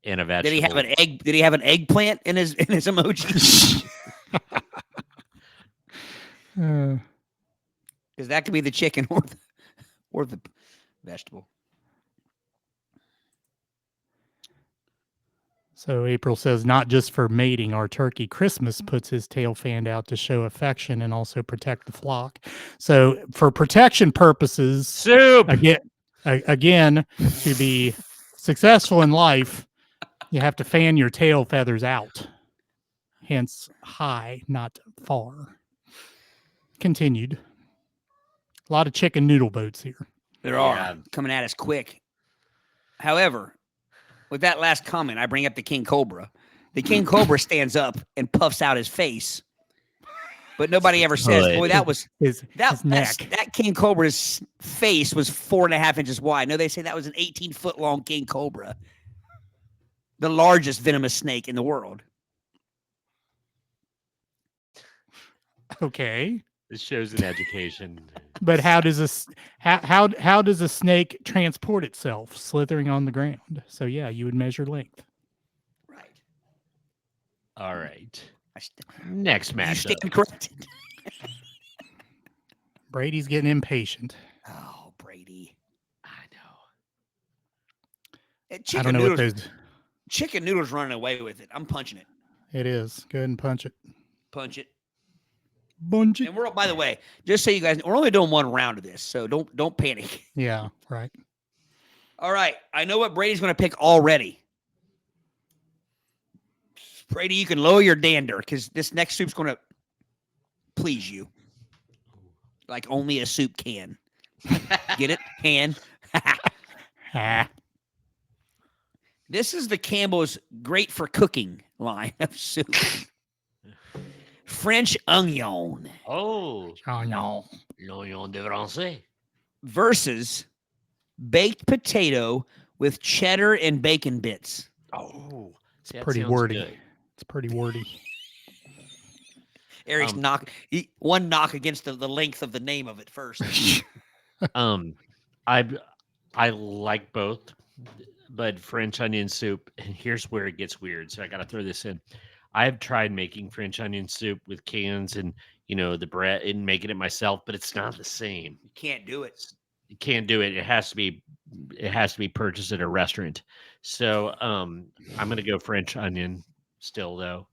and a vegetable. Did he have an egg? Did he have an eggplant in his emoji? Because that could be the chicken or the vegetable. So April says, not just for mating, our turkey Christmas puts his tail fanned out to show affection and also protect the flock. So for protection purposes, soup again, to be successful in life, you have to fan your tail feathers out. Hence high, not far. Continued. A lot of chicken noodle boats here. There are coming at us quick. However, with that last comment, I bring up the king cobra. The king cobra stands up and puffs out his face, but nobody ever says, Hood. "Boy, that was his neck. that king cobra's face was 4.5 inches wide." No, they say that was an 18-foot long king cobra, the largest venomous snake in the world. Okay. This shows an education. But how does how does a snake transport itself? Slithering on the ground. So yeah, you would measure length. Right. All right. I st- Next you matchup. stand corrected. Brady's getting impatient. Oh, Brady. I know. And I chicken don't know what noodles. those. Chicken noodles running away with it. I'm punching it. It is. Go ahead and punch it. Punch it. Bunch it. And we're, by the way, just so you guys, we're only doing one round of this, so don't panic. Yeah. Right. All right, I know what Brady's going to pick already. Brady, you can lower your dander because this next soup's going to please you, like only a soup can. Get it? Can. Ah. This is the Campbell's great for cooking line of soup. French onion Oh, Oh no. l'oignon de français. versus baked potato with cheddar and bacon bits. Oh, see, that Pretty sounds wordy. good. It's pretty wordy. Eric's one knock against the length of the name of it first. I like both, but French onion soup. And here's where it gets weird. So I got to throw this in. I've tried making French onion soup with cans and the bread and making it myself, but it's not the same. You can't do it. You can't do it. It has to be purchased at a restaurant. So I'm gonna go French onion still though.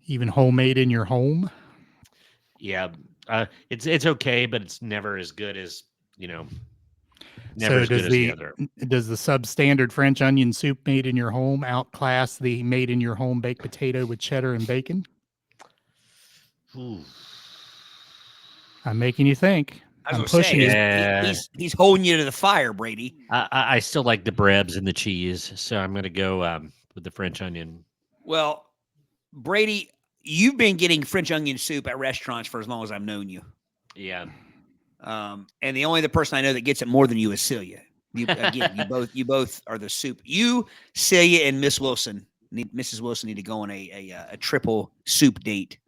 Even homemade in your home. Yeah, it's okay, but it's never as good as never So as good does as the other. does the substandard French onion soup made in your home outclass the made in your home baked potato with cheddar and bacon? Ooh. I'm making you think. I was I'm gonna say, pushing you. Yeah. he's holding you to the fire, Brady. I still like the breads and the cheese, so I'm gonna go with the French onion. Well, Brady, you've been getting French onion soup at restaurants for as long as I've known you. Yeah. And the only other person I know that gets it more than you is Celia. You both are the soup. You, Celia, and Mrs. Wilson need to go on a triple soup date.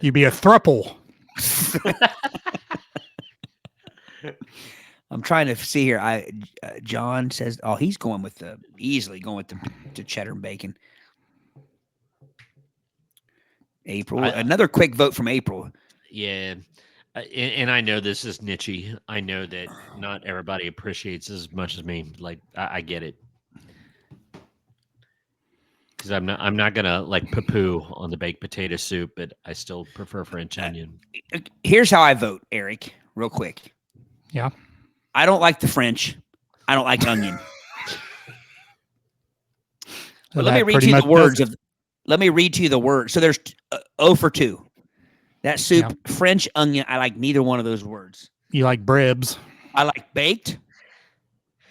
You be a thruple. I'm trying to see here. John says, "Oh, he's going with easily going with the cheddar and bacon." April, another quick vote from April. Yeah. And I know this is niche-y. I know that not everybody appreciates as much as me. Like I get it. Because I'm not gonna like poo on the baked potato soup, but I still prefer French onion. Here's how I vote, Eric. Real quick. Yeah. I don't like the French. I don't like onion. But let me read to you the words of. Let me read to you the words. So there's 0 for 2. That soup, Yeah. French onion. I like neither one of those words. You like bribs. I like baked.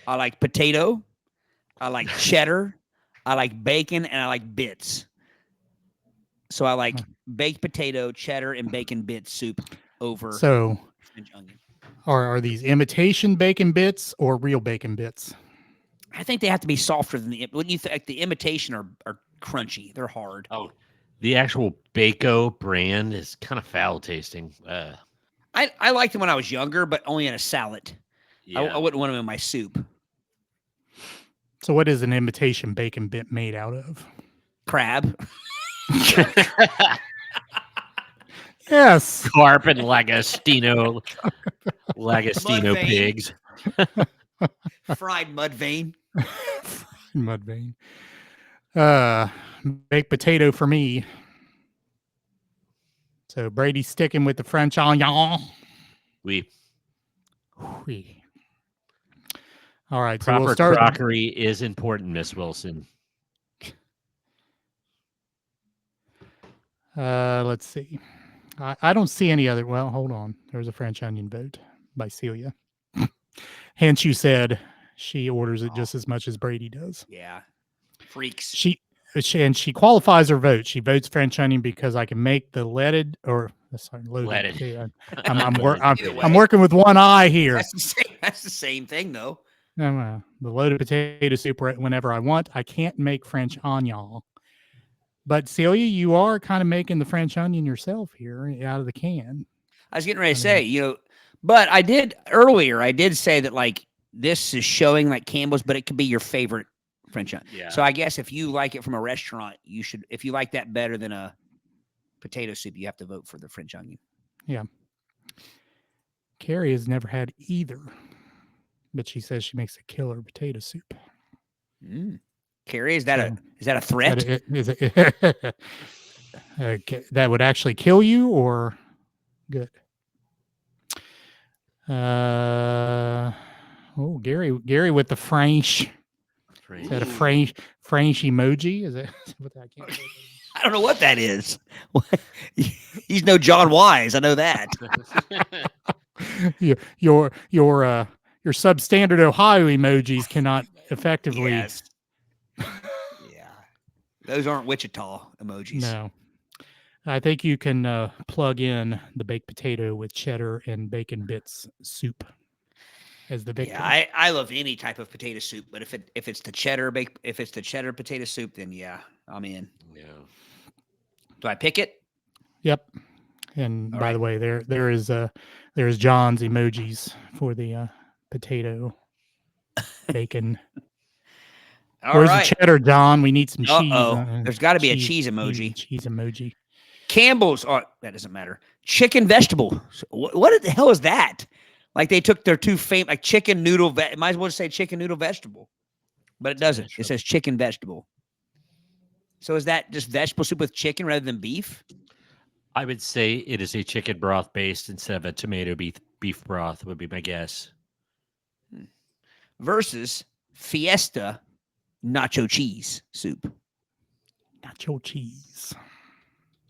I like potato. I like cheddar. I like bacon, and I like bits. So I like baked potato, cheddar, and bacon bits soup over French onion. Are these imitation bacon bits or real bacon bits? I think they have to be softer than what you think. The imitation are crunchy. They're hard. Oh, the actual Bako brand is kind of foul tasting. I liked them when I was younger, but only in a salad. Yeah. I wouldn't want them in my soup. So what is an imitation bacon bit made out of? Crab. Yes. Carp and Lagostino Mudvayne. pigs. Fried mud vein. Mud vein. Baked potato for me. So Brady's sticking with the French onion. We Oui. All right. So proper we'll start. crockery is important, Miss Wilson. Let's see. I don't see any other. Well, hold on. There's a French onion vote by Celia. Hence, you said she orders it just as much as Brady does. Yeah. Freaks. She qualifies her vote. She votes French onion because I can make the loaded Leaded. potato. Either I'm way. working with one eye here. That's the same thing, though. The loaded potato soup whenever I want. I can't make French onion. But Celia, you are kind of making the French onion yourself here out of the can. I was getting ready to say, but I did say that like this is showing like Campbell's, but it could be your favorite French onion. Yeah. So I guess if you like it from a restaurant, you should. If you like that better than a potato soup, you have to vote for the French onion. Yeah. Carrie has never had either, but she says she makes a killer potato soup. Carrie, is that a threat? That would actually kill you or good? Gary with the French. Is that a French emoji? Is that what I can't say? I don't know what that is. He's no John Wise. I know that. Your substandard Ohio emojis cannot effectively. Yes. Yeah. Those aren't Wichita emojis. No. I think you can plug in the baked potato with cheddar and bacon bits soup as the victory. Yeah, I love any type of potato soup, but if it's the cheddar potato soup, then yeah, I'm in. Yeah. Do I pick it? Yep. And All by right. the way, there's John's emojis for the potato bacon. All Where's right. the cheddar, John? We need some cheese. There's got to be a cheese emoji. Cheese emoji. Campbell's. Oh, that doesn't matter. Chicken vegetable. What the hell is that? Like they took their two famous, like chicken noodle. Might as well say chicken noodle vegetable, but it doesn't. It says chicken vegetable. So is that just vegetable soup with chicken rather than beef? I would say it is a chicken broth based instead of a tomato beef broth would be my guess. Versus Fiesta nacho cheese soup. Nacho cheese.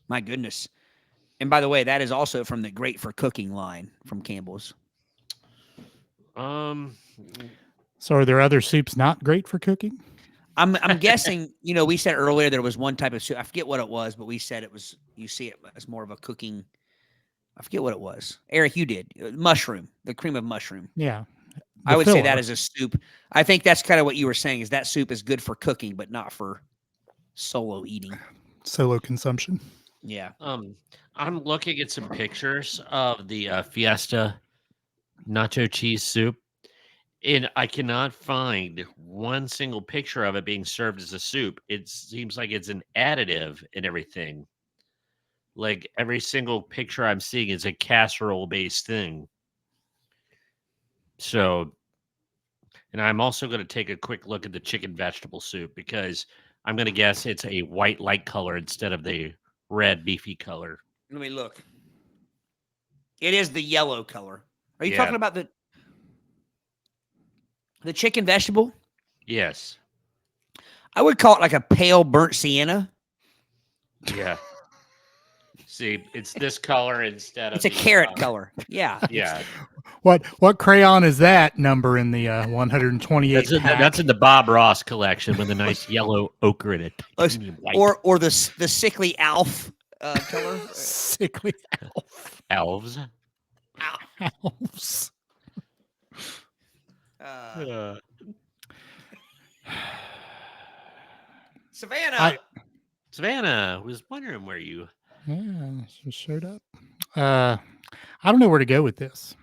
My goodness. And by the way, that is also from the Great for Cooking line from Campbell's. So are there other soups not great for cooking? I'm guessing, we said earlier there was one type of soup. I forget what it was, but we said it was, you see it as more of a cooking. I forget what it was. Eric, you did. Mushroom, the cream of mushroom. Yeah. I would say that as a soup. I think that's kind of what you were saying, is that soup is good for cooking, but not for solo eating. Solo consumption. Yeah. I'm looking at some pictures of the Fiesta nacho cheese soup, and I cannot find one single picture of it being served as a soup. It seems like it's an additive and everything. Like every single picture I'm seeing is a casserole-based thing. So, and I'm also going to take a quick look at the chicken vegetable soup because I'm going to guess it's a white light color instead of the red beefy color. Let me look. It is the yellow color. Are you talking about the chicken vegetable? Yes. I would call it like a pale burnt sienna. Yeah. See, it's this color instead of It's a carrot color. Yeah. Yeah. What crayon is that number in the 128 That's in the Bob Ross collection with a nice yellow ochre in it. Or the sickly Alf color. Sickly Elves. Elves. Savannah was wondering where you. Yeah, she showed up. I don't know where to go with this.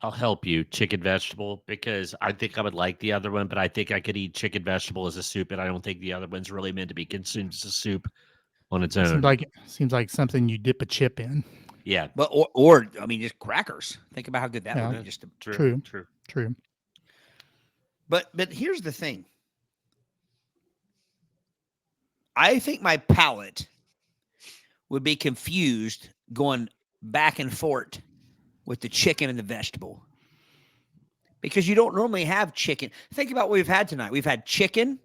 I'll help you, chicken vegetable, because I think I would like the other one, but I think I could eat chicken vegetable as a soup, and I don't think the other one's really meant to be consumed as a soup on its own. Seems like something you dip a chip in. Yeah, but or I mean, just crackers. Think about how good that would be. Just true. But here's the thing. I think my palate would be confused going back and forth with the chicken and the vegetable, because you don't normally have chicken. Think about what we've had tonight. We've had chicken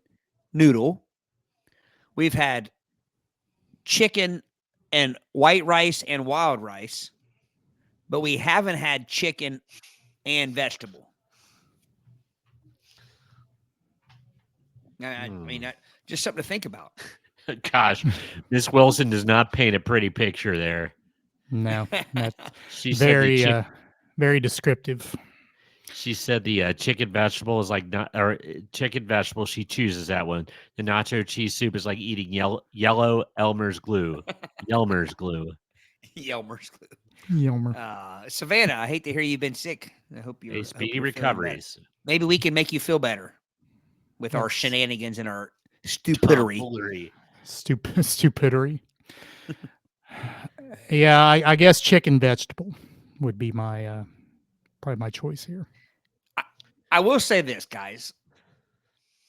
noodle. We've had chicken and white rice and wild rice, but we haven't had chicken and vegetable. I mean, just something to think about. Gosh, Miss Wilson does not paint a pretty picture there. No, that's She said the very descriptive. She said the chicken vegetable is like not, or chicken vegetable. She chooses that one. The nacho cheese soup is like eating yellow Elmer's glue. Elmer's glue. Yelmer's glue. Yelmer. Savannah, I hate to hear you've been sick. I hope you're A speedy feeling recoveries. better. Maybe we can make you feel better with our shenanigans and our stupidity. Stupidity. Yeah, I guess chicken vegetable would be my probably my choice here. I will say this, guys.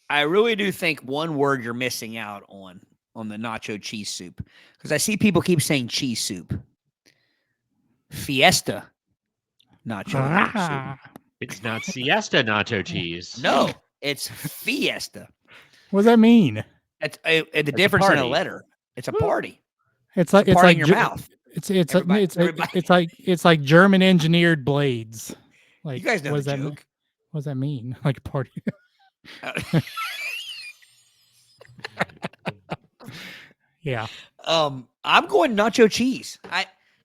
I really do think one word you're missing out on the nacho cheese soup, because I see people keep saying cheese soup. Fiesta nacho soup. It's not siesta nacho cheese. No, it's fiesta. What does that mean? It's the difference in a letter. It's a party. It's like in your mouth. It's like German engineered blades. Like, you guys know the joke. What does that mean? Like a party? Yeah. I'm going nacho cheese.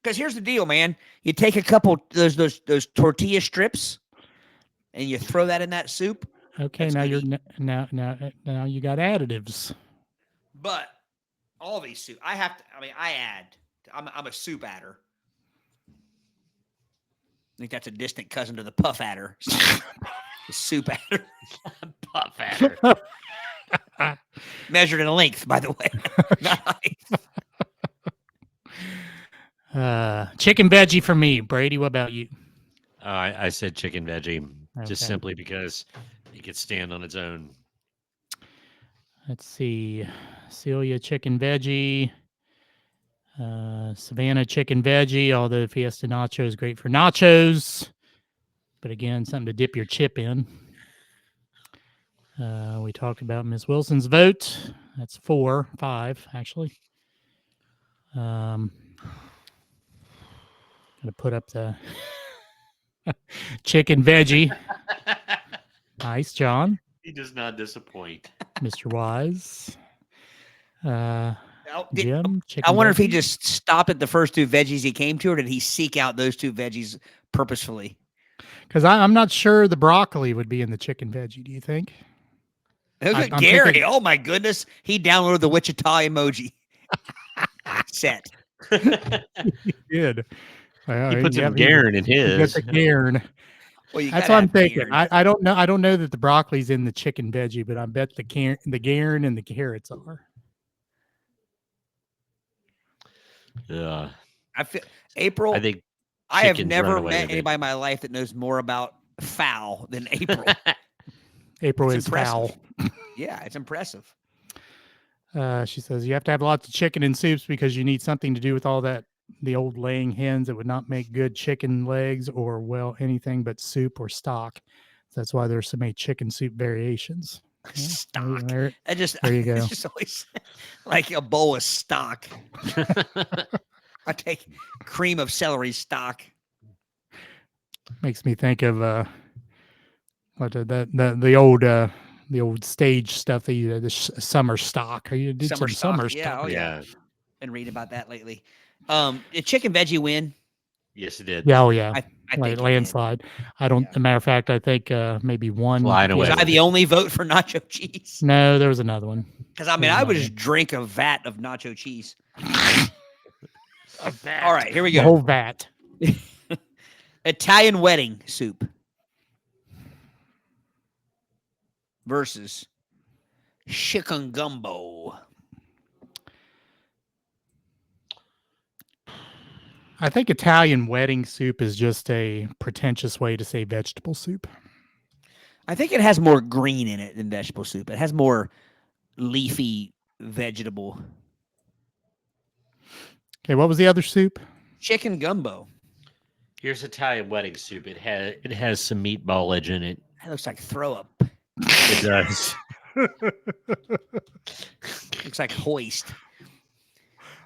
Because here's the deal, man. You take a couple those tortilla strips, and you throw that in that soup. Okay, now you're now you got additives. But all these soup, I add. I'm a soup adder. I think that's a distant cousin to the puff adder. The soup adder. Puff adder. Measured in length, by the way. Not height. Chicken veggie for me. Brady, what about you? I said chicken veggie, just simply because it could stand on its own. Let's see. Celia, chicken veggie. Savannah, chicken veggie, although Fiesta Nacho is great for nachos. But again, something to dip your chip in. We talked about Ms. Wilson's vote. That's 5, actually. Gonna put up the chicken veggie. Nice, John. He does not disappoint. Mr. Wise. Jim, chicken I wonder veggie. if he just stopped at the first two veggies he came to, or did he seek out those two veggies purposefully? Because I'm not sure the broccoli would be in the chicken veggie. Do you think? I'm Gary, thinking... oh my goodness. He downloaded the Wichita emoji set. He did. He put some Garen in his. That's a Garen. Well, that's what I'm thinking. I don't know. I don't know that the broccoli's in the chicken veggie, but I bet the Garen and the carrots are. Yeah. I feel April. I think I have never met anybody in my life that knows more about foul than April. April is foul. Yeah, it's impressive. She says you have to have lots of chicken and soups because you need something to do with all that. The old laying hens that would not make good chicken legs or anything but soup or stock. So that's why there's so many chicken soup variations. Yeah, stock. There you go. It's just always like a bowl of stock. I take cream of celery stock. Makes me think of the old stage stuff that you the summer stock. You did summer stock. Yeah, yeah. Been reading about that lately. Did chicken veggie win? Yes, it did. Yeah, oh yeah. I think landslide. I don't. As a matter of fact, I think maybe one. Was I the only vote for nacho cheese? No, there was another one. Because I would just drink a vat of nacho cheese. A vat. All right, here we go. The whole vat. Italian wedding soup versus chicken gumbo. I think Italian wedding soup is just a pretentious way to say vegetable soup. I think it has more green in it than vegetable soup. It has more leafy vegetable. Okay, what was the other soup? Chicken gumbo. Here's Italian wedding soup. It has some meatball edge in it. That looks like throw up. It does. Looks like hoist.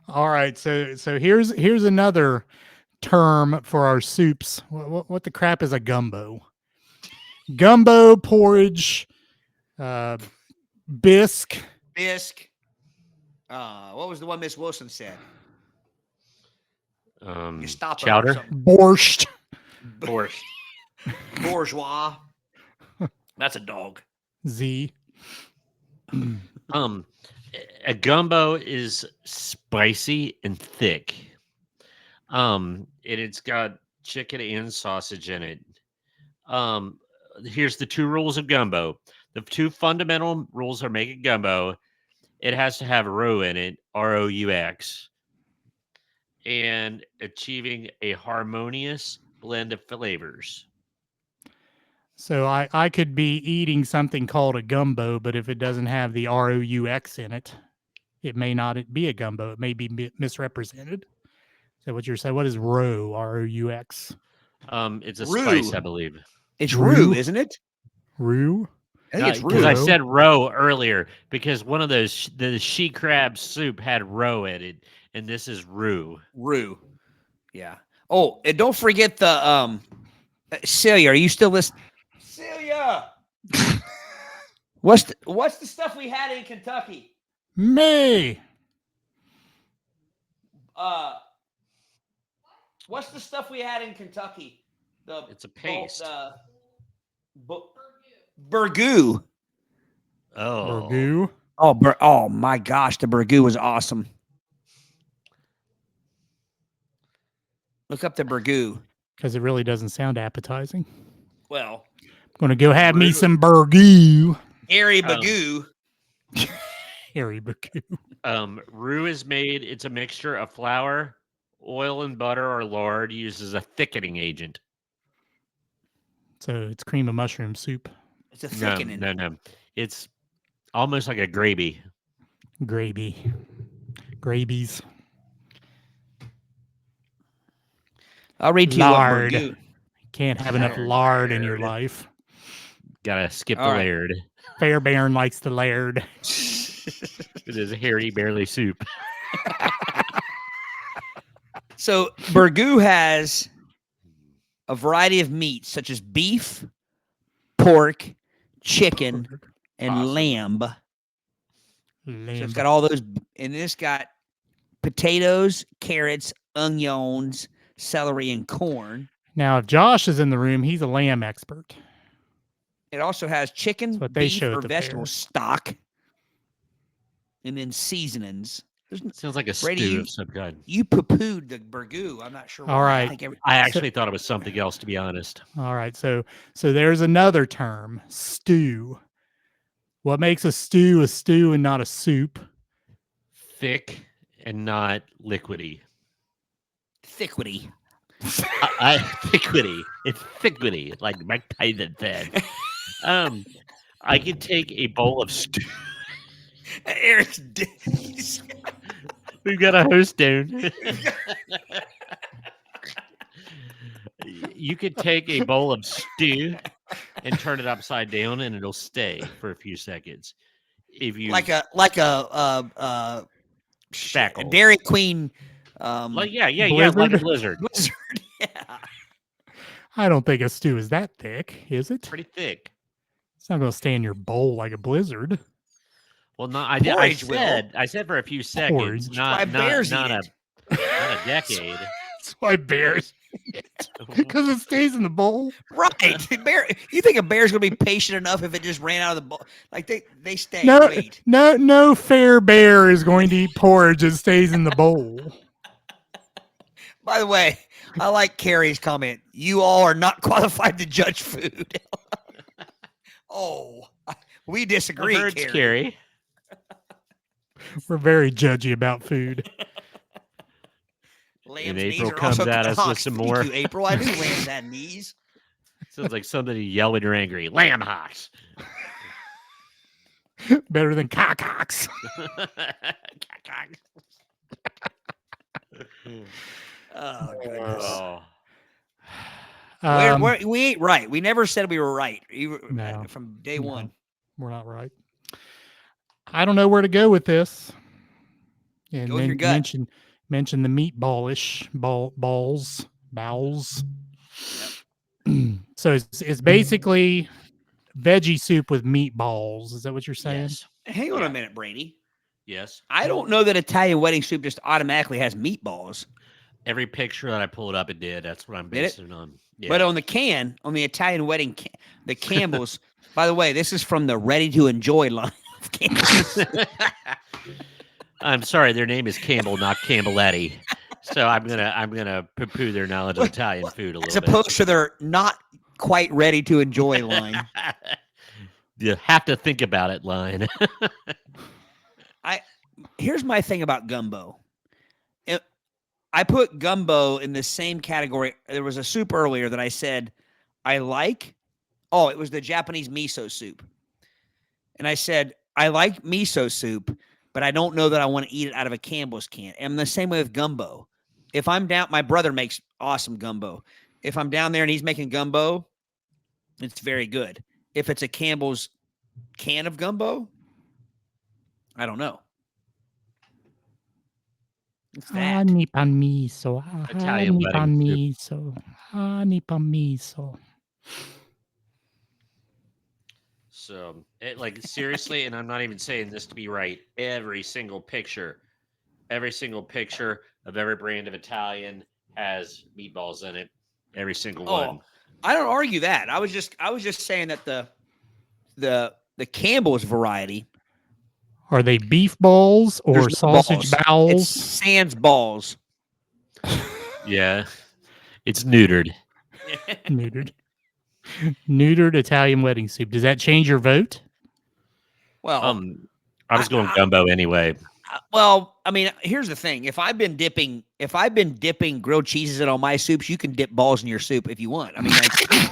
All right, so here's another term for our soups. What the crap is a gumbo? Gumbo, porridge, bisque. Bisque. What was the one Miss Wilson said? You stop her or Chowder, something. Borscht. borscht. Bourgeois. That's a dog. Z. A gumbo is spicy and thick. It's got chicken and sausage in it. Here's the 2 rules of gumbo. The 2 fundamental rules are making gumbo. It has to have roux in it, ROUX, and achieving a harmonious blend of flavors. So I could be eating something called a gumbo, but if it doesn't have the ROUX in it, it may not be a gumbo. It may be misrepresented. Is that what you're saying? What is roux? ROUX? It's a Roux. spice, I believe. It's Roux? roux, isn't it? Roux? I think it's Because roux. I said roe earlier because one of those the she crab soup had roe in it, and this is roux. Roux. Yeah. Oh, and don't forget the Celia. Are you still listening? Celia. What's the stuff we had in Kentucky? Me. What's the stuff we had in Kentucky? It's a paste. Burgoo. Oh, Burgoo. Oh my gosh, the burgoo was awesome. Look up the burgoo. Because it really doesn't sound appetizing. Well, I'm going to go have me Roux. some burgoo. Harry Bagoo. Harry burgoo. Roux is made. It's a mixture of flour, oil, and butter or lard used as a thickening agent. So it's cream of mushroom soup. It's a thickening. No. It's almost like a gravy. Gravy. Gravies. I'll read to you Lard. what burgoo. Can't have enough lard in your life. Gotta skip All the right. laird. Fairbairn likes the laird. It is a hairy, barely soup. So burgoo has a variety of meats such as beef, pork, chicken, and Awesome. lamb. Lamb. So it's got all those, and it's got potatoes, carrots, onions, celery, and corn. Now, if Josh is in the room, he's a lamb expert. It also has chicken, That's what they beef, show at or the vegetable fair. stock, and then seasonings. Sounds like a Brady, stew you- of some kind. You poo-pooed the burgoo. I'm not sure why. All I right. think I actually thought it was something else, to be honest. All right. So there's another term, stew. What makes a stew and not a soup? Thick and not liquidy. thickety. Thickety. It's thickety, like Mike Tyson said. I could take a bowl of stew. Eric's We've got a host down. You could take a bowl of stew and turn it upside down, and it'll stay for a few seconds. If you like a spackle. Dairy Queen. Like yeah, like a Blizzard? blizzard. Blizzard. Yeah. I don't think a stew is that thick, is it? Pretty thick. It's not going to stay in your bowl like a blizzard. Well, no, I Porridge will. said for a few seconds, Porridge. Why not bears not eat a it. not a decade. That's why bears, because it stays in the bowl. Right. Bear, you think a bear's gonna be patient enough if it just ran out of the bowl? Like they stay. No, Wait. no fair bear is going to eat porridge that stays in the bowl. By the way, I like Carrie's comment. You all are not qualified to judge food. We disagree, Birds, Carrie. Carrie. We're very judgy about food. Lamb's And knees April are comes also at us with hocks. some Thank more. you, April. I knew lambs had knees. Sounds like somebody yell when you're angry. Lamb hocks. Better than cocks. Oh goodness. Oh. We ain't right. We never said we were right. No. From day No. one. We're not right. I don't know where to go with this. And Go with your gut. mention the meatballish balls. bowels. So it's basically veggie soup with meatballs. Is that what you're saying? Yes. Hang on Yeah. a minute, Brady. Yes. I don't know that Italian wedding soup just automatically has meatballs. Every picture that I pulled up, it did. That's what I'm Did it? basing it on. Yeah. But on the can, on the Italian wedding, the Campbell's. By the way, this is from the Ready to Enjoy line of Campbell's. I'm sorry, their name is Campbell, not Campbelletti. So I'm gonna poo-poo their knowledge of Italian food a As little bit. opposed to their not quite ready to enjoy line. You have to think about it line. Here's my thing about gumbo. I put gumbo in the same category. There was a soup earlier that I said I like. Oh, it was the Japanese miso soup. And I said, I like miso soup, but I don't know that I want to eat it out of a Campbell's can. And the same way with gumbo. If I'm down, my brother makes awesome gumbo. If I'm down there and he's making gumbo, it's very good. If it's a Campbell's can of gumbo, I don't know. It's that. Honey pan miso. Italian Honey pan wedding miso. Honey pan miso. So, like seriously, and I'm not even saying this to be right. Every single picture of every brand of Italian has meatballs in it. Every single one. I don't argue that. I was just saying that the Campbell's variety. Are they beef balls or There's no sausage balls. bowls? It's sans balls. Yeah, it's neutered. Neutered. Neutered Italian wedding soup. Does that change your vote? Well, I was going gumbo anyway. well, I mean, here's the thing. If I've been dipping grilled cheeses in all my soups, you can dip balls in your soup if you want. I mean, like,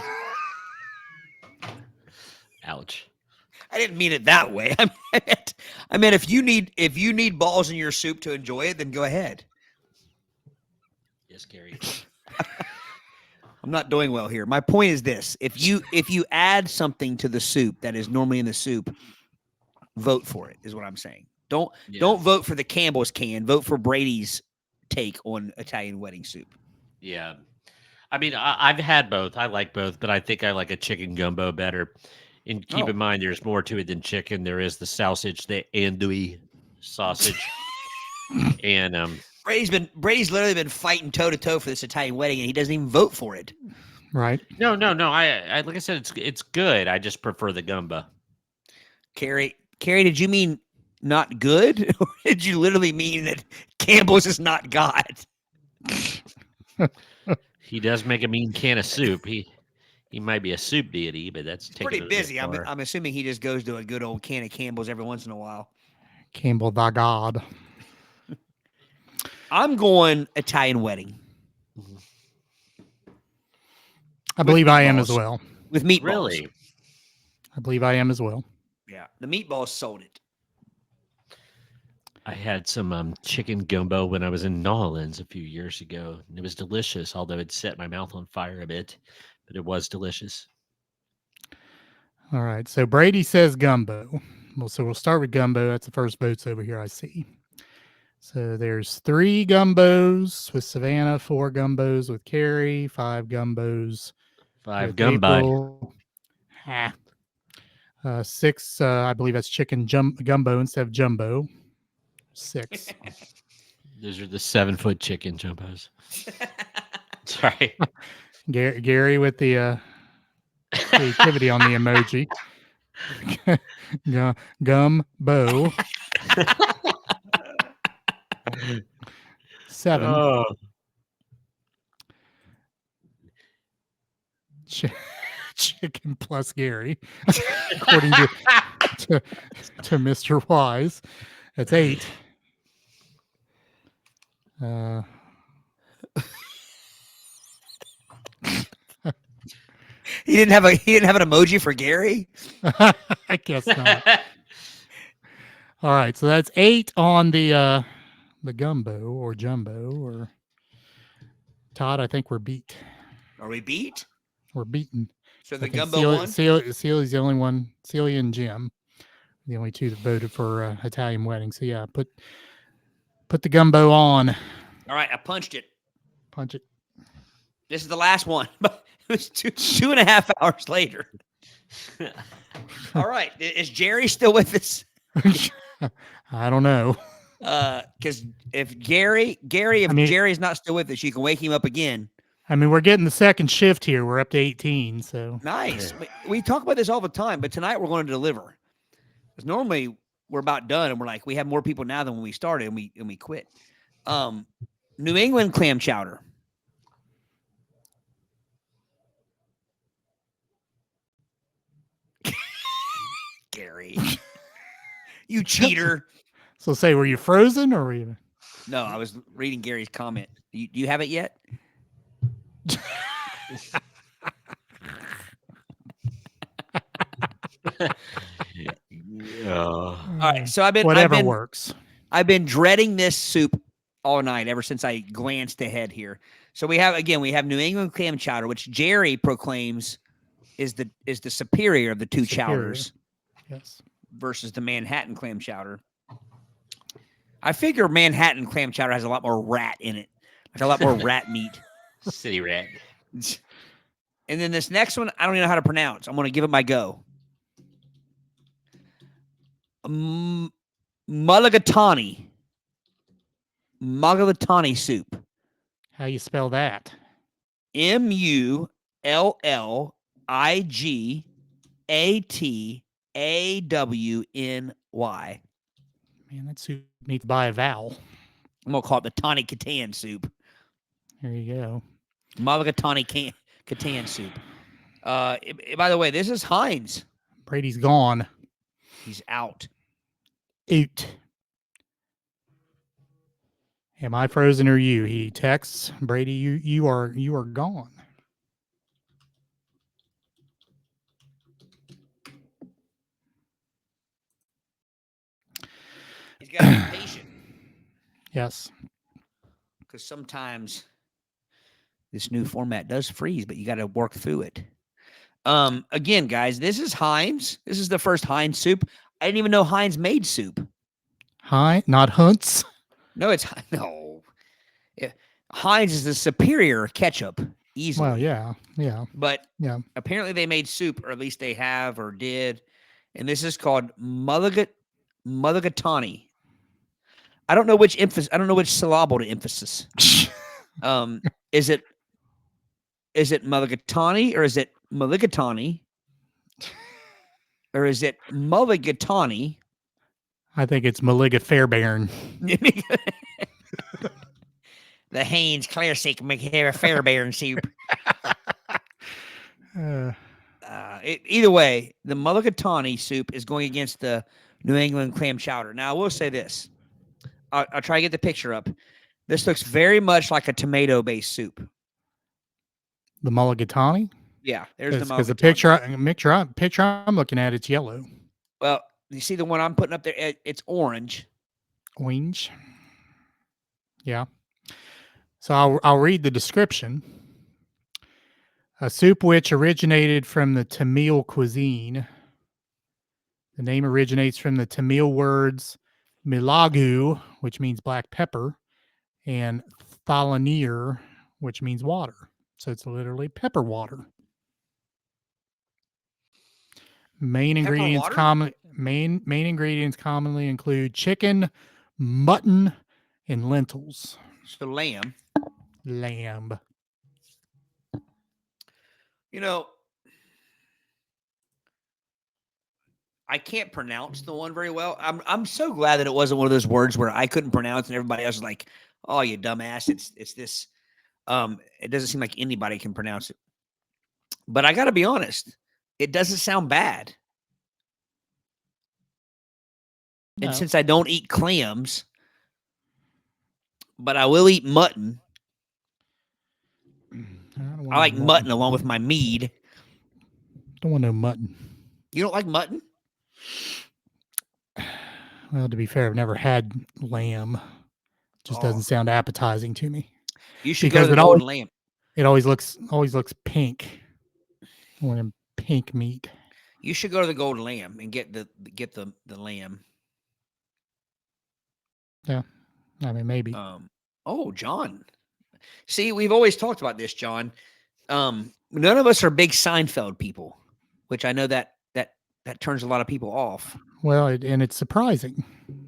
Ouch. I didn't mean it that way. I meant if you need balls in your soup to enjoy it, then go ahead. Yes, Gary. I'm not doing well here. My point is this: if you add something to the soup that is normally in the soup, vote for it. Is what I'm saying. Don't vote for the Campbell's can. Vote for Brady's take on Italian wedding soup. Yeah. I mean, I've had both. I like both, but I think I like a chicken gumbo better. And keep in mind, there's more to it than chicken. There is the sausage, the andouille sausage, and Brady's literally been fighting toe to toe for this Italian wedding, and he doesn't even vote for it. Right. No. I like I said, it's good. I just prefer the gumbo. Carrie, did you mean not good, or did you literally mean that Campbell's is not God? He does make a mean can of soup. He might be a soup deity, but that's Pretty busy. I'm assuming he just goes to a good old can of Campbell's every once in a while. Campbell the God. I'm going Italian wedding. I believe I am as well. With meatballs. Really? I believe I am as well. Yeah. The meatballs sold it. I had some chicken gumbo when I was in New Orleans a few years ago, and it was delicious, although it set my mouth on fire a bit, but it was delicious. All right. So Brady says gumbo. Well, so we'll start with gumbo. That's the first votes over here I see. So there's 3 gumbos with Savannah, 4 gumbos with Carrie, 5 gumbos 5 with gumbo. April. 6, I believe that's chicken gumbo instead of jumbo. 6. Those are the 7-foot chicken jumbos. Sorry. Gary with the creativity on the emoji. Gumbo. 7. Oh. Chicken plus Gary, according to Mr. Wise. That's 8. He didn't have an emoji for Gary? I guess not. All right, so that's 8 on the gumbo or jumbo or Todd. I think we're beat. Are we beat? We're beaten. So the gumbo won? Celia's the only one. Celia and Jim, the only 2 that voted for Italian wedding. So yeah, put the gumbo on. All right, I punched it. Punch it. This is the last one. But it was 2.5 hours later. All right. Is Jerry still with us? I don't know. Because if Jerry's not still with us, you can wake him up again. I mean, we're getting the second shift here. We're up to 18. So Nice. We talk about this all the time, but tonight we're going to deliver. Because normally we're about done, and we're like, we have more people now than when we started, and we quit. New England clam chowder. Gary, you cheater. So say, were you frozen or were you? No, I was reading Gary's comment. Do you have it yet? All right, so Whatever works. I've been dreading this soup all night ever since I glanced ahead here. So we have New England clam chowder, which Jerry proclaims is the superior of the two chowders. Yes. Versus the Manhattan clam chowder. I figure Manhattan clam chowder has a lot more rat in it. Like a lot more rat meat. City rat. And then this next one, I don't even know how to pronounce. I'm going to give it my go. Mulligatawny soup. How you spell that? Mulligatawny. Man, that soup needs to buy a vowel. I'm going to call it the Tawny Catan soup. There you go. Mulligatawny Catan soup. By the way, this is Heinz. Brady's gone. He's out. Out. Am I frozen or you? He texts Brady. You are gone. He's got to be patient. Yes. Because sometimes this new format does freeze, but you got to work through it. Again, guys, this is Heinz. This is the first Heinz soup. I didn't even know Heinz made soup. Not Hunt's. No, no. Heinz is the superior ketchup, easily. Well, yeah. But yeah. Apparently they made soup, or at least they have or did. And this is called mulligatawny. I don't know which syllable to emphasis. Is it mulligatawny or is it mulligatawny? Or is it mulligatawny? I think it's Maliga Fairbairn. The Haynes Classic Fairbairn soup. Either way, the mulligatawny soup is going against the New England clam chowder. Now, I will say this. I'll try to get the picture up. This looks very much like a tomato-based soup. The mulligatawny? Yeah, there's the mulligatawny. Because the picture I'm looking at, it's yellow. Well, you see the one I'm putting up there? It's orange. Orange. Yeah. So I'll read the description. A soup which originated from the Tamil cuisine. The name originates from the Tamil words milagu, which means black pepper, and thalanir, which means water. So it's literally pepper water. Main ingredients commonly include chicken, mutton, and lentils. So lamb. You know, I can't pronounce the one very well. I'm so glad that it wasn't one of those words where I couldn't pronounce and everybody else was like, "Oh, you dumbass! It's this." It doesn't seem like anybody can pronounce it. But I got to be honest, it doesn't sound bad. No. And since I don't eat clams, but I will eat mutton. I like mutton along with my mead. Don't want no mutton. You don't like mutton? Well, to be fair, I've never had lamb. Just doesn't sound appetizing to me. You should go to the golden lamb. It always looks pink. I want pink meat. You should go to the golden lamb and get the lamb. Yeah, I mean maybe. Oh, John. See, we've always talked about this, John. None of us are big Seinfeld people, which I know that turns a lot of people off. Well, and it's surprising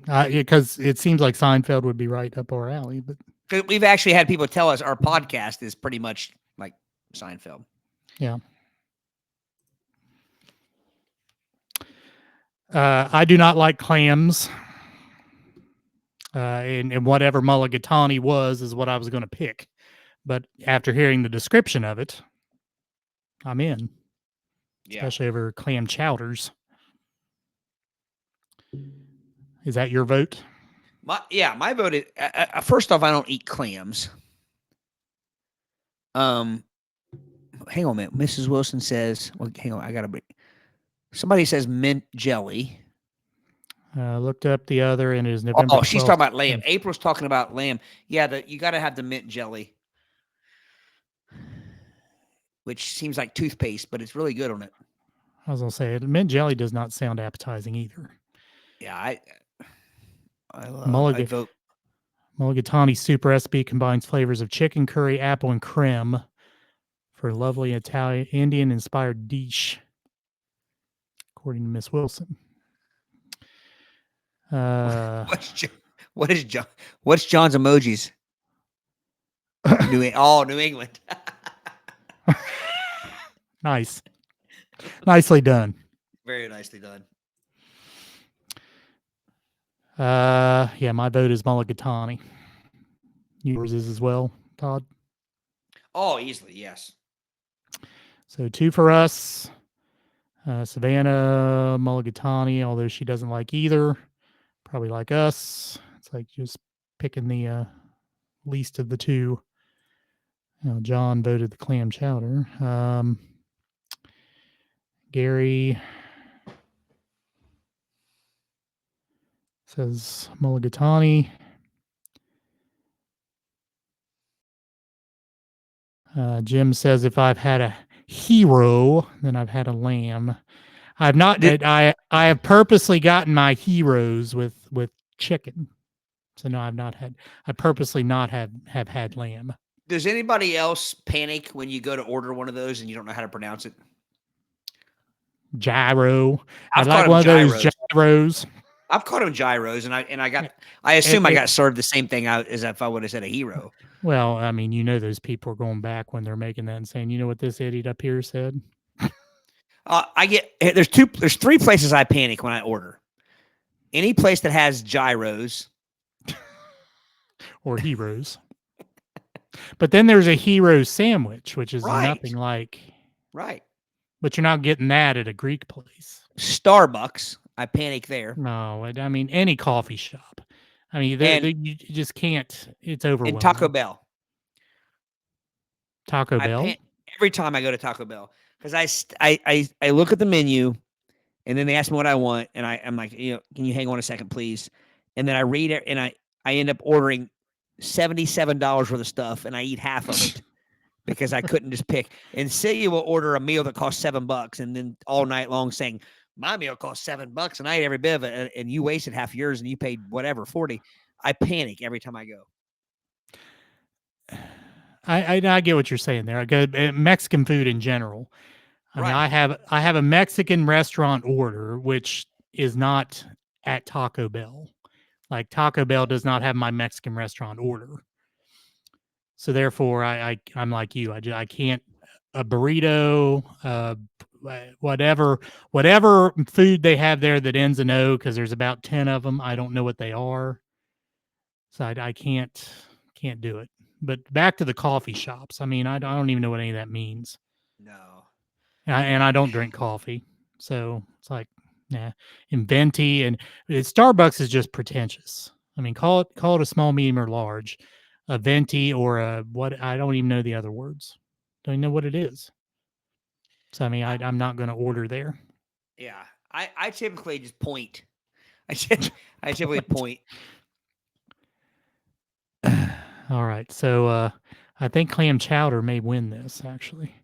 because it seems like Seinfeld would be right up our alley. But 'Cause we've actually had people tell us our podcast is pretty much like Seinfeld. yeah. I do not like clams. And whatever mulligatawny was is what I was going to pick. But after hearing the description of it, I'm in, especially over clam chowders. Is that your vote? My vote is first off, I don't eat clams. Hang on a minute. Mrs. Wilson says, well, hang on, I gotta bring. Somebody says mint jelly. Looked up the other, and it is November. Oh, she's 12th. talking about lamb. April's talking about lamb. Yeah, you got to have the mint jelly, which seems like toothpaste, but it's really good on it. I was gonna say, mint jelly does not sound appetizing either. Yeah, I vote. Mulligatawny soup recipe combines flavors of chicken curry, apple, and creme for a lovely Italian Indian-inspired dish, according to Miss Wilson. What's John's emojis? New England. Nice. Nicely done. Very nicely done. Yeah, my vote is mulligatawny. Yours is as well, Todd? Oh, easily, yes. So 2 for us. Savannah, mulligatawny, although she doesn't like either. Probably like us. It's like just picking the least of the 2. John voted the clam chowder. Gary says mulligatawny. Jim says if I've had a hero, then I've had a lamb. I've not. I have purposely gotten my heroes with chicken. So no, I've not had. I purposely not have had lamb. Does anybody else panic when you go to order one of those and you don't know how to pronounce it? Gyro. I've I like one of those gyros. I've caught them gyros, and I assume I got served the same thing as if I would have said a hero. Well, I mean, those people are going back when they're making that and saying, you know what this idiot up here said? There's 3 places I panic when I order. Any place that has gyros or heroes. But then there's a hero sandwich, which is nothing like. Right. But you're not getting that at a Greek place. Starbucks, I panic there. No, I mean, any coffee shop. I mean, you just can't. It's overwhelming. And Taco Bell. Taco Bell? Every time I go to Taco Bell. Because I look at the menu, and then they ask me what I want, and I'm like, can you hang on a second, please? And then I read it, and I end up ordering $77 worth of stuff, and I eat half of it because I couldn't just pick. And say you will order a meal that costs $7, and then all night long saying, my meal costs $7, and I ate every bit of it, and you wasted half yours, and you paid whatever, 40. I panic every time I go. I get what you're saying there. I go Mexican food in general. I mean, I have a Mexican restaurant order, which is not at Taco Bell. Like Taco Bell does not have my Mexican restaurant order. So therefore, I'm like you. I can't a burrito, whatever food they have there that ends in O, because there's about 10 of them. I don't know what they are, so I can't do it. But back to the coffee shops. I mean, I don't even know what any of that means. No. And I don't drink coffee, so it's like, nah. And venti and Starbucks is just pretentious. I mean, call it a small, medium, or large, a venti or a what? I don't even know the other words. Don't even know what it is. So I mean, I'm not going to order there. Yeah, I typically just point. I typically point. All right, so I think clam chowder may win this actually.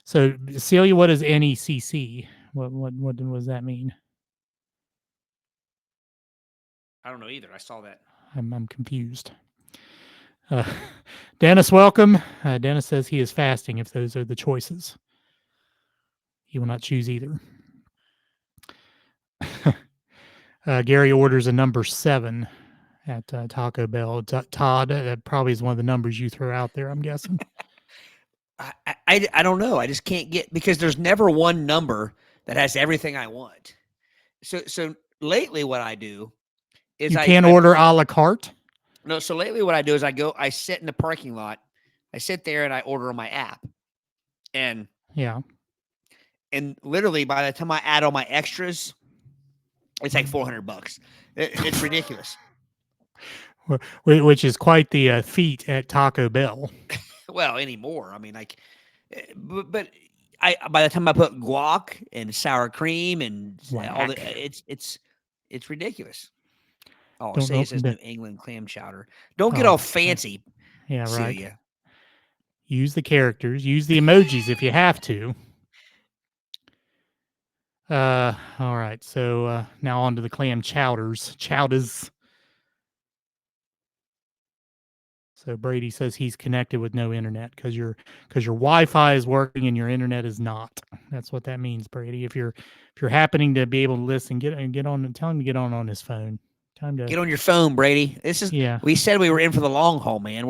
So Celia, what is NECC? What does that mean? I don't know either. I saw that. I'm confused. Dennis, welcome. Dennis says he is fasting if those are the choices. He will not choose either. Gary orders a number 7 at Taco Bell. Todd, that probably is one of the numbers you throw out there, I'm guessing. I don't know. I just can't get, because there's never one number that has everything I want. So lately what I do is you can't order a la carte? No, so lately what I do is I sit in the parking lot. I sit there and I order on my app. And literally by the time I add all my extras, it's like $400. It's ridiculous. Which is quite the feat at Taco Bell. Well, anymore. I mean, like, but by the time I put guac and sour cream and all the, it's ridiculous. Oh, say it says New England clam chowder. Don't get all fancy. Yeah, right. Celia. Use the characters. Use the emojis if you have to. All right. So now on to the clam chowders. Chowders. So Brady says he's connected with no internet because your Wi-Fi is working and your internet is not. That's what that means, Brady. If you're happening to be able to listen, get on and tell him to get on his phone. Time to get on your phone, Brady. This is We said we were in for the long haul, man.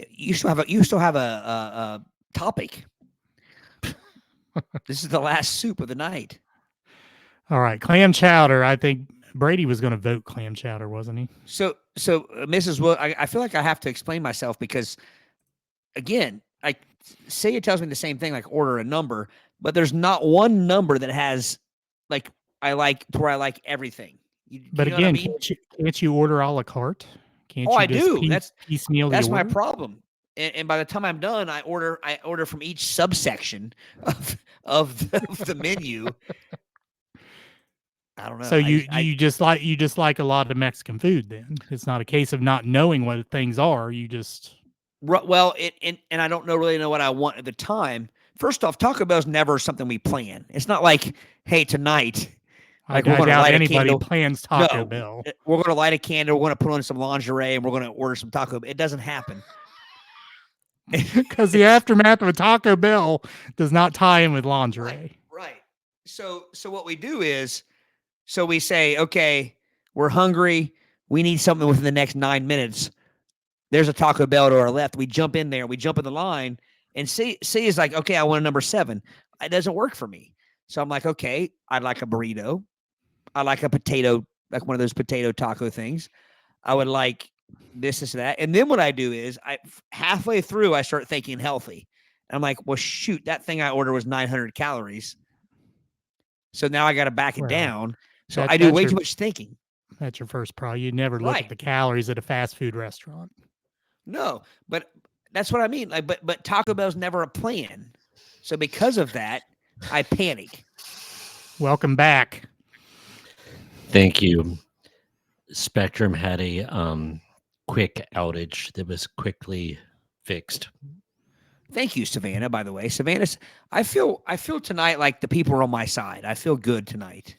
You still have a topic. This is the last soup of the night. All right, clam chowder. I think Brady was going to vote clam chowder, wasn't he? So Mrs. Will, I feel like I have to explain myself because, again, say it tells me the same thing, like order a number, but there's not one number that has like I like to where I like everything. But again, I mean? can't you order a la carte? Can't you I do. That's piecemeal. That's my problem. And by the time I'm done, I order from each subsection of the menu. I don't know. So you just like a lot of Mexican food. Then it's not a case of not knowing what things are. You just and I don't really know what I want at the time. First off, Taco Bell's never something we plan. It's not like, hey, tonight. Like I doubt anybody plans Taco Bell. We're going to light a candle. We're going to put on some lingerie, and we're going to order some Taco Bell. It doesn't happen. Because the aftermath of a Taco Bell does not tie in with lingerie. Right. So what we do is, we say, okay, we're hungry. We need something within the next 9 minutes. There's a Taco Bell to our left. We jump in there. We jump in the line. And C is like, okay, I want a number 7. It doesn't work for me. So I'm like, okay, I'd like a burrito. I like a potato, like one of those potato taco things. I would like this, that. And then what I do is halfway through, I start thinking healthy. And I'm like, well, shoot, that thing I ordered was 900 calories. So now I got to back it down. So I do way too much thinking. That's your first problem. You never look at the calories at a fast food restaurant. No, but that's what I mean. Like, but Taco Bell's never a plan. So because of that, I panic. Welcome back. Thank you. Spectrum had a quick outage that was quickly fixed. Thank you, Savannah, by the way. Savannah, I feel tonight like the people are on my side. I feel good tonight.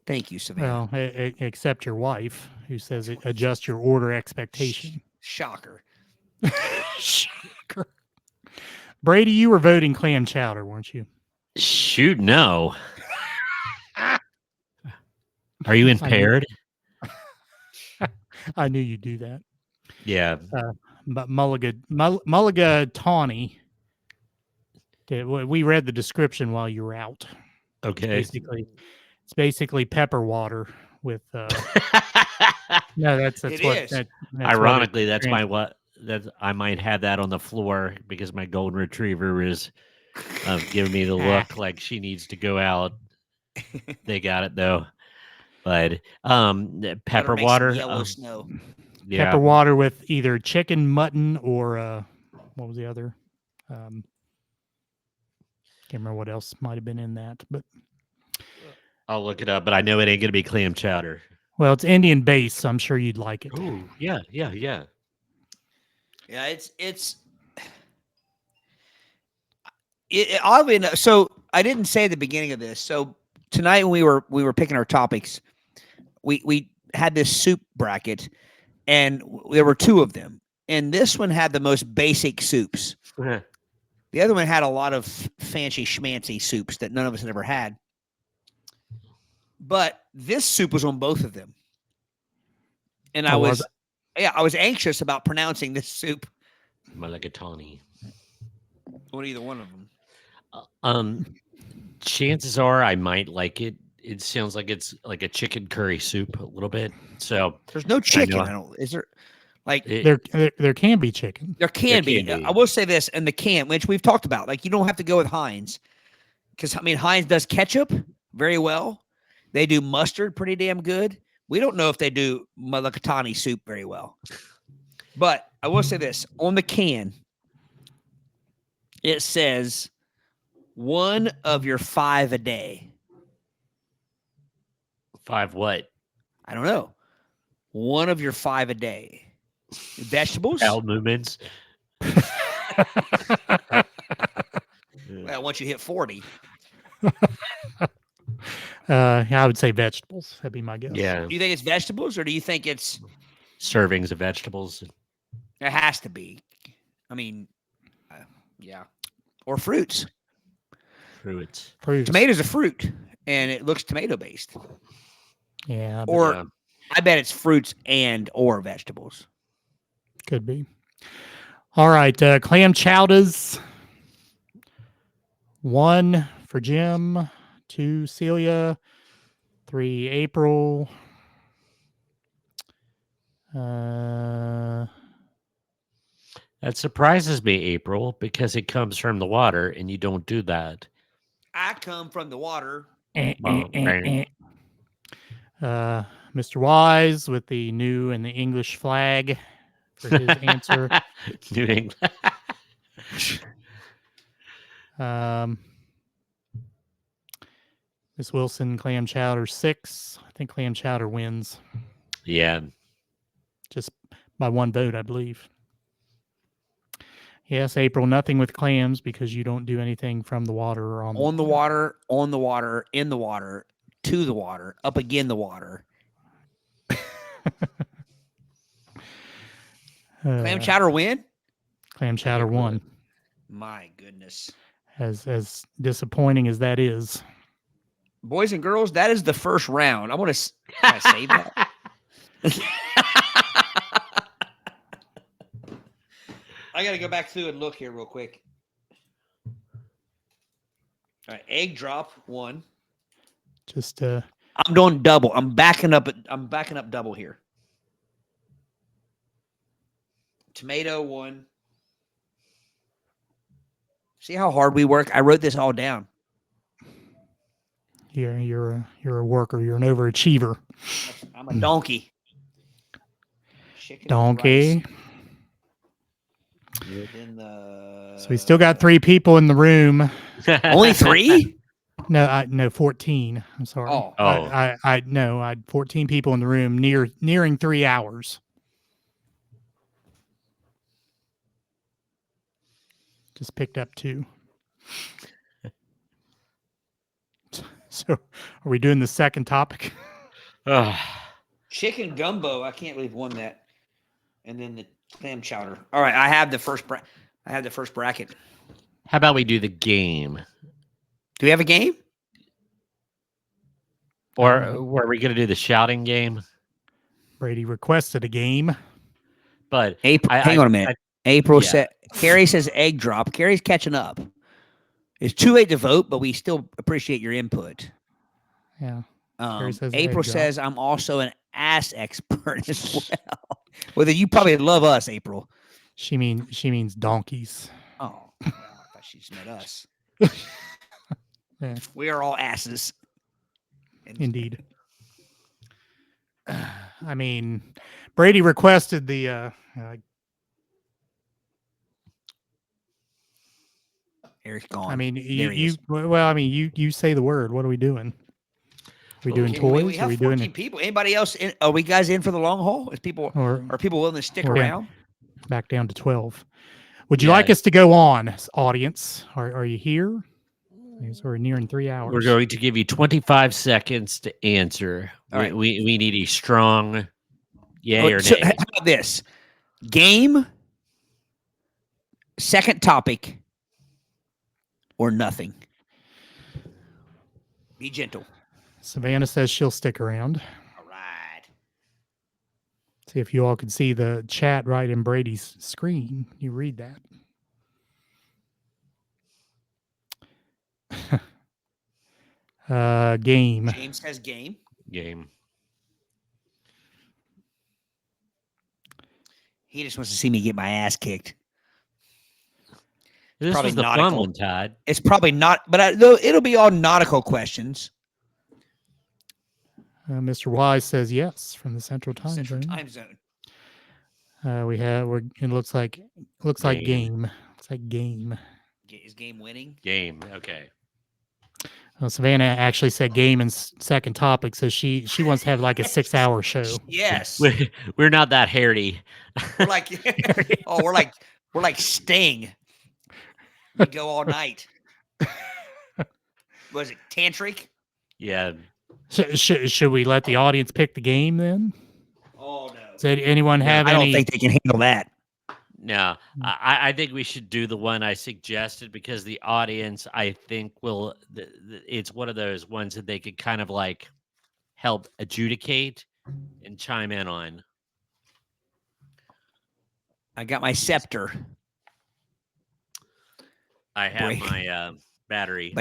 Thank you, Savannah. Well, except your wife, who says adjust your order expectation. Shocker. Shocker. Brady, you were voting clam chowder, weren't you? Shoot, no. Are you impaired? I knew you'd do that. Yeah. But Mulliga Tawny, we read the description while you were out. Okay. It's basically pepper water with. No, that's it what. Is. That's Ironically, that's I might have that on the floor because my golden retriever is giving me the look like she needs to go out. They got it though. But pepper water, yellow snow. Yeah. Pepper water with either chicken, mutton, or what was the other? Can't remember what else might have been in that, but Oh, I'll look it up, but I know it ain't going to be clam chowder. Well, it's Indian based, so I'm sure you'd like it. Oh, yeah. Yeah, it's oddly enough. So I didn't say at the beginning of this. So tonight when we were picking our topics, we had this soup bracket, and there were two of them. and this one had the most basic soups. The other one had a lot of fancy schmancy soups that none of us had ever had. But this soup was on both of them. And I was anxious about pronouncing this soup. Mulligatawny. On either one of them. Chances are I might like it. It sounds like it's like a chicken curry soup a little bit. So there's no chicken. Is there? Like there can be chicken. There can be. I will say this, and the can, which we've talked about, like you don't have to go with Heinz, because I mean Heinz does ketchup very well. They do mustard pretty damn good. We don't know if they do mulligatawny soup very well, but I will say this: on the can, it says 1 of your 5 a day. 5 what? I don't know. 1 of your 5 a day. Vegetables? Bowel movements. Well, once you hit 40. I would say vegetables. That'd be my guess. Yeah. Do you think it's vegetables, or do you think it's servings of vegetables? It has to be. I mean, yeah. Or fruits. Fruits. Tomatoes are fruit, and it looks tomato-based. Yeah. Or I bet it's fruits and or vegetables. Could be. All right. Clam chowders. 1 for Jim. 2 Celia. 3 April. That surprises me, April, because it comes from the water, and you don't do that. I come from the water. Mr. Wise with the new and the English flag for his answer. New England. Miss Wilson, clam chowder 6. I think clam chowder wins. Yeah. Just by 1 vote, I believe. Yes, April, nothing with clams because you don't do anything from the water or on the water, in the water, to the water, up again the water. Clam chowder win? Clam chowder won. My goodness. As disappointing as that is. Boys and girls, that is the first round. I want to save that. I got to go back through and look here real quick. All right, egg drop 1. Just I'm doing double. I'm backing up double here. Tomato 1. See how hard we work? I wrote this all down. You're a worker. You're an overachiever. I'm a donkey. Chicken donkey. So we still got 3 people in the room. Only 3? No, 14. I'm sorry. Oh. I had 14 people in the room nearing 3 hours. Just picked up 2. So, are we doing the second topic? Chicken gumbo. I can't believe won that. And then the clam chowder. All right, I have the first bracket. How about we do the game? Do we have a game? Or are we going to do the shouting game? Brady requested a game. But hang on a minute. April said, Carrie says egg drop. Carrie's catching up. It's too late to vote, but we still appreciate your input. Yeah. April says I'm also an ass expert as well. Well, you probably love us, April. She means donkeys. Oh, well, I thought she just meant us. Yeah. We are all asses. Indeed. I mean, Brady requested the Eric's gone. I mean, you say the word. What are we doing? Are we doing toys? We have are we 14 doing people? Anybody else? Are we guys in for the long haul? Are people willing to stick around? Back down to 12. Would you like us to go on, audience? Are you here? So we're nearing 3 hours. We're going to give you 25 seconds to answer. All right. We need a strong yay or nay. How about this? Game second topic or nothing. Be gentle. Savannah says she'll stick around. All right. See if you all can see the chat right in Brady's screen. You read that. Game. James says game. Game. He just wants to see me get my ass kicked. This Probably was the fun nautical. one, Todd. It's probably not, but it'll be all nautical questions. Mr. Wise says yes from the Central Time Central Zone. Time Zone. It looks like game. Looks like game. Is game winning? Game. Okay. Well, Savannah actually said game and second topic, so she wants to have like a 6-hour show. Yes. We're not that hairy. We're like, we're like Sting. We go all night. Was it tantric? Yeah. Should we let the audience pick the game then? Oh no. Does anyone have I any? don't think they can handle that. No, I think we should do the one I suggested because the audience, I think, will. It's one of those ones that they could kind of like help adjudicate and chime in on. I got my scepter. I have Break. my battery.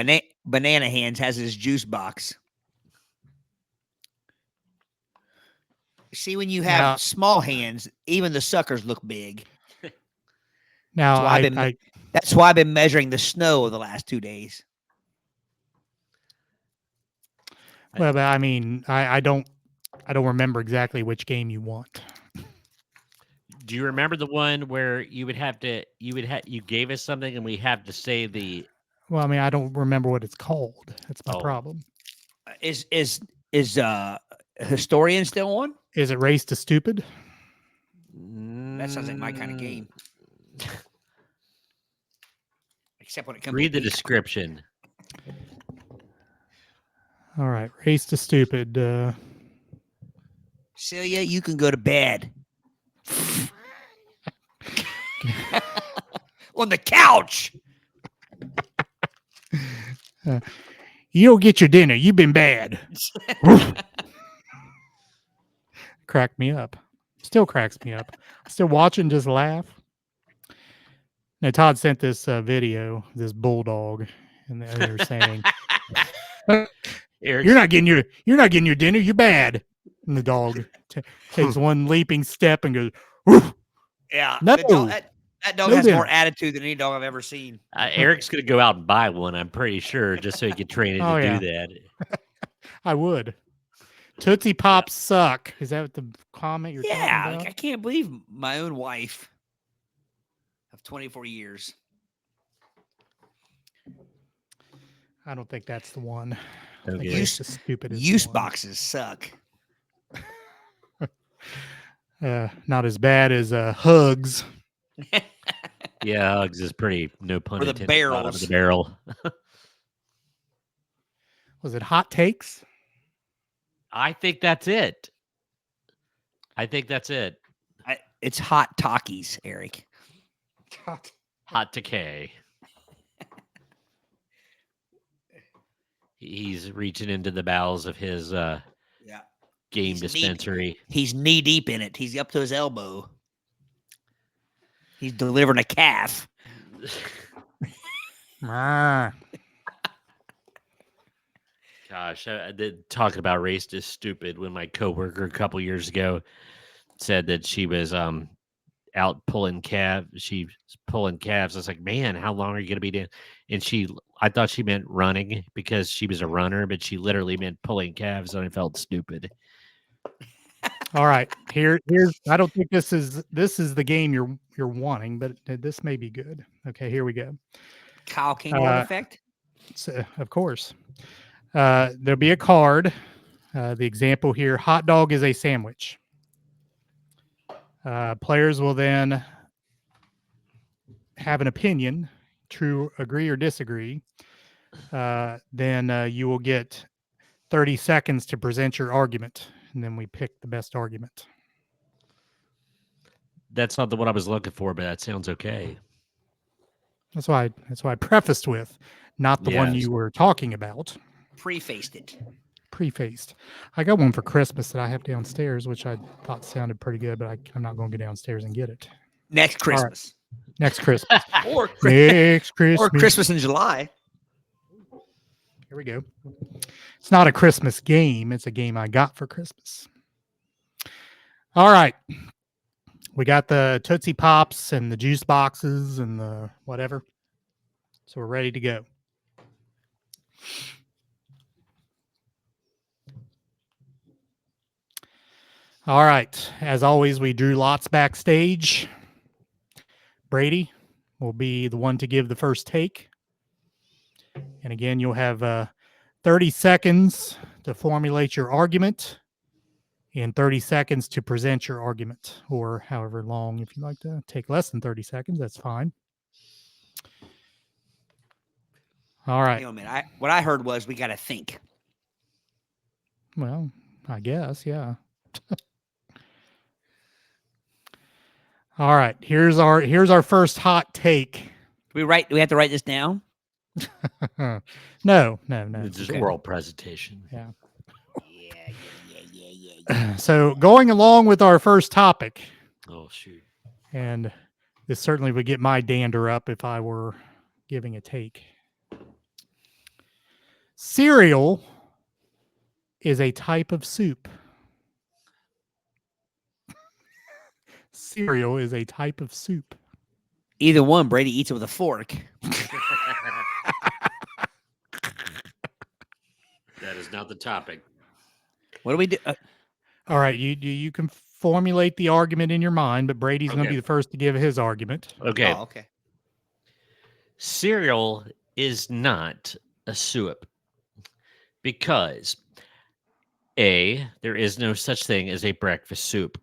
Banana Hands has his juice box. See, when you have Now- small hands, even the suckers look big. Now That's why I've been measuring the snow of the last 2 days. well, but I mean, I don't remember exactly which game you want. Do you remember the one where you gave us something and we have to say the? Well, I mean, I don't remember what it's called. That's my Oh. problem. Is Historian still on? Is it Race to Stupid? That sounds like my kind of game. Except when it comes Read to the description. All right, Race to Stupid. Celia, you can go to bed. On the couch. You don't get your dinner. You've been bad. Cracked me up. Still cracks me up. Still watching, just laugh. Now Todd sent this video, this bulldog, and they were saying, Eric, "You're not getting your dinner. You're bad." And the dog takes one leaping step and goes, "Woof." Yeah. No. That dog No has dinner. more attitude than any dog I've ever seen. Eric's gonna go out and buy one. I'm pretty sure, just so he can train it Oh, to yeah. do that. I would. Tootsie Pops suck. Is that the comment you're Yeah, talking like, about? I can't believe my own wife of 24 years. I don't think that's the one. I think Okay. Race to Stupid is the Use one. boxes suck. Not as bad as Hugs. Yeah, Uggs is pretty no pun Or the intended. Bottom of barrels. the barrel. Was it Hot Takes? I think that's it. It's hot Takis, Eric. Hot decay. He's reaching into the bowels of his Yeah. game He's dispensary. He's knee deep in it. He's up to his elbow. He's delivering a calf. Ah, Gosh, talking about race is stupid. When my coworker a couple years ago said that she was out pulling calves, she's pulling calves. I was like, man, how long are you gonna be doing? And I thought she meant running because she was a runner, but she literally meant pulling calves, and I felt stupid. all right. Here's. I don't think this is the game you're wanting, but this may be good. Okay, here we go. Kyle Kinghorn effect. So, of course, there'll be a card. The example here: hot dog is a sandwich. Players will then have an opinion, true, agree, or disagree. Then you will get 30 seconds to present your argument, and then we pick the best argument. That's not the one I was looking for, but that sounds okay. That's why I prefaced with not the one Yes. you were talking about. Prefaced it. Prefaced. I got one for Christmas that I have downstairs, which I thought sounded pretty good, but I'm not going to go downstairs and get it. Next All right. Christmas. Next Christmas. Or Next Christmas. or Christmas in July. Here we go. It's not a Christmas game. It's a game I got for Christmas. All right. We got the Tootsie Pops and the juice boxes and the whatever. So we're ready to go. All right. As always, we drew lots backstage. Brady will be the one to give the first take. And again, you'll have 30 seconds to formulate your argument and 30 seconds to present your argument, or however long. If you like to take less than 30 seconds, that's fine. All right. Hang on a minute. What I heard was we got to think. Well, I guess, yeah. All right. Here's our first hot take. Do we have to write this down? No. It's just Okay. oral presentation. Yeah. Yeah. So going along with our first topic, Oh shoot. and this certainly would get my dander up if I were giving a take. Cereal is a type of soup. Cereal is a type of soup. Either one, Brady eats it with a fork. That is not the topic. What do we do? All right, you can formulate the argument in your mind, but Brady's going to Okay. be the first to give his argument. Okay. Oh, okay. Cereal is not a soup because A, there is no such thing as a breakfast soup.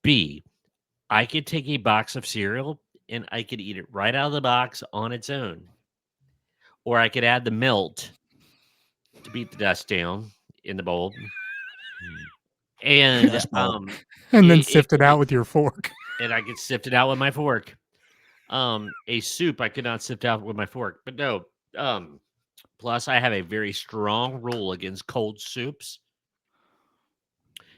B, I could take a box of cereal and I could eat it right out of the box on its own. Or I could add the melt to beat the dust down in the bowl. And Dust bowl. And then It- sift it out with your fork. and I could sift it out with my fork. A soup I could not sift out with my fork, but no. Plus, I have a very strong rule against cold soups.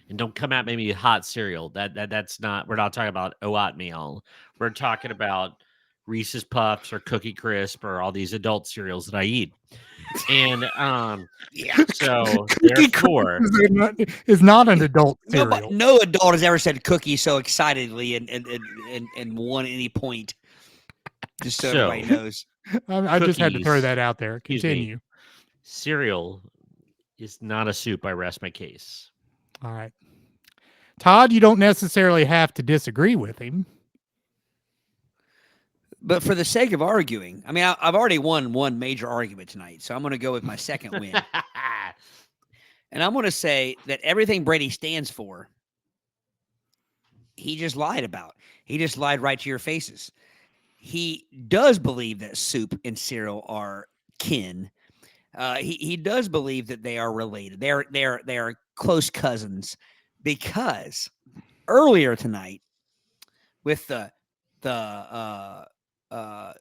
And don't come at me with hot cereal. That's not. We're not talking about oatmeal. We're talking about Reese's Puffs or Cookie Crisp or all these adult cereals that I eat. And Yeah. so therefore, is not an adult cereal. No adult has ever said cookie so excitedly and won any point. Just so So- everybody knows. I just had to throw Cookies. that out there. Excuse me. Continue. cereal is not a soup. I rest my case. All right. Todd, you don't necessarily have to disagree with him. But for the sake of arguing, I mean, I've already won one major argument tonight, so I'm going to go with my second win. And I'm going to say that everything Brady stands for, he just lied about. He just lied right to your faces. He does believe that soup and cereal are kin. He does believe that they are related. They are close cousins, because earlier tonight with the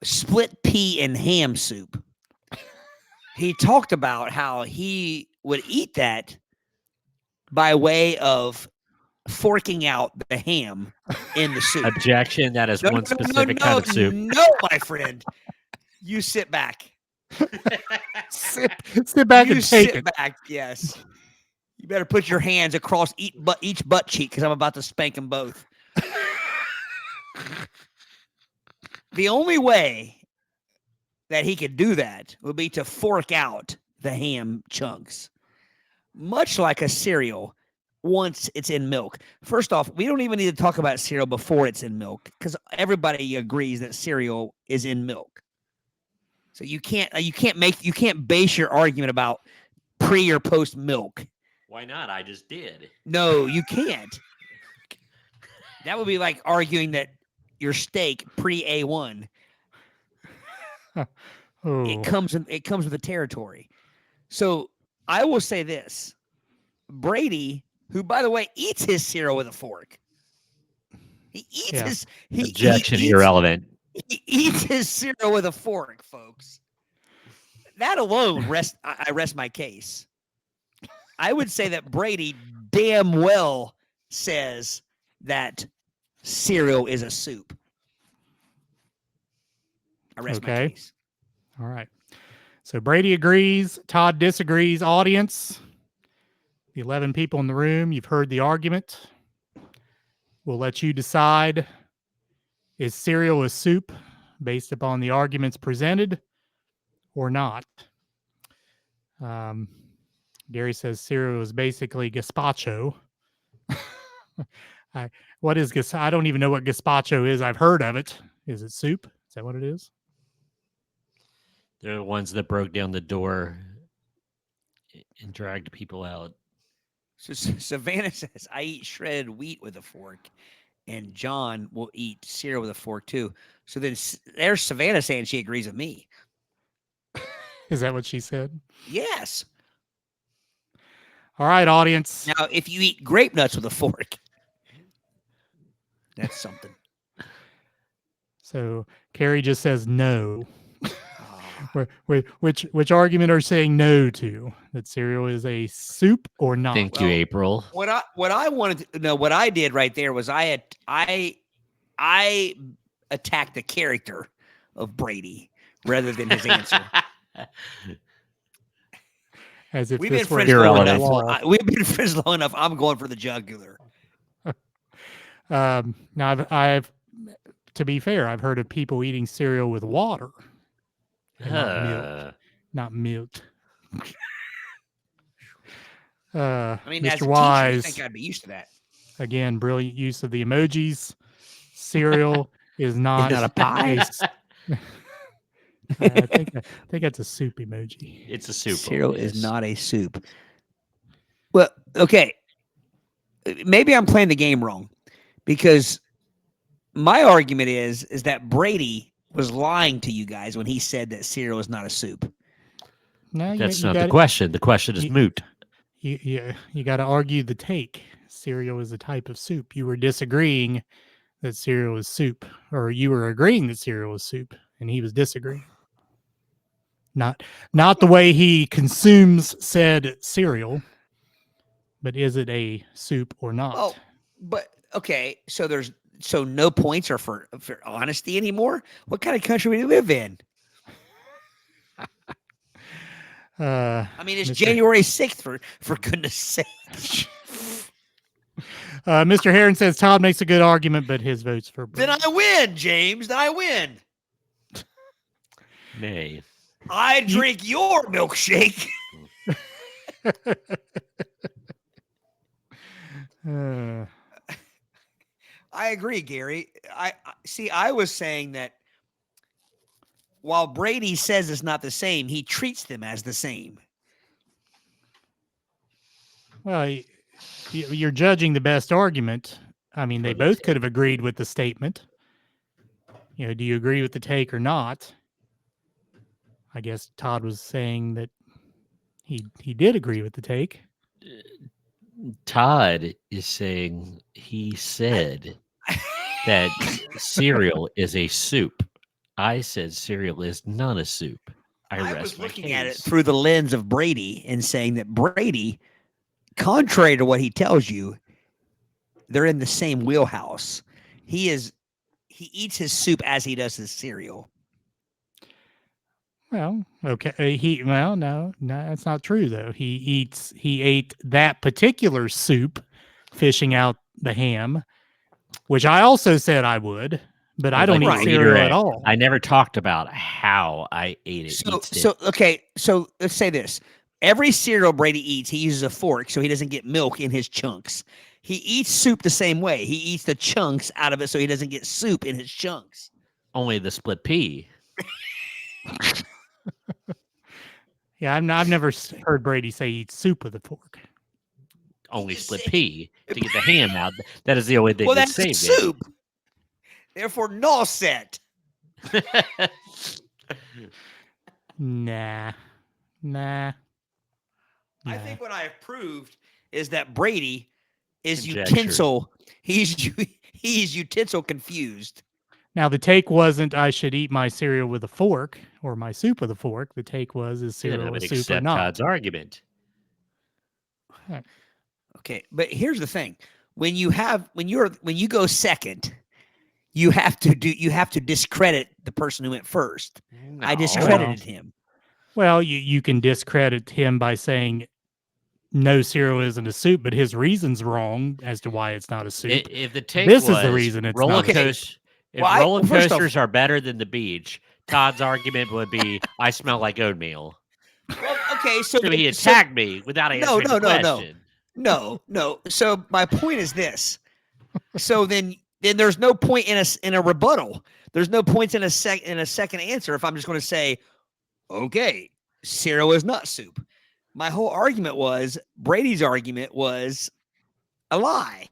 split pea and ham soup, he talked about how he would eat that by way of forking out the ham in the soup. Objection. That is one specific kind of soup. No, my friend. You sit back. Sit back You and take sit it. back, yes. You better put your hands across each butt cheek, because I'm about to spank them both. The only way that he could do that would be to fork out the ham chunks, much like a cereal once it's in milk. First off, we don't even need to talk about cereal before it's in milk, because everybody agrees that cereal is in milk. So you can't base your argument about pre or post milk. Why not? I just did. No, you can't. That would be like arguing that your steak pre A1. Oh. It comes with the territory. So I will say this: Brady, who by the way eats his cereal with a fork, he eats Yeah. his Objection. he eats- Irrelevant. He eats his cereal with a fork, folks. That alone I rest my case. I would say that Brady damn well says that cereal is a soup. I rest my Okay. case. All right. So Brady agrees. Todd disagrees. Audience, the 11 people in the room, you've heard the argument. We'll let you decide. Is cereal a soup based upon the arguments presented or not? Gary says cereal is basically gazpacho. What is gazpacho? I don't even know what gazpacho is. I've heard of it. Is it soup? Is that what it is? They're the ones that broke down the door and dragged people out. So Savannah says, I eat shredded wheat with a fork, and John will eat cereal with a fork too. So then there's Savannah saying she agrees with me. Is that what she said? Yes. All right, audience. Now, if you eat grape nuts with a fork, that's something. So Carrie just says no. Which argument are you saying no to? That cereal is a soup or not? Thank you, April. What I wanted to know, what I did right there was I attacked the character of Brady rather than his answer. As if We've this been were friends long a enough. law. We've been friends long enough. I'm going for the jugular. Now I've to be fair, I've heard of people eating cereal with water and not milk. Not milk. I mean, as a Mr. teacher, you Wise, think I'd be used to that. again, brilliant use of the emojis. Cereal is not a pie. I think that's a soup emoji. It's a soup. Cereal is not a soup. Well, okay. Maybe I'm playing the game wrong, because my argument is that Brady was lying to you guys when he said that cereal is not a soup. No, That's not the question. The question is moot. You got to argue the take. Cereal is a type of soup. You were disagreeing that cereal is soup, or you were agreeing that cereal is soup, and he was disagreeing. Not the way he consumes said cereal, but is it a soup or not? Oh, but okay, so no points are for honesty anymore? What kind of country we live in? I mean, it's January 6th, for goodness sake. Mr. Heron says Todd makes a good argument, but his vote's for Brady. Then I win, James. Then I win. Nay. I drink your milkshake. I agree, Gary. I see. I was saying that while Brady says it's not the same, he treats them as the same. Well, you're judging the best argument. I mean, they both could have agreed with the statement. You know, do you agree with the take or not? I guess Todd was saying that he did agree with the take. Todd is saying he said that cereal is a soup. I said cereal is not a soup. I was looking at it through the lens of Brady and saying that Brady, contrary to what he tells you, they're in the same wheelhouse. He eats his soup as he does his cereal. Well, okay. No, that's not true though. He ate that particular soup, fishing out the ham, which I also said I would, but I don't eat cereal at all. I never talked about how I ate it. So let's say this. Every cereal Brady eats, he uses a fork so he doesn't get milk in his chunks. He eats soup the same way. He eats the chunks out of it so he doesn't get soup in his chunks. Only the split pea. Yeah, I've never heard Brady say eat soup with a fork. Only split pea to get the ham out. That is the only thing that's soup. Therefore, no set. Nah. I think what I have proved is that Brady is Conjecture. utensil. He's utensil confused. Now, the take wasn't I should eat my cereal with a fork or my soup with a fork. The take was is Then I cereal a would soup or accept not? Todd's argument. Okay, but here's the thing: when you go second, you have to discredit the person who went first. I No. discredited him. Well, you can discredit him by saying no, cereal isn't a soup, but his reason's wrong as to why it's not a soup. If the take This was is the reason it's roller not a soup. coaster, if Well, roller first off- coasters are better than the beach, Todd's argument would be, I smell like oatmeal. Well, okay, so So he attacked me without answering the question. No. So my point is this. So then there's no point in a rebuttal. There's no point in a second answer if I'm just going to say, okay, cereal is not soup. My whole argument was Brady's argument was a lie.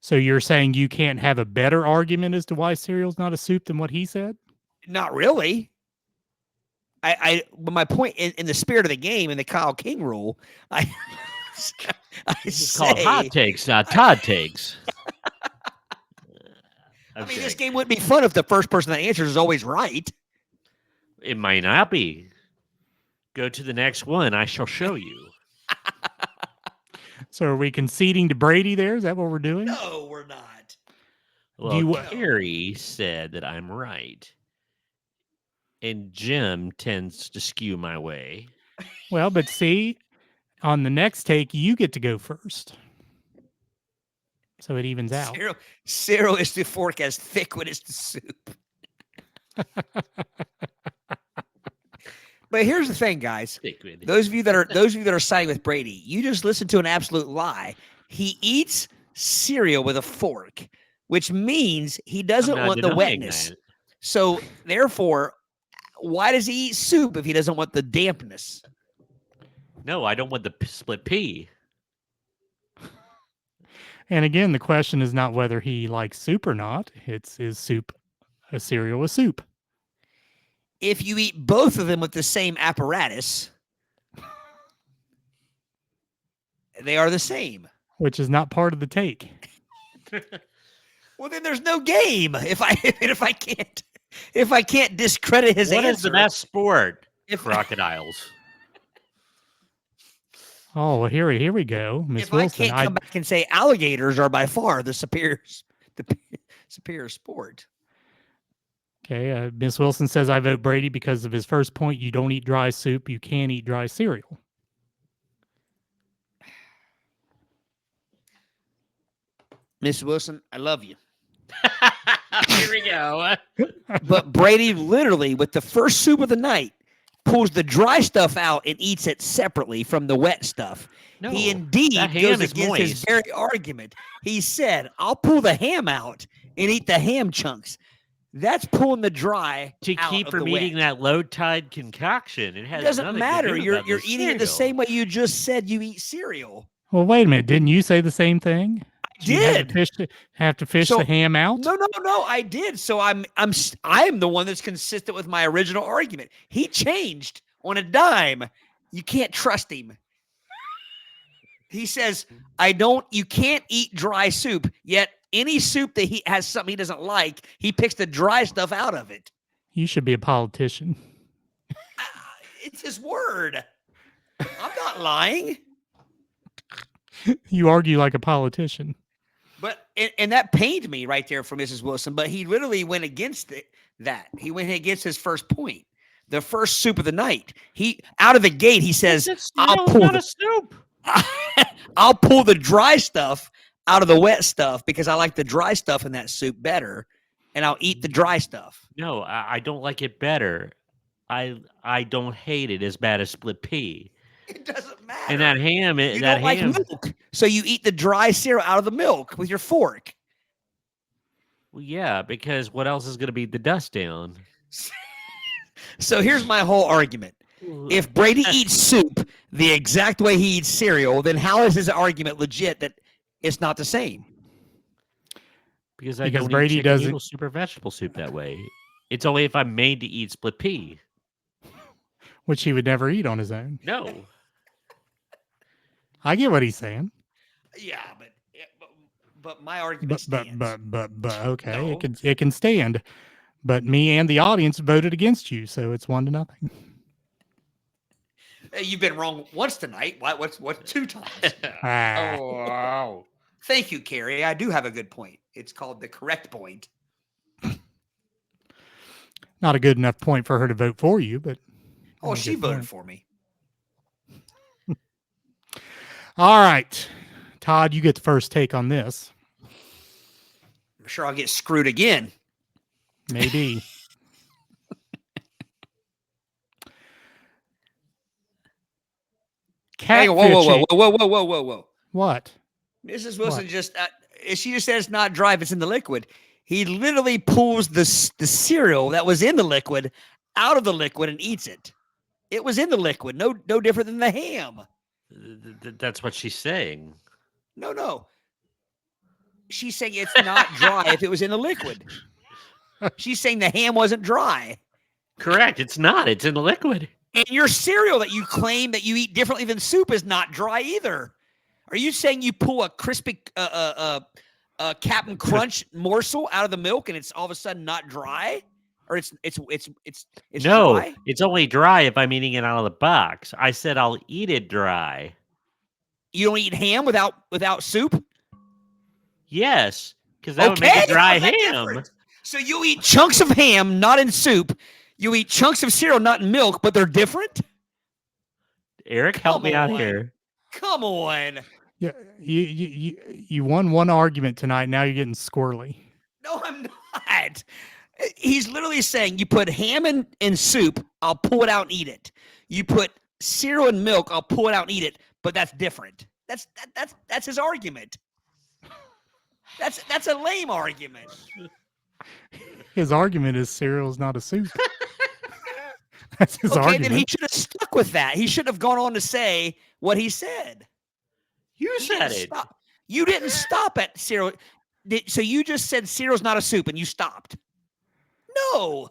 So you're saying you can't have a better argument as to why cereal's not a soup than what he said? Not really. But my point in the spirit of the game, in the Kyle King rule, I It's called hot takes, not Todd takes. I mean, this game wouldn't be fun if the first person that answers is always right. It might not be. Go to the next one. I shall show you. So are we conceding to Brady there? Is that what we're doing? No, we're not. Well, Carrie said that I'm right. And Jim tends to skew my way. Well, but see, on the next take, you get to go first. So it evens out. Cereal is the fork as thick when it's the soup. But here's the thing, guys. Those of you that are siding with Brady, you just listen to an absolute lie. He eats cereal with a fork, which means he doesn't want the wetness. So therefore, why does he eat soup if he doesn't want the dampness? No, I don't want the split pea. And again, the question is not whether he likes soup or not. It's is soup a cereal a soup? If you eat both of them with the same apparatus, they are the same. Which is not part of the take. Well, then there's no game. If I can't discredit his answer. What is the best sport? Crocodiles. Oh, well, here we go, Miss If Wilson. I can't come back and say alligators are by far the superior sport. Okay, Miss Wilson says I vote Brady because of his first point. You don't eat dry soup. You can eat dry cereal. Miss Wilson, I love you. Here we go. But Brady literally, with the first soup of the night, pulls the dry stuff out and eats it separately from the wet stuff. No, he indeed goes against his very argument. He said, I'll pull the ham out and eat the ham chunks. That's pulling the dry to keep from eating that low tide concoction. It doesn't matter. You're eating it the same way you just said you eat cereal. Well, wait a minute. Didn't you say the same thing? Did have to fish the ham out? No, I did. So I'm the one that's consistent with my original argument. He changed on a dime. You can't trust him. He says, you can't eat dry soup, yet any soup that he has something he doesn't like, he picks the dry stuff out of it. You should be a politician. It's his word. I'm not lying. You argue like a politician. But and that pained me right there for Mrs. Wilson. But he literally went against that. He went against his first point. The first soup of the night. He out of the gate. He says, "I'll pull the soup. I'll pull the dry stuff out of the wet stuff because I like the dry stuff in that soup better, and I'll eat the dry stuff." No, I don't like it better. I don't hate it as bad as split pea. It doesn't matter. And that ham, you don't like milk, so you eat the dry cereal out of the milk with your fork. Well, yeah, because what else is going to beat the dust down? So here's my whole argument. If Brady eats soup the exact way he eats cereal, then how is his argument legit that it's not the same? Because Brady doesn't soup or vegetable soup that way. It's only if I'm made to eat split pea, which he would never eat on his own. No. I get what he's saying. Yeah, But my argument stands. Okay, No. it can stand. But me and the audience voted against you, so it's 1-0. Hey, you've been wrong once tonight. What's 2 times? Ah, Oh, wow. Thank you, Carrie. I do have a good point. It's called the correct point. not a good enough point for her to vote for you, but Oh, a she good voted point. for me. All right, Todd, you get the first take on this. I'm sure I'll get screwed again. Maybe. Hey, whoa. What? Mrs. Wilson she just said it's not dry if it's in the liquid. He literally pulls the cereal that was in the liquid out of the liquid and eats it. It was in the liquid. No different than the ham. That's what she's saying. No. She's saying it's not dry if it was in the liquid. She's saying the ham wasn't dry. Correct. It's not. It's in the liquid. And your cereal that you claim that you eat differently than soup is not dry either. Are you saying you pull a crispy Captain Crunch morsel out of the milk and it's all of a sudden not dry? Or it's No, dry? it's only dry if I'm eating it out of the box. I said I'll eat it dry. You don't eat ham without soup? Yes, because that would make it dry how's that ham. different? So you eat chunks of ham, not in soup. You eat chunks of cereal, not in milk, but they're different? Eric, help me out on. here. Come on. Yeah, you won one argument tonight. Now you're getting squirrely. No, I'm not. He's literally saying you put ham in soup, I'll pull it out and eat it. You put cereal in milk, I'll pull it out and eat it, but that's different. That's his argument. That's a lame argument. His argument is cereal is not a soup. That's his argument. Then he should have stuck with that. He should have gone on to say what he said. You said it. You didn't stop at cereal. So you just said cereal's not a soup and you stopped. No.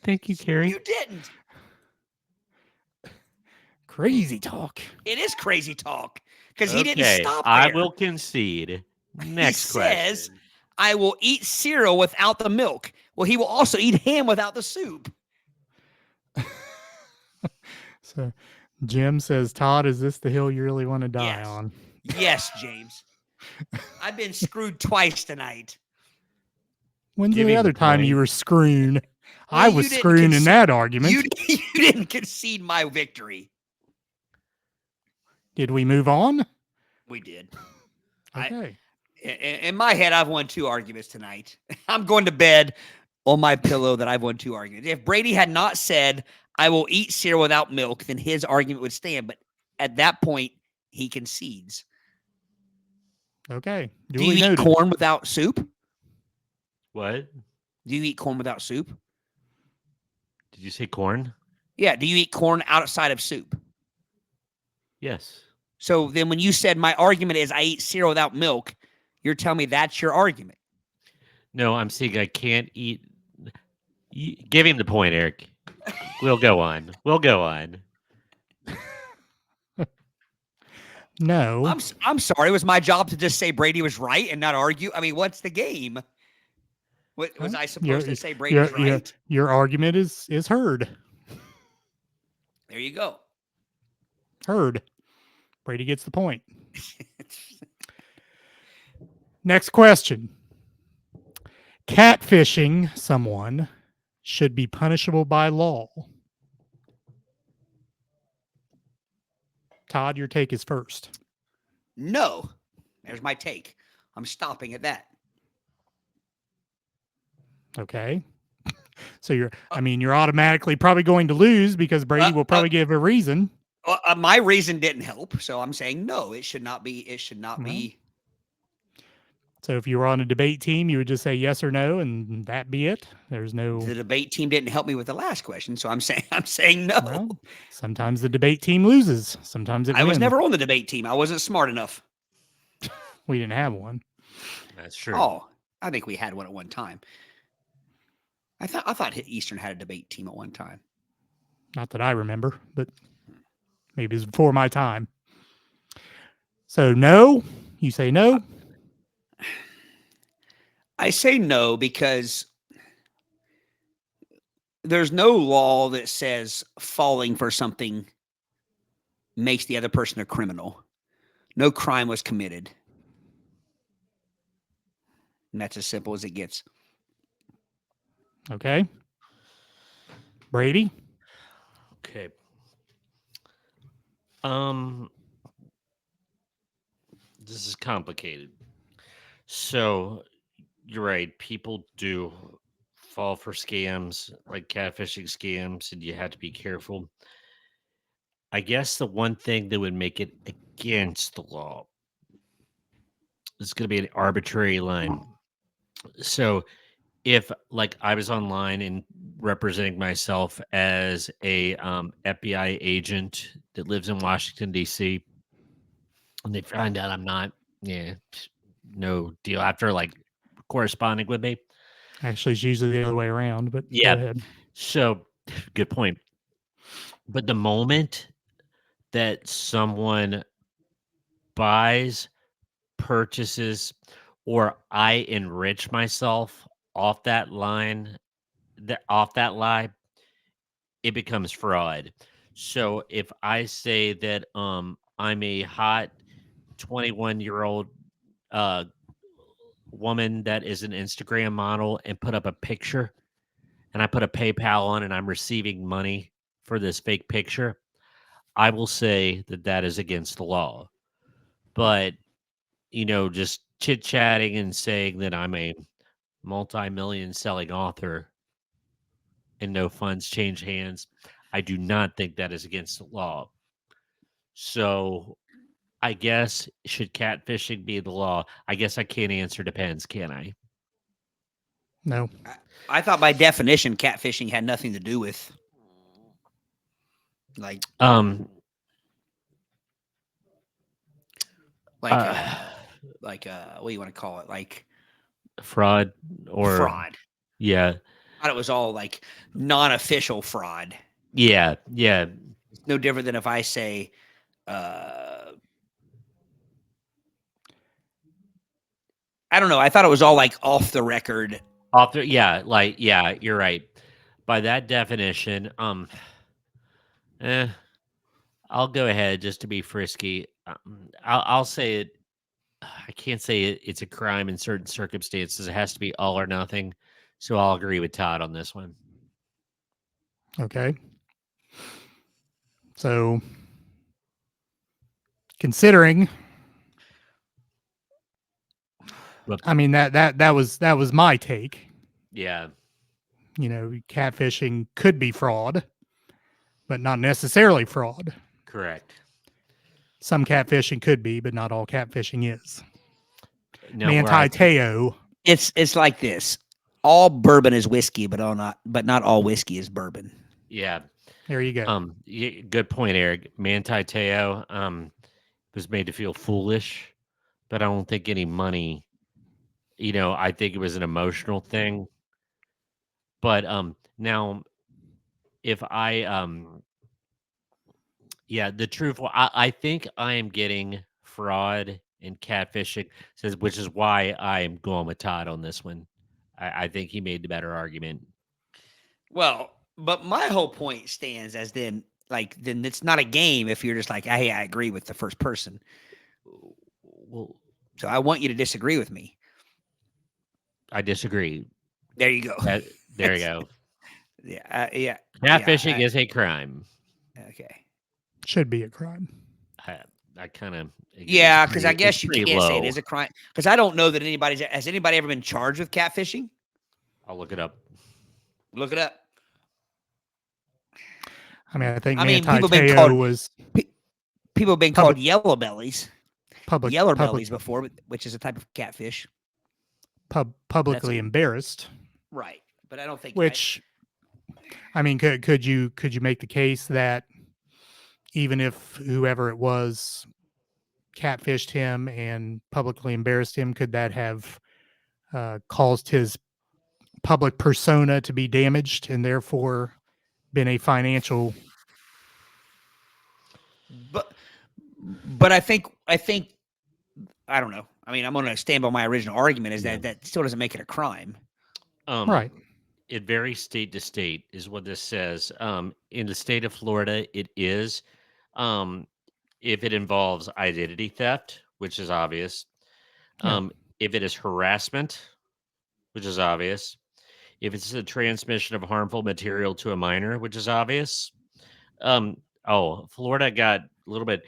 Thank you, Carrie. You didn't. Crazy talk. It is crazy talk because he didn't stop there. I will concede. Next question. Says, I will eat cereal without the milk. Well, he will also eat ham without the soup. So Jim says, Todd, is this the hill you really want to die on? Yes, James. I've been screwed twice tonight. When's the other time you were screwing? Well, I was screwing in that argument. You didn't concede my victory. Did we move on? We did. Okay. In my head, I've won 2 arguments tonight. I'm going to bed on my pillow that I've won 2 arguments. If Brady had not said, I will eat cereal without milk, then his argument would stand. But at that point, he concedes. Okay. Do you eat corn without soup? What? Do you eat corn without soup? Did you say corn? Yeah. Do you eat corn outside of soup? Yes. So then when you said my argument is I eat cereal without milk, you're telling me that's your argument. No, I'm saying I can't eat. Give him the point, Eric. We'll go on. No. I'm sorry. It was my job to just say Brady was right and not argue. I mean, what's the game? What was I supposed to say Brady was right? Your argument is heard. There you go. Heard. Brady gets the point. Next question. Catfishing someone should be punishable by law. Todd, your take is first. No. There's my take. I'm stopping at that. Okay. So you're automatically probably going to lose because Brady will probably give a reason. My reason didn't help, so I'm saying no. It should not be. It should not be. So if you were on a debate team, you would just say yes or no, and that be it. There's no. The debate team didn't help me with the last question, so I'm saying no. Well, sometimes the debate team loses. Sometimes it wins. I was never on the debate team. I wasn't smart enough. We didn't have one. That's true. Oh, I think we had one at one time. I thought Eastern had a debate team at one time. Not that I remember, but maybe it was before my time. So no, You say no? I say no because there's no law that says falling for something makes the other person a criminal. No crime was committed. And that's as simple as it gets. Okay. Brady? Okay. This is complicated. So you're right. People do fall for scams like catfishing scams, and you have to be careful. I guess the one thing that would make it against the law is going to be an arbitrary line. So if like I was online and representing myself as a FBI agent that lives in Washington D.C. and they find out I'm not, yeah, no deal after like corresponding with me. Actually, it's usually the other way around, but Yeah. go ahead. So good point. But the moment that someone buys, purchases, or I enrich myself off that line, off that lie, it becomes fraud. So if I say that I'm a hot 21-year-old uh woman that is an Instagram model and put up a picture and I put a PayPal on and I'm receiving money for this fake picture, I will say that that is against the law. But, just chit chatting and saying that I'm a multi-million selling author and no funds change hands, I do not think that is against the law. So I guess should catfishing be the law? I guess I can't answer depends, can I? No. I thought by definition, catfishing had nothing to do with like Um like uh, what do you want to call it? Like fraud or fraud. yeah. I thought it was all like non-official fraud. Yeah, yeah. It's no different than if I say I don't know. I thought it was all like off the record. Author, yeah, you're right. By that definition, eh, I'll go ahead just to be frisky. I'll say it. I can't say it's a crime in certain circumstances. It has to be all or nothing. So I'll agree with Todd on this one. Okay. So, considering, But I mean that was my take. yeah, Catfishing could be fraud, but not necessarily fraud. correct. Some catfishing could be, but not all catfishing is. Now, Manti Te'o. It's like this. All bourbon is whiskey, but not all whiskey is bourbon. yeah, There you go. good point, Eric. Manti Te'o was made to feel foolish, but I don't think any money. I think it was an emotional thing. But now if I yeah, the truth. I think I am getting fraud and catfishing, says, which is why I am going with Todd on this one. I think he made the better argument. Well, but my whole point stands as then it's not a game if you're just like, hey, I agree with the first person. Well, So I want you to disagree with me. I disagree. There you go. There you go. Yeah. Catfishing is a crime. Okay. Should be a crime. I kind of Yeah, because I guess you can't say it low. is a crime. Because I don't know that has anybody ever been charged with catfishing? I'll look it up. Look it up. I mean, I think people have been called yellow bellies. Yeller bellies before, which is a type of catfish. Publicly embarrassed. Right. But I don't think I mean, could you make the case that even if whoever it was catfished him and publicly embarrassed him, could that have caused his public persona to be damaged and therefore been a financial? But I think I don't know. I mean, I'm going to stand by my original argument is Yeah. that still doesn't make it a crime. Right. It varies state to state, is what this says. In the state of Florida, it is um, if it involves identity theft, which is obvious. Yeah. If it is harassment, which is obvious. If it's a transmission of harmful material to a minor, which is obvious. Florida got a little bit.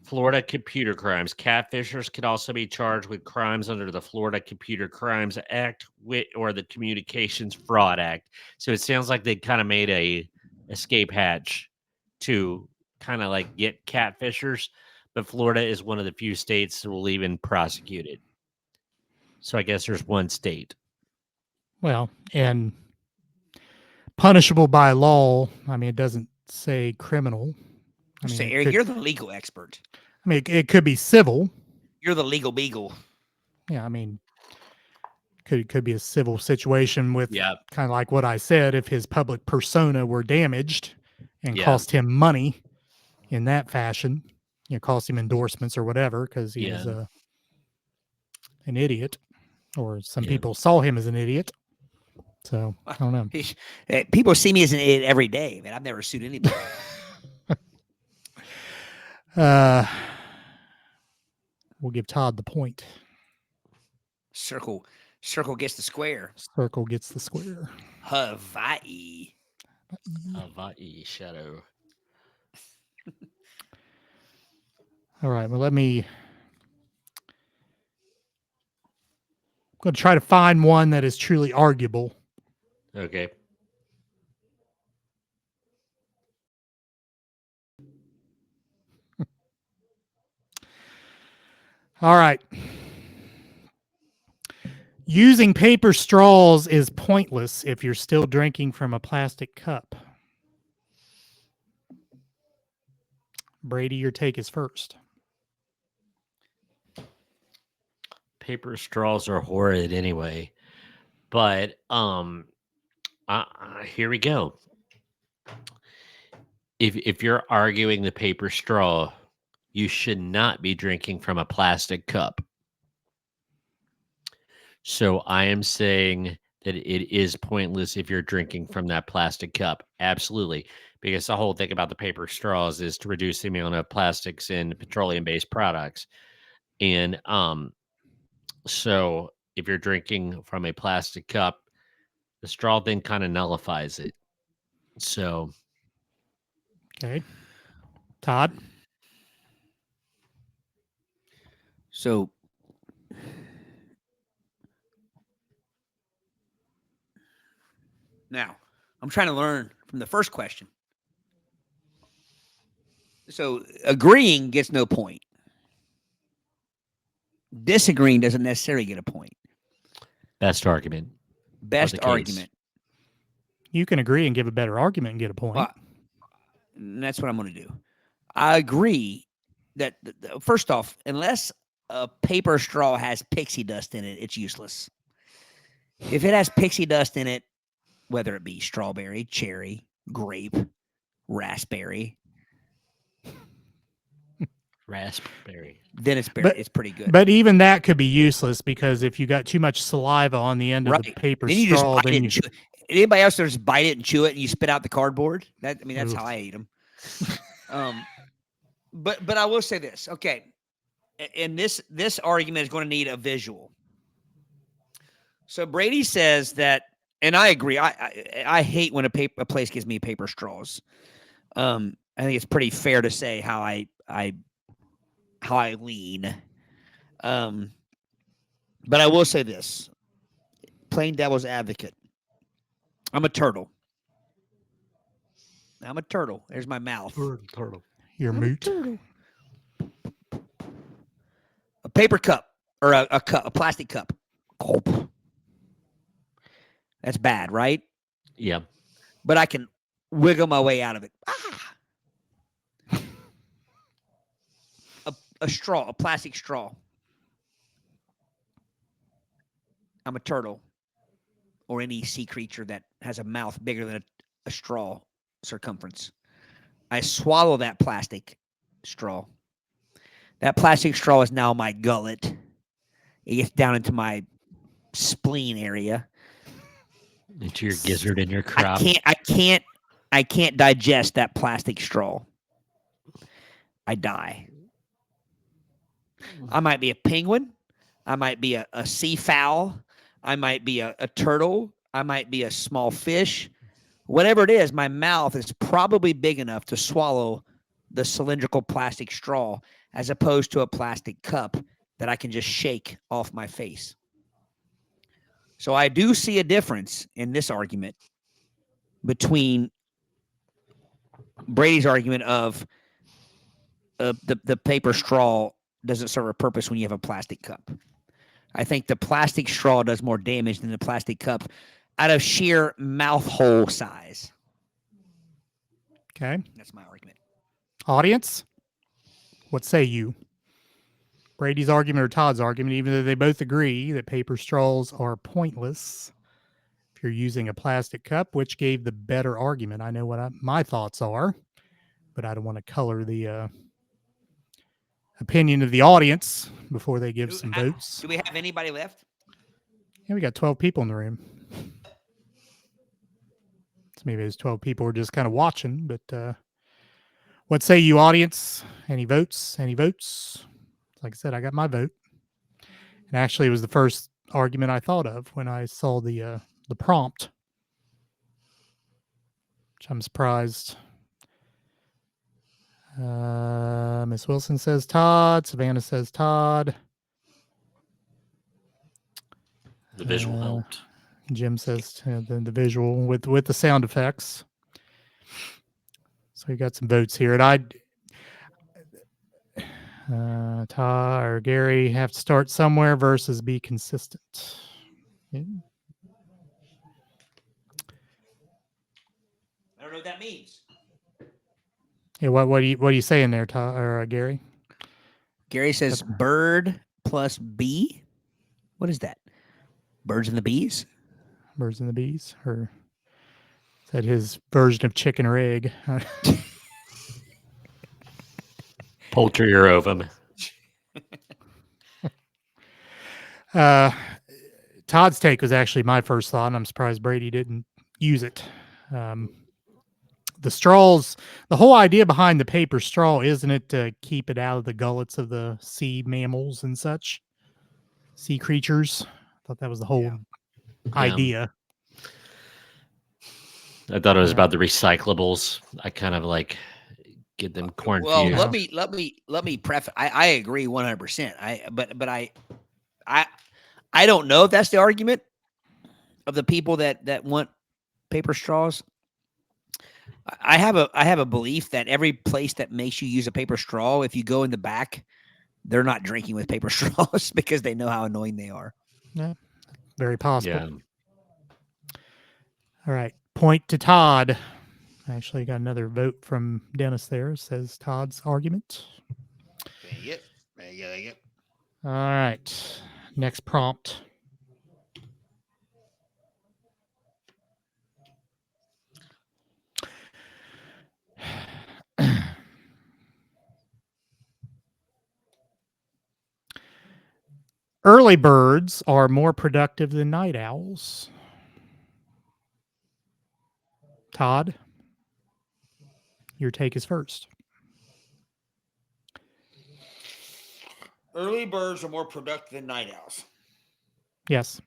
Florida computer crimes. Catfishers could also be charged with crimes under the Florida Computer Crimes Act or the Communications Fraud Act. So it sounds like they kind of made a escape hatch to kind of like get catfishers, but Florida is one of the few states that will even prosecute it. So I guess there's one state. Well, and punishable by law. I mean, it doesn't say criminal. I mean, Say, it Eric, could, you're the legal expert. I mean, it could be civil. You're the legal beagle. Yeah, I mean, could be a civil situation with Yeah. kind of like what I said. If his public persona were damaged and Yeah. cost him money in that fashion, cost him endorsements or whatever because he was an idiot, or some people saw him as an idiot. So I don't know. People see me as an idiot every day, man. I've never sued anybody. We'll give Todd the point. Circle gets the square. Circle gets the square. Hawaii. Hawaii shadow. All right. Well, I'm going to try to find one that is truly arguable. Okay. All right. Using paper straws is pointless if you're still drinking from a plastic cup. Brady, your take is first. Paper straws are horrid anyway. But here we go. If you're arguing the paper straw, you should not be drinking from a plastic cup. So I am saying that it is pointless if you're drinking from that plastic cup. Absolutely. Because the whole thing about the paper straws is to reduce the amount of plastics in petroleum-based products. And so if you're drinking from a plastic cup, the straw then kind of nullifies it. So Okay. Todd? So now I'm trying to learn from the first question. So agreeing gets no point. Disagreeing doesn't necessarily get a point. best argument. Best argument. You can agree and give a better argument and get a point. Well, and that's what I'm going to do. I agree that, first off, unless a paper straw has pixie dust in it, it's useless. If it has pixie dust in it, whether it be strawberry, cherry, grape, raspberry, then it's pretty good. But even that could be useless because if you got too much saliva on the end of the paper then you straw, just bite it and chew it. Anybody else just bite it and chew it and you spit out the cardboard? That's Oof. how I eat them. But I will say this, okay, and this argument is going to need a visual. So Brady says that, and I agree. I hate when a place gives me paper straws. I think it's pretty fair to say how I lean. But I will say this, plain devil's advocate. I'm a turtle. There's my mouth. Turtle. Your moot. A paper cup or a plastic cup. Gulp. That's bad, right? Yeah. But I can wiggle my way out of it. A straw, a plastic straw. I'm a turtle or any sea creature that has a mouth bigger than a straw circumference. I swallow that plastic straw. That plastic straw is now my gullet. It gets down into my spleen area. Into your gizzard and your I crop. can't digest that plastic straw. I die. I might be a penguin. I might be a sea fowl. I might be a turtle. I might be a small fish. Whatever it is, my mouth is probably big enough to swallow the cylindrical plastic straw as opposed to a plastic cup that I can just shake off my face. So I do see a difference in this argument between Brady's argument of the paper straw doesn't serve a purpose when you have a plastic cup. I think the plastic straw does more damage than the plastic cup out of sheer mouth hole size. Okay. That's my argument. Audience, what say you? Brady's argument or Todd's argument, even though they both agree that paper straws are pointless if you're using a plastic cup, which gave the better argument? I know what my thoughts are, but I don't want to color the opinion of the audience before they give some votes. Do we have anybody left? Yeah, we got 12 people in the room. So maybe those 12 people were just kind of watching, but what say you, audience? Any votes? Any votes? Like I said, I got my vote. And actually, it was the first argument I thought of when I saw the prompt, which I'm surprised. Miss Wilson says Todd. Savannah says Todd. The visual helped. Jim says the visual with the sound effects. So we got some votes here, and Todd or Gary have to start somewhere versus be consistent. Yeah. I don't know what that means. Yeah, what are you saying there, Todd or Gary? Gary says bird plus bee. What is that? Birds and the bees? Birds and the bees, or is that his version of chicken or egg? Poultry or ovum. Todd's take was actually my first thought, and I'm surprised Brady didn't use it. The straws, the whole idea behind the paper straw, isn't it to keep it out of the gullets of the sea mammals and such, sea creatures? I thought that was the whole idea. I thought it was about the recyclables. I kind of like get them corn. Well, let me preface. I agree 100%. But I don't know if that's the argument of the people that want paper straws. I have a belief that every place that makes you use a paper straw, if you go in the back, they're not drinking with paper straws because they know how annoying they are. Yeah, very possible. Yeah. All right, point to Todd. I actually got another vote from Dennis there. Says Todd's argument. Yep. All right, next prompt. Early birds are more productive than night owls. Todd, your take is first. Early birds are more productive than night owls. Yes.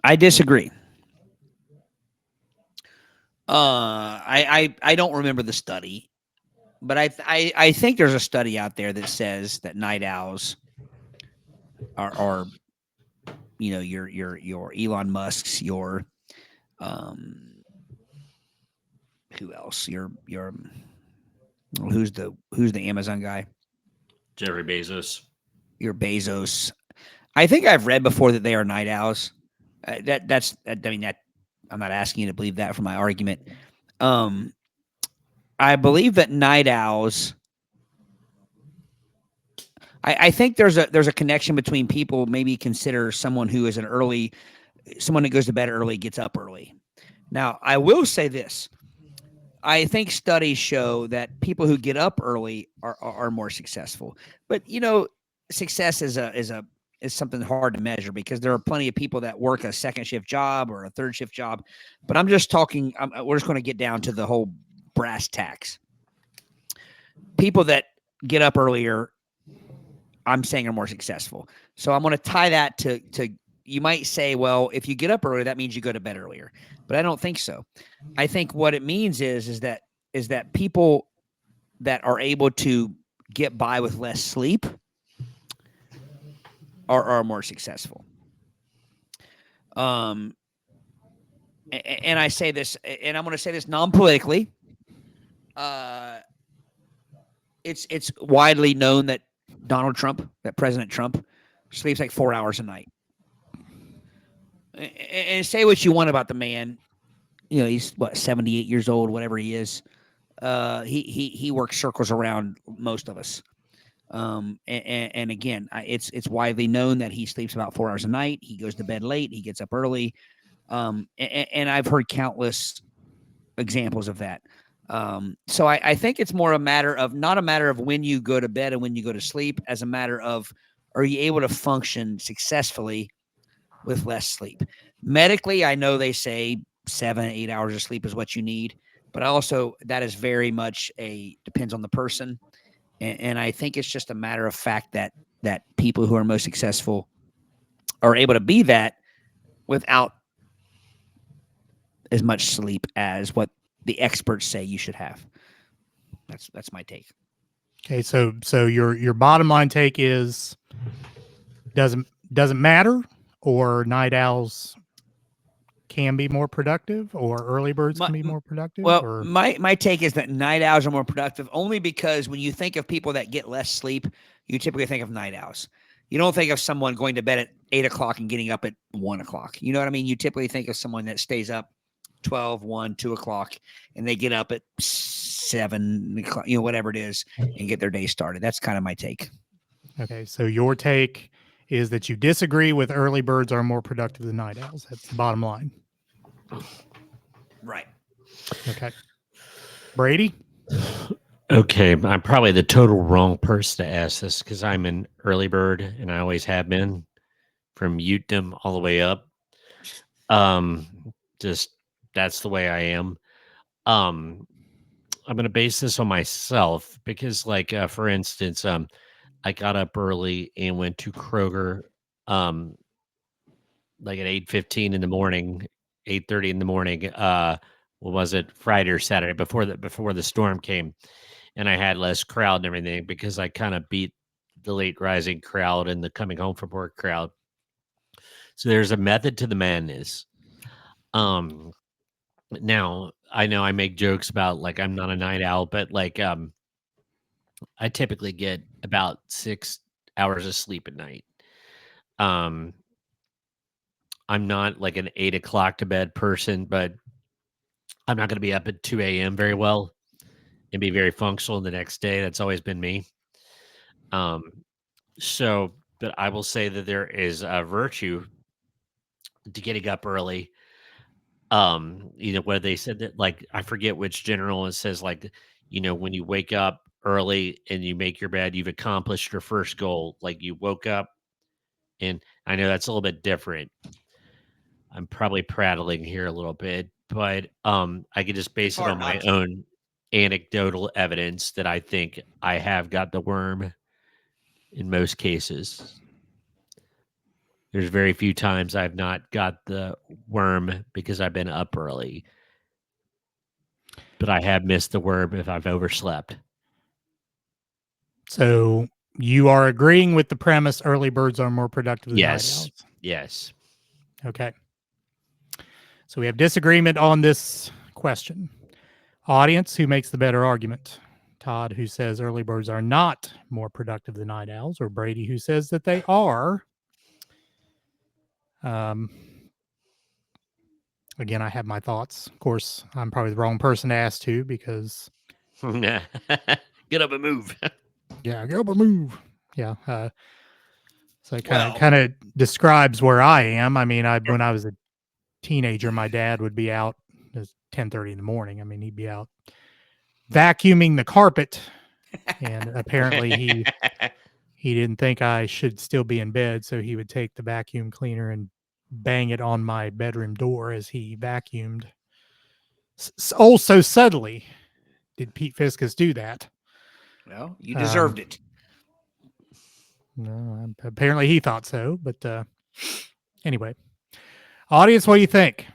I disagree. I don't remember the study, but I think there's a study out there that says that night owls are your Elon Musk's, your who else, your who's the Amazon guy, Jeffrey Bezos. your Bezos. I think I've read before that they are night owls. I'm not asking you to believe that for my argument. I believe that night owls I think there's a connection between people maybe consider someone who is someone who goes to bed early gets up early. Now, I will say this. I think studies show that people who get up early are more successful. But success is something hard to measure because there are plenty of people that work a second shift job or a third shift job. But I'm just talking. We're just going to get down to the whole brass tacks. People that get up earlier, I'm saying, are more successful. So I'm going to tie that to. You might say, well, if you get up earlier, that means you go to bed earlier. But I don't think so. I think what it means is that people that are able to get by with less sleep are more successful. And I say this, and I'm going to say this non-politically. It's widely known that President Trump, sleeps like 4 hours a night. And say what you want about the man. He's 78 years old, whatever he is. He works circles around most of us. And again, it's widely known that he sleeps about 4 hours a night. He goes to bed late. He gets up early. And I've heard countless examples of that. So I think it's more not a matter of when you go to bed and when you go to sleep, as a matter of, are you able to function successfully with less sleep? Medically, I know they say 7-8 hours of sleep is what you need, but also that is very much depends on the person. And I think it's just a matter of fact that people who are most successful are able to be that without as much sleep as what the experts say you should have. That's my take. Okay, so your bottom line take is doesn't matter, or night owls can be more productive, or early birds can be more productive? Well, my take is that night owls are more productive only because when you think of people that get less sleep, you typically think of night owls. You don't think of someone going to bed at 8 o'clock and getting up at 1 o'clock. You know what I mean? You typically think of someone that stays up 12, 1, 2 o'clock, and they get up at 7 o'clock, whatever it is, and get their day started. That's kind of my take. Okay, so your take is that you disagree with early birds are more productive than night owls. That's the bottom line. Right. Okay. Brady? Okay, I'm probably the total wrong person to ask this because I'm an early bird and I always have been, from youthdom all the way up. Just that's the way I am. I'm going to base this on myself because, like, for instance, I got up early and went to Kroger, like at 8:15 in the morning, 8:30 in the morning. What was it, Friday or Saturday before the storm came, and I had less crowd and everything because I kind of beat the late rising crowd and the coming home from work crowd. So there's a method to the madness. Now I know I make jokes about, like, I'm not a night owl, but like I typically get about 6 hours of sleep at night. Um I'm not like an 8 o'clock to bed person, but I'm not going to be up at 2 a.m. very well and be very functional the next day. That's always been me. Um, but I will say that there is a virtue to getting up early. Where they said that, like, I forget which general, it says, like, when you wake up early and you make your bed, you've accomplished your first goal. Like, you woke up, and I know that's a little bit different. I'm probably prattling here a little bit, but I could just base it on my own anecdotal evidence that I think I have got the worm in most cases. There's very few times I've not got the worm because I've been up early, but I have missed the worm if I've overslept. So you are agreeing with the premise early birds are more productive than night owls? Yes. Okay. So we have disagreement on this question. Audience, who makes the better argument? Todd, who says early birds are not more productive than night owls, or Brady, who says that they are? Again, I have my thoughts. Of course, I'm probably the wrong person to ask to because Get up and move. yeah, get up and move. Yeah. So it Well- kind of describes where I am. I mean, when I was a teenager, my dad would be out. It was 10:30 in the morning. I mean, he'd be out vacuuming the carpet, and apparently he didn't think I should still be in bed, so he would take the vacuum cleaner and bang it on my bedroom door as he vacuumed. So subtly did Pete Fiskus do that. Well, you deserved it. No, apparently he thought so, but anyway. Audience, what do you think?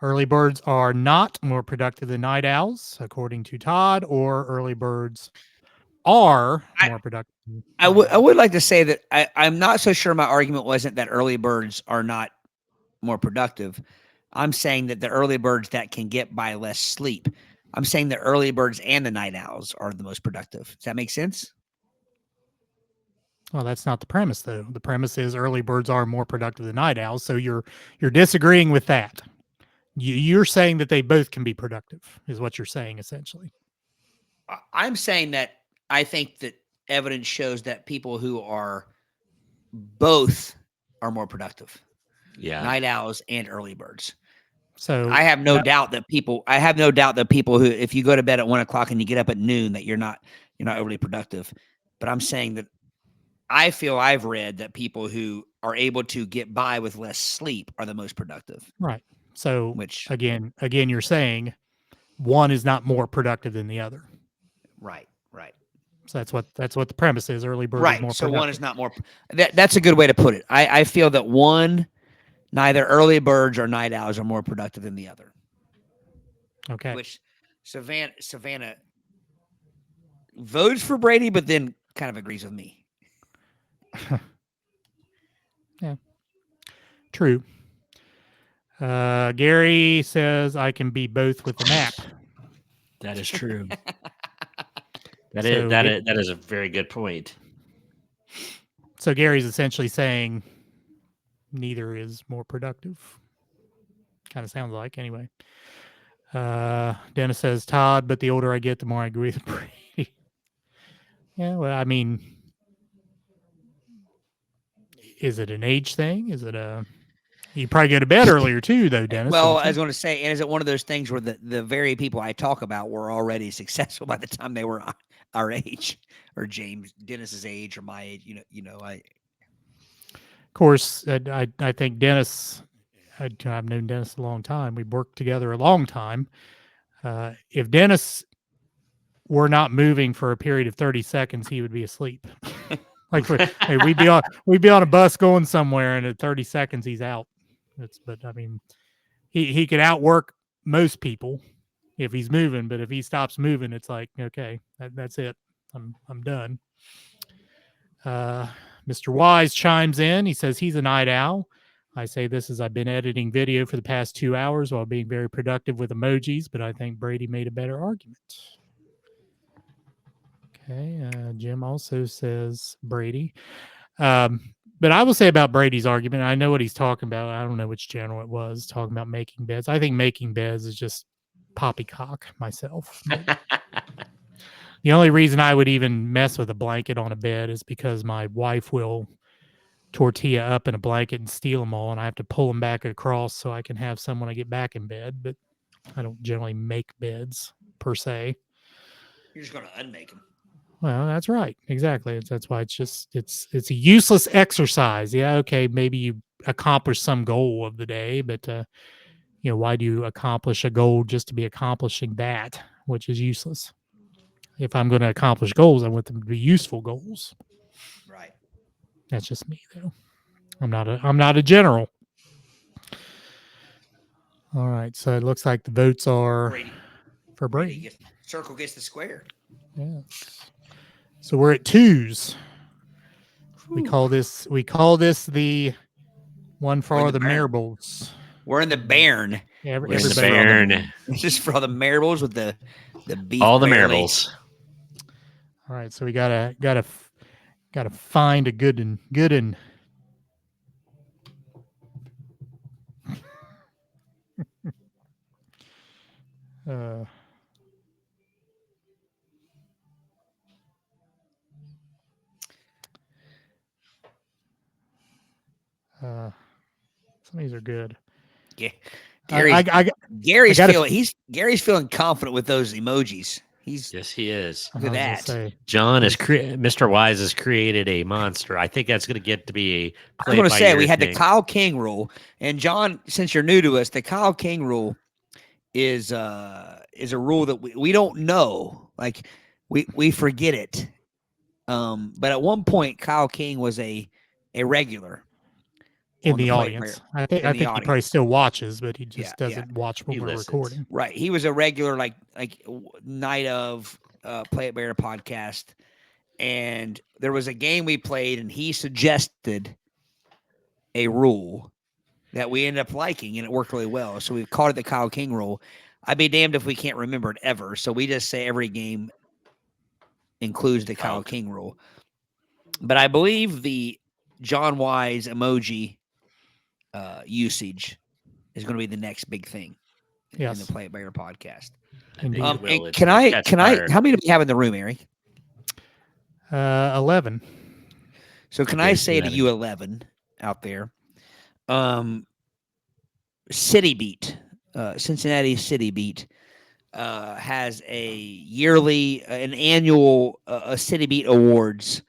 Early birds are not more productive than night owls, according to Todd, or early birds are more productive. I would like to say that I'm not so sure my argument wasn't that early birds are not more productive. I'm saying that the early birds that can get by less sleep. I'm saying the early birds and the night owls are the most productive. Does that make sense? Well, that's not the premise, though. The premise is early birds are more productive than night owls. So you're disagreeing with that. You're saying that they both can be productive, is what you're saying essentially. I'm saying that I think that evidence shows that people who are both are more productive. Yeah. Night owls and early birds. So I have no doubt that people who, if you go to bed at 1 o'clock and you get up at noon, that you're not overly productive. But I'm saying that I feel I've read that people who are able to get by with less sleep are the most productive. Right. So Which again, you're saying one is not more productive than the other. Right. So that's what the premise is. Early bird is more So productive. one is not more. That's a good way to put it. I feel that neither early birds or night owls are more productive than the other. Okay. Which Savannah votes for Brady, but then kind of agrees with me. Yeah. True. Gary says I can be both with a nap. That is true. That is a very good point. So Gary's essentially saying neither is more productive. Kind of sounds like, anyway. Dennis says Todd, but the older I get, the more I agree with Brady. Yeah, well, I mean, is it an age thing? Is it you probably go to bed earlier too, though, Dennis? Well, I was going to say, and is it one of those things where the very people I talk about were already successful by the time they were our age, or Dennis's age, or my age? Of course, I think Dennis. I've known Dennis a long time. We've worked together a long time. If Dennis were not moving for a period of 30 seconds, he would be asleep. Hey, we'd be on a bus going somewhere, and at 30 seconds he's out. But I mean, he could outwork most people if he's moving, but if he stops moving, it's like, okay, that's it. I'm done. Mr. Wise chimes in. He says he's a night owl. I say this as I've been editing video for the past 2 hours while being very productive with emojis, but I think Brady made a better argument. Okay. Jim also says Brady. But I will say about Brady's argument, I know what he's talking about. I don't know which channel it was talking about making beds. I think making beds is just poppycock myself. The only reason I would even mess with a blanket on a bed is because my wife will tortilla up in a blanket and steal them all, and I have to pull them back across so I can have some when I get back in bed. But I don't generally make beds per se. You're just going to unmake them. Well, that's right. Exactly. That's why it's a useless exercise. Yeah, okay, maybe you accomplish some goal of the day, but why do you accomplish a goal just to be accomplishing that, which is useless? If I'm going to accomplish goals, I want them to be useful goals. Right. That's just me, though. I'm not a general. All right, so it looks like the votes are for Brady. Circle gets the square. Yeah. So we're at twos. We call this the one for all the marbles. We're in the Bairn. We're in the Bairn. This is for all the marbles with the beef. All the marbles. All right, so we gotta find a good and Some of these are good. Yeah. I Gary's gotta- Gary's feeling confident with those emojis. He's Yes, he is. look at I was gonna that. say, John has Mr. Wise has created a monster. I think that's going to get to be a I was going to say we had thing. the Kyle King rule, and John, since you're new to us, the Kyle King rule is a rule that we don't know. Like we forget it. But at one point, Kyle King was a regular in on the Play audience. Player. I think the he probably audience. still watches, but he just Yeah, doesn't watch when He we're listens. recording. Right. He was a regular like night of Play It Bear podcast. And there was a game we played, and he suggested a rule that we ended up liking, and it worked really well. So we've called it the Kyle King rule. I'd be damned if we can't remember it ever. So we just say every game includes the Kyle King rule. But I believe the John Wise emoji usage is going to be the next big thing in the Play It Bear podcast. Indeed. And can I? How many do we have in the room, Eric? 11. So can I say to you 11 out there, City Beat, Cincinnati City Beat has an annual City Beat Awards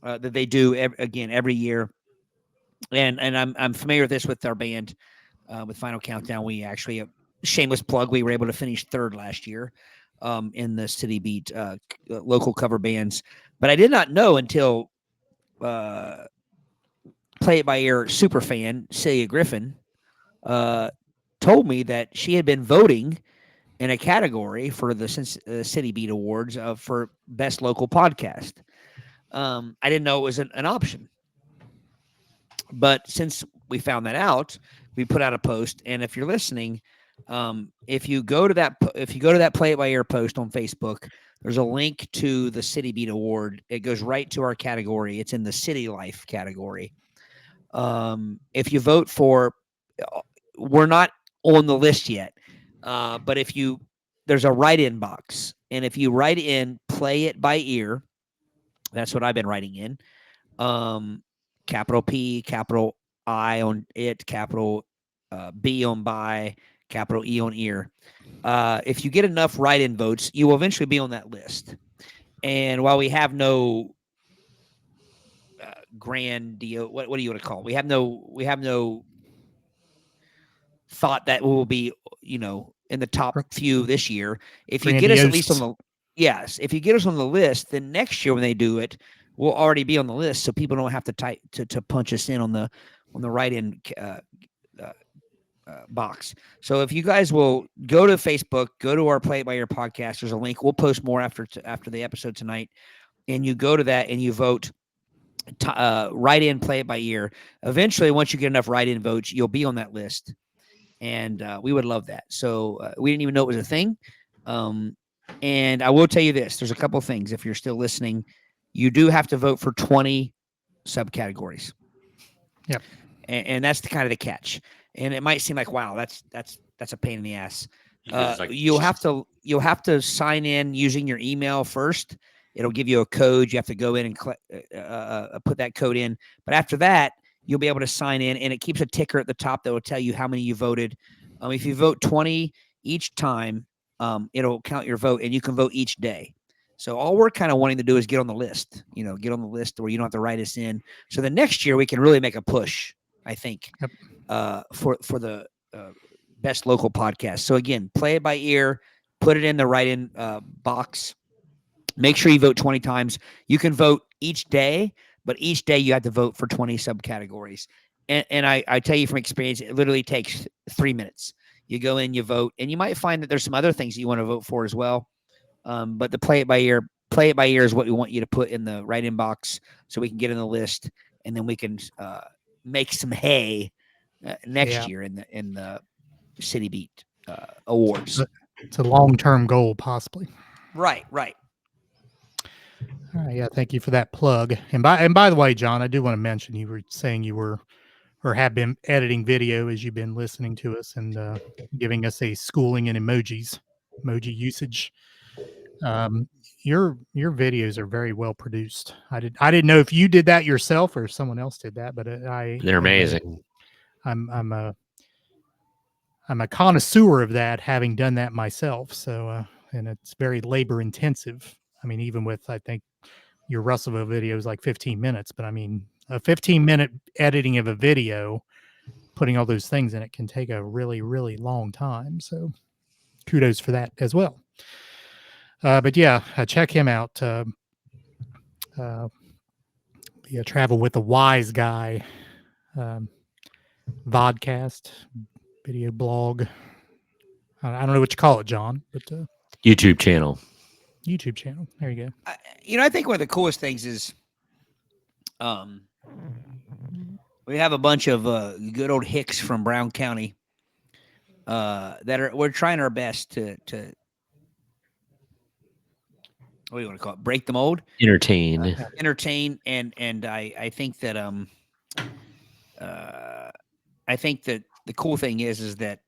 that they do every year. And I'm familiar with this with our band, with Final Countdown. We actually, shameless plug, we were able to finish third last year in the City Beat local cover bands. But I did not know until Play It By Ear super fan Celia Griffin told me that she had been voting in a category for the City Beat Awards for best local podcast. I didn't know it was an option, but since we found that out, we put out a post. And if you're listening, if you go to that Play It By Ear post on Facebook, there's a link to the City Beat Award. It goes right to our category. It's in the City Life category. If you vote for, we're not on the list yet, but there's a write-in box, and if you write in Play It By Ear, that's what I've been writing in. Capital P, capital I on it, capital B on by, capital E on ear. If you get enough write-in votes, you will eventually be on that list. And while we have no grand deal, what do you want to call it? We have no thought that we will be, in the top few this year. If you get us at least on the if you get us on the list, then next year when they do it, we'll already be on the list, so people don't have to punch us in on the write-in box. So if you guys will go to Facebook, go to our Play It By Ear podcast, there's a link. We'll post more after the episode tonight, and you go to that and you vote. Write in Play It By Ear. Eventually, once you get enough write-in votes, you'll be on that list, and we would love that. So we didn't even know it was a thing. And I will tell you this: there's a couple of things. If you're still listening, you do have to vote for 20 subcategories. Yep. And that's the catch. And it might seem like, wow, that's a pain in the ass. You'll have to sign in using your email first. It'll give you a code. You have to go in and put that code in. But after that, you'll be able to sign in, and it keeps a ticker at the top that will tell you how many you voted. If you vote 20 each time, it'll count your vote, and you can vote each day. So all we're kind of wanting to do is get on the list, get on the list where you don't have to write us in. So the next year we can really make a push, I think, for the best local podcast. So again, Play It By Ear, put it in the write-in box. Make sure you vote 20 times. You can vote each day, but each day you have to vote for 20 subcategories. And I tell you from experience, it literally takes 3 minutes. You go in, you vote, and you might find that there's some other things that you want to vote for as well. But the Play It By Ear is what we want you to put in the write-in box so we can get in the list, and then we can make some hay next year in the City Beat Awards. It's a long-term goal, possibly. Right. All right, yeah, thank you for that plug. And by the way, John, I do want to mention you were saying you were or have been editing video as you've been listening to us and giving us a schooling in emoji usage. Your videos are very well produced. I didn't know if you did that yourself or someone else did that, but they're amazing. I'm a connoisseur of that, having done that myself. So and it's very labor intensive. I mean, even with I think your Russellville video is like 15 minutes, but I mean, a 15-minute editing of a video, putting all those things in it can take a really, really long time. So kudos for that as well. But yeah, check him out. The Travel with a Wise Guy vodcast, video blog. I don't know what you call it, John, but YouTube channel. YouTube channel. There you go. I think one of the coolest things is we have a bunch of good old hicks from Brown County we're trying our best to what do you want to call it? Break the mold, Entertain, and I think that I think that the cool thing is that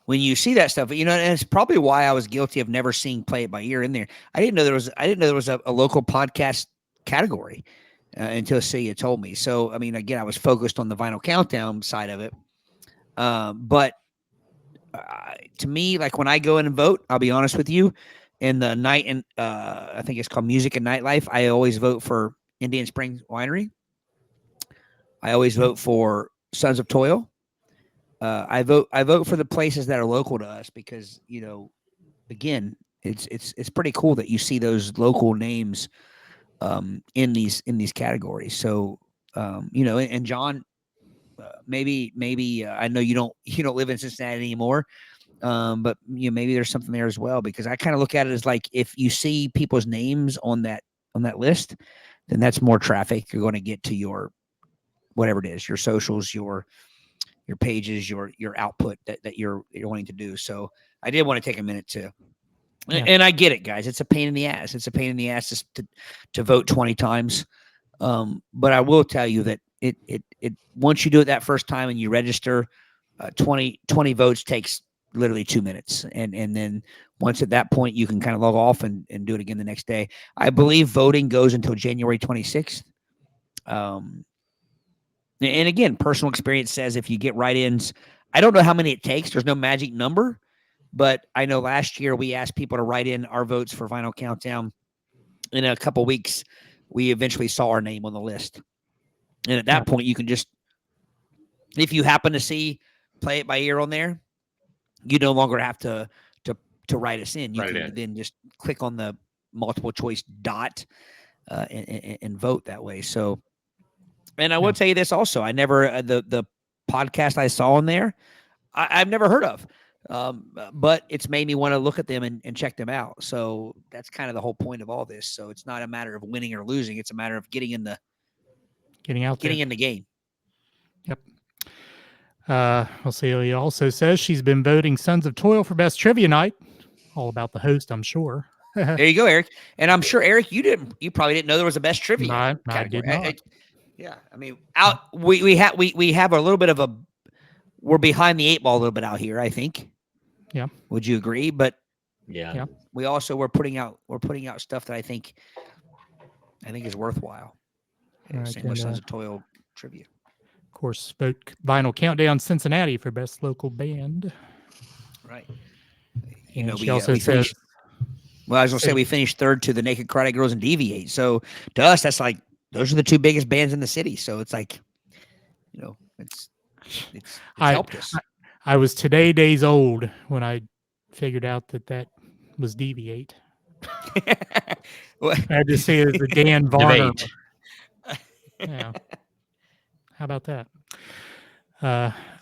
when you see that stuff, and it's probably why I was guilty of never seeing Play It By Ear in there. I didn't know there was a local podcast category until Celia told me. So, I mean, again, I was focused on the Vinyl Countdown side of it. But to me, like when I go in and vote, I'll be honest with you, in the night and I think it's called Music and Nightlife, I always vote for Indian Springs Winery. I always vote for Sons of Toil. I vote for the places that are local to us because, again, it's pretty cool that you see those local names in these categories. So, and John, maybe I know you don't live in Cincinnati anymore, but maybe there's something there as well, because I kind of look at it as like, if you see people's names on that list, then that's more traffic you're going to get to your whatever it is, your socials, your pages, your output that you're wanting to do. So I did want to take a minute to, and I get it, guys. It's a pain in the ass. It's a pain in the ass to vote 20 times. But I will tell you that it once you do it that first time and you register, 20 votes takes literally 2 minutes. And then once at that point, you can kind of log off and do it again the next day. I believe voting goes until January 26th. And again, personal experience says if you get write-ins, I don't know how many it takes. There's no magic number, but I know last year we asked people to write in our votes for Vinyl Countdown. In a couple of weeks, we eventually saw our name on the list. And at that point, you can just, if you happen to see Play It By Ear on there, you no longer have to write us in. You can then just click on the multiple choice dot and vote that way. So, and I will tell you this also, I never, the podcast I saw on there, I've never heard of, but it's made me want to look at them and check them out. So that's kind of the whole point of all this. So it's not a matter of winning or losing. It's a matter of getting in the game. Yep. We'll see. He also says she's been voting Sons of Toil for best trivia night. All about the host, I'm sure. There you go, Eric. And I'm sure, Eric, you probably didn't know there was a best trivia I did not. Yeah, I mean, we have a little bit of we're behind the eight ball a little bit out here, I think. Yeah. Would you agree? But yeah. We also we're putting out stuff that I think is worthwhile. Right, same with Sons of Toil trivia. Of course, vote Vinyl Countdown Cincinnati for best local band. Right. She also says, well, I was going to say we finished third to the Naked Karate Girls and Deviate. So to us, that's like, those are the two biggest bands in the city. So it's like, it's helped us. I was today days old when I figured out that was Deviate. I had to say it as the Dan Varner. Yeah. How about that?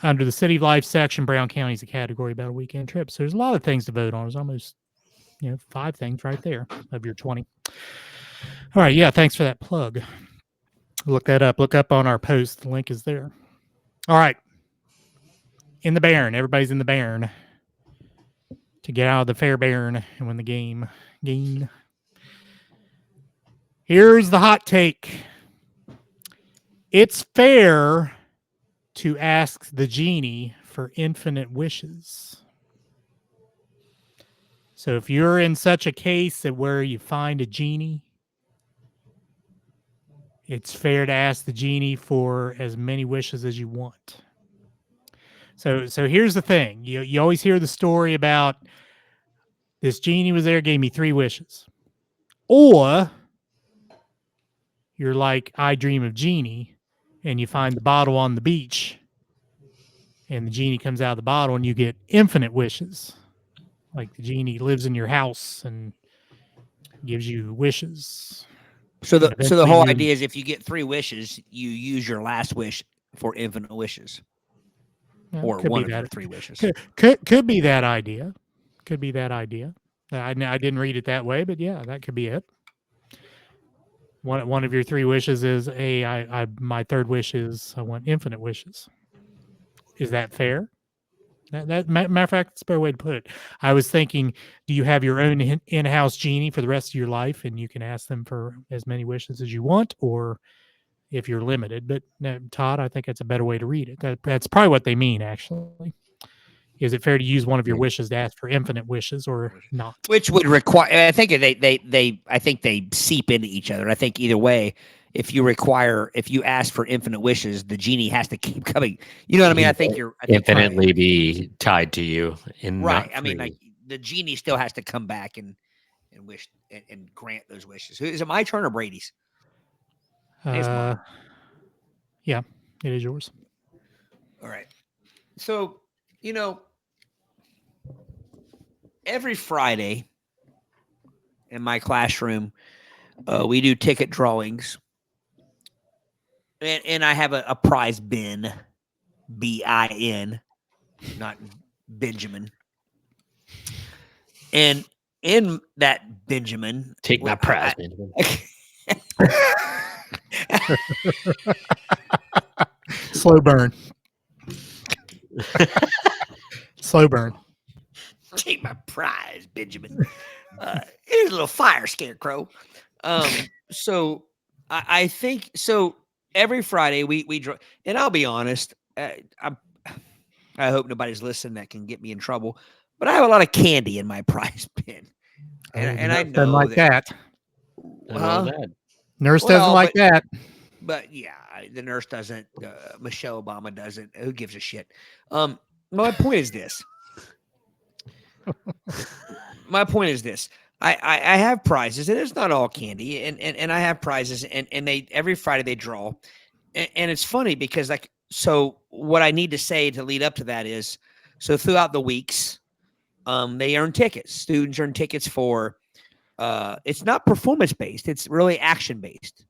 Under the City Life section, Brown County is a category about a weekend trip. So there's a lot of things to vote on. There's almost 5 things right there of your 20. All right. Yeah. Thanks for that plug. Look that up. Look up on our post. The link is there. All right. In the Barn. Everybody's in the Barn to get out of the Fair Barn and win the game. Here's the hot take. It's fair to ask the genie for infinite wishes. So if you're in such a case that where you find a genie, it's fair to ask the genie for as many wishes as you want. So here's the thing. You always hear the story about this genie was there, gave me 3 wishes. Or you're like I Dream of Genie, and you find the bottle on the beach, and the genie comes out of the bottle, and you get infinite wishes. Like the genie lives in your house and gives you wishes. So And the eventually whole you- idea is if you get 3 wishes, you use your last wish for infinite wishes, Well, or could one be of your that. 3 wishes. Could be that idea. Could be that idea. I didn't read it that way, but yeah, that could be it. One of your 3 wishes is my third wish is I want infinite wishes. Is that fair? Matter of fact, that's a better way to put it. I was thinking, do you have your own in-house genie for the rest of your life, and you can ask them for as many wishes as you want, or if you're limited? But Todd, I think that's a better way to read it. That's probably what they mean, actually. Is it fair to use one of your wishes to ask for infinite wishes or not? Which would require, I think I think they seep into each other. I think either way, if you ask for infinite wishes, the genie has to keep coming. You know what I mean? I think you're infinitely be tied to you in right. not I mean, free. like the genie still has to come back and wish and grant those wishes. Is it my turn or Brady's? It's mine. Yeah, it is yours. All right. So, every Friday in my classroom, we do ticket drawings. And I have a prize bin, BIN, not Benjamin. And in that Benjamin, Take my prize, Benjamin. Slow burn. Slow burn. Take my prize, Benjamin. Here's a little fire scarecrow. So I think so. Every Friday we draw, and I'll be honest. I hope nobody's listening that can get me in trouble. But I have a lot of candy in my prize bin, and I know doesn't like that. Nothing wrong with that. Nurse doesn't like that. But yeah, the nurse doesn't. Michelle Obama doesn't. Who gives a shit? My point is this. I have prizes, and it's not all candy, and I have prizes, and they every Friday they draw, and it's funny because so what I need to say to lead up to that is, so throughout the weeks, they earn tickets. Students earn tickets for, it's not performance based; it's really action based.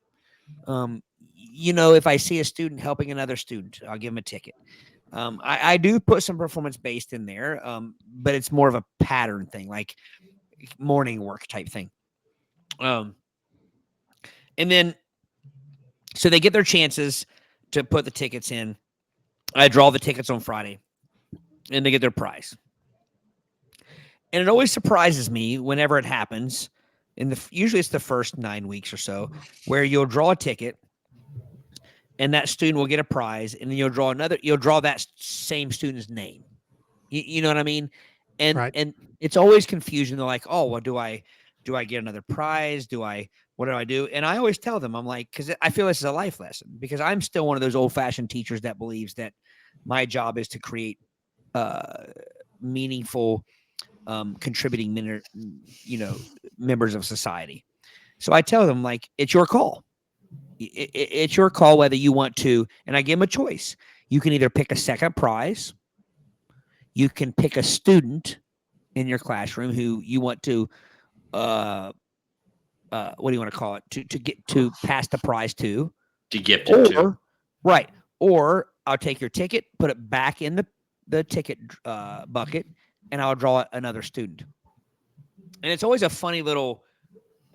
If I see a student helping another student, I'll give them a ticket. I do put some performance based in there, but it's more of a pattern thing, like morning work type thing. And then, so they get their chances to put the tickets in. I draw the tickets on Friday, and they get their prize. And it always surprises me whenever it happens. Usually it's the first 9 weeks or so, where you'll draw a ticket, and that student will get a prize, and then you'll draw that same student's name. You know what I mean? And Right. and it's always confusion. They're like, oh, well, do I get another prize? What do I do? And I always tell them, I'm like, because I feel this is a life lesson, because I'm still one of those old-fashioned teachers that believes that my job is to create meaningful, contributing members of society. So I tell them, like, it's your call. It's your call whether you want to, and I give them a choice. You can either pick a second prize, you can pick a student in your classroom who you want to, what do you want to call it, to pass the prize to gift it to. Right. Or I'll take your ticket, put it back in the ticket bucket, and I'll draw another student. And it's always a funny little,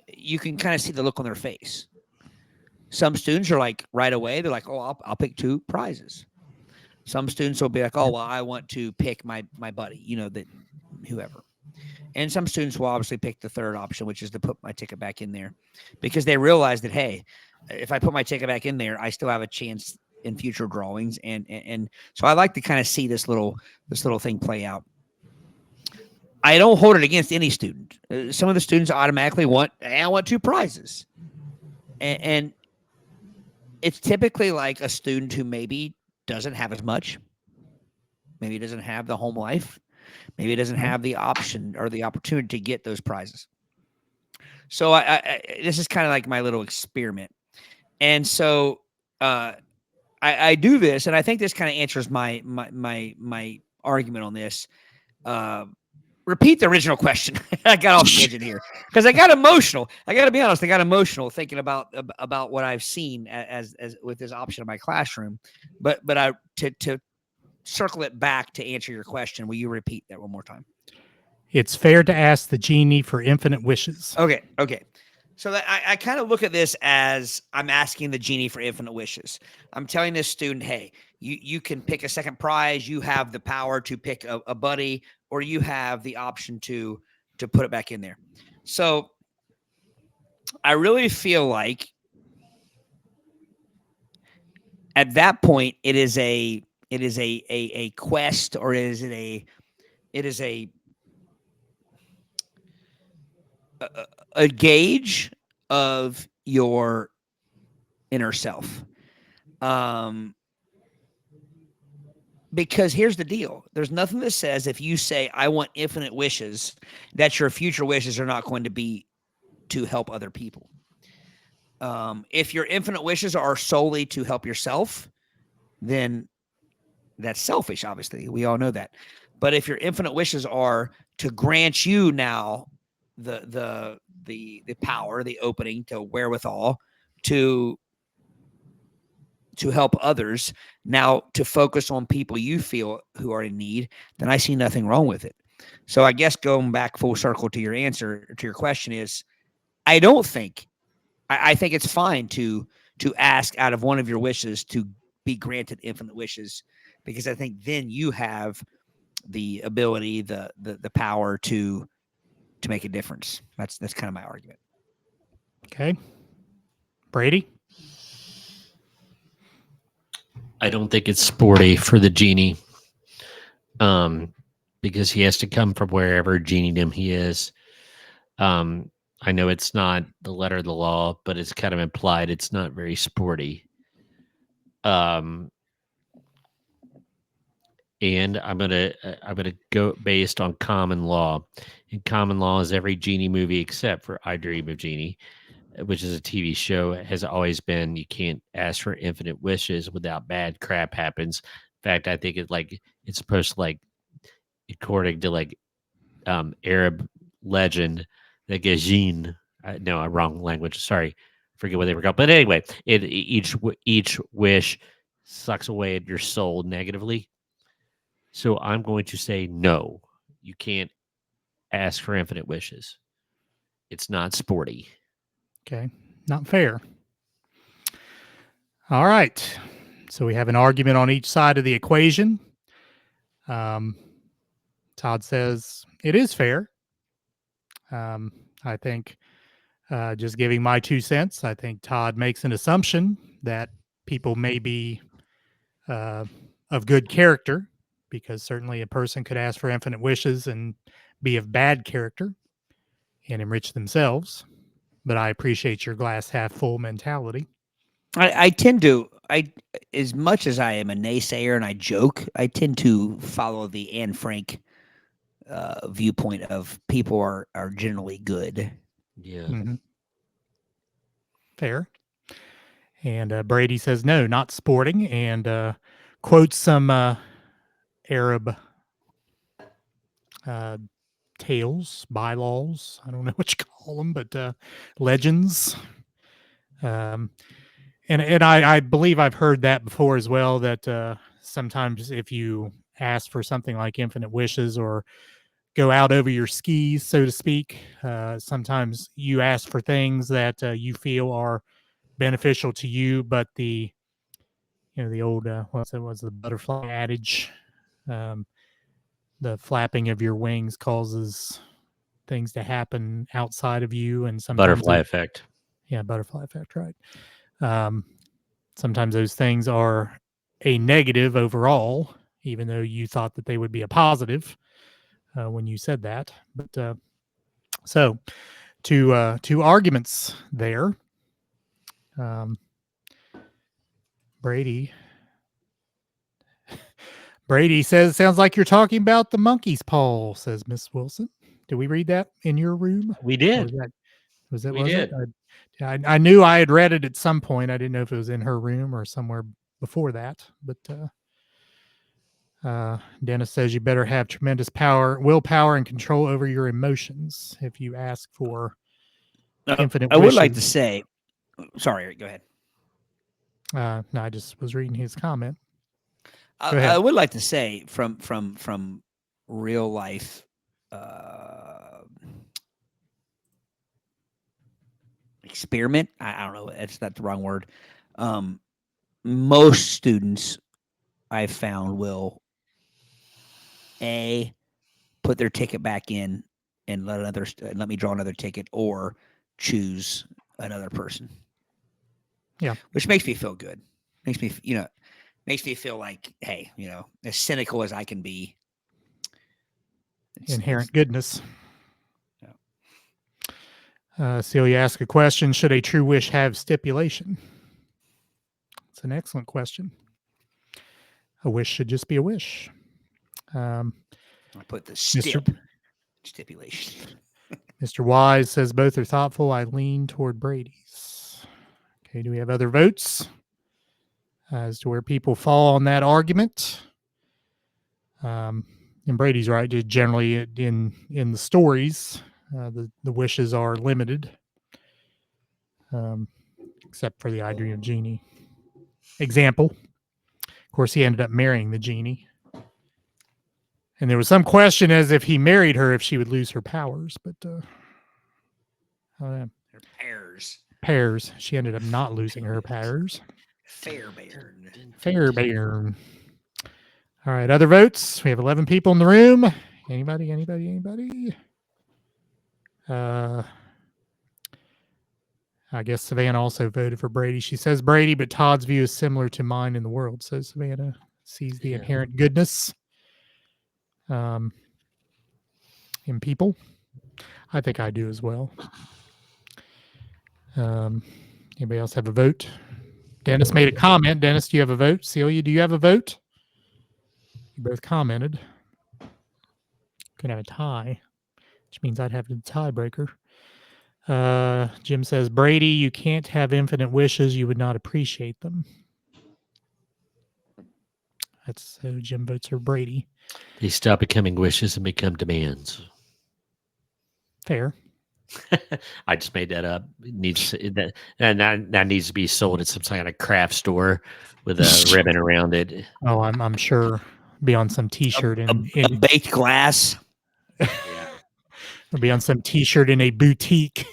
you can kind of see the look on their face. Some students are like, right away, they're like, oh, I'll pick 2 prizes. Some students will be like, oh, well, I want to pick my buddy, that whoever. And some students will obviously pick the third option, which is to put my ticket back in there, because they realize that, hey, if I put my ticket back in there, I still have a chance in future drawings. And so I like to kind of see this little thing play out. I don't hold it against any student. Some of the students automatically I want 2 prizes. And it's typically like a student who maybe doesn't have as much. Maybe it doesn't have the home life. Maybe it doesn't have the option or the opportunity to get those prizes. So this is kind of like my little experiment. And so I do this, and I think this kind of answers my argument on this. Repeat the original question. I got off tangent here because I got emotional. I got to be honest. I got emotional thinking about what I've seen as with this option in my classroom. But to circle it back to answer your question, will you repeat that one more time? It's fair to ask the genie for infinite wishes. Okay. So that I kind of look at this as I'm asking the genie for infinite wishes. I'm telling this student, hey, you can pick a second prize. You have the power to pick a buddy, or you have the option to put it back in there. So I really feel like at that point it is a quest, or is it is a gauge of your inner self. Because here's the deal. There's nothing that says if you say, I want infinite wishes, that your future wishes are not going to be to help other people. If your infinite wishes are solely to help yourself, then that's selfish, obviously. We all know that. But if your infinite wishes are to grant you now the power, the opening, to wherewithal to help others, now to focus on people you feel who are in need, then I see nothing wrong with it. So I guess going back full circle to your answer to your question is, I don't think, I think it's fine to ask out of one of your wishes to be granted infinite wishes, because I think then you have the ability, the power to make a difference. That's kind of my argument. Okay. Brady? I don't think it's sporty for the genie, because he has to come from wherever geniedom he is. I know it's not the letter of the law, but it's kind of implied it's not very sporty. And I'm gonna go based on common law. And common law is every genie movie except for I Dream of Genie, which is a TV show, has always been you can't ask for infinite wishes without bad crap happens. In fact, I think it's supposed to, like, according to like Arab legend, the Gajin. No, wrong language. Sorry, forget what they were called. But anyway, each wish sucks away at your soul negatively. So I'm going to say no. You can't ask for infinite wishes. It's not sporty. Okay. Not fair. All right. So we have an argument on each side of the equation. Todd says it is fair. I think, just giving my 2 cents, I think Todd makes an assumption that people may be of good character, because certainly a person could ask for infinite wishes and be of bad character and enrich themselves. But I appreciate your glass half full mentality. I tend to, as much as I am a naysayer and I joke, I tend to follow the Anne Frank viewpoint of people are generally good. Yeah. Mm-hmm. Fair. And Brady says no, not sporting, and quotes some Arab tales, bylaws. I don't know what you call them, but legends. And I believe I've heard that before as well, that sometimes if you ask for something like infinite wishes or go out over your skis, so to speak, sometimes you ask for things that you feel are beneficial to you, but the old what's it was the butterfly adage, um, the flapping of your wings causes things to happen outside of you, and sometimes Butterfly effect. Yeah, butterfly effect, right? Sometimes those things are a negative overall, even though you thought that they would be a positive when you said that. But so two arguments there. Brady says, sounds like you're talking about the monkey's paw, says Miss Wilson. Did we read that in your room? We Or did. was it? We Was did. it? I knew I had read it at some point. I didn't know if it was in her room or somewhere before that. But Dennis says you better have tremendous willpower, and control over your emotions if you ask for infinite I would like to wishes. say, sorry, Eric, go ahead. No, I just was reading his comment. Go I ahead. would like to say from real life experiment. I don't know. That's not the wrong word. Most students I've found will put their ticket back in and let me draw another ticket, or choose another person. Yeah, which makes me feel good. Makes me feel like, hey, as cynical as I can be. inherent goodness. Yeah. Celia asked a question: should a true wish have stipulation? It's an excellent question. A wish should just be a wish. I put the stipulation. Mr. Wise says both are thoughtful. I lean toward Brady's. Okay, do we have other votes as to where people fall on that argument? And Brady's right. Just generally, in the stories, the wishes are limited, except for the Adrian genie example. Of course, he ended up marrying the genie. And there was some question as if he married her, if she would lose her powers. But Her pairs. She ended up not losing her powers. Fairbairn. All right, other votes. We have 11 people in the room. Anybody? I guess Savannah also voted for Brady. She says Brady, but Todd's view is similar to mine in the world. So Savannah sees the inherent goodness in people. I think I do as well. Anybody else have a vote? Dennis made a comment. Dennis, do you have a vote? Celia, do you have a vote? You both commented. Could have a tie, which means I'd have the tiebreaker. Jim says, Brady, you can't have infinite wishes. You would not appreciate them. That's so Jim votes for Brady. They stop becoming wishes and become demands. Fair. I just made that up. It needs that needs to be sold at some kind of craft store with a ribbon around it. Oh, I'm sure. Be on some T-shirt a baked glass. It'll be on some T-shirt in a boutique.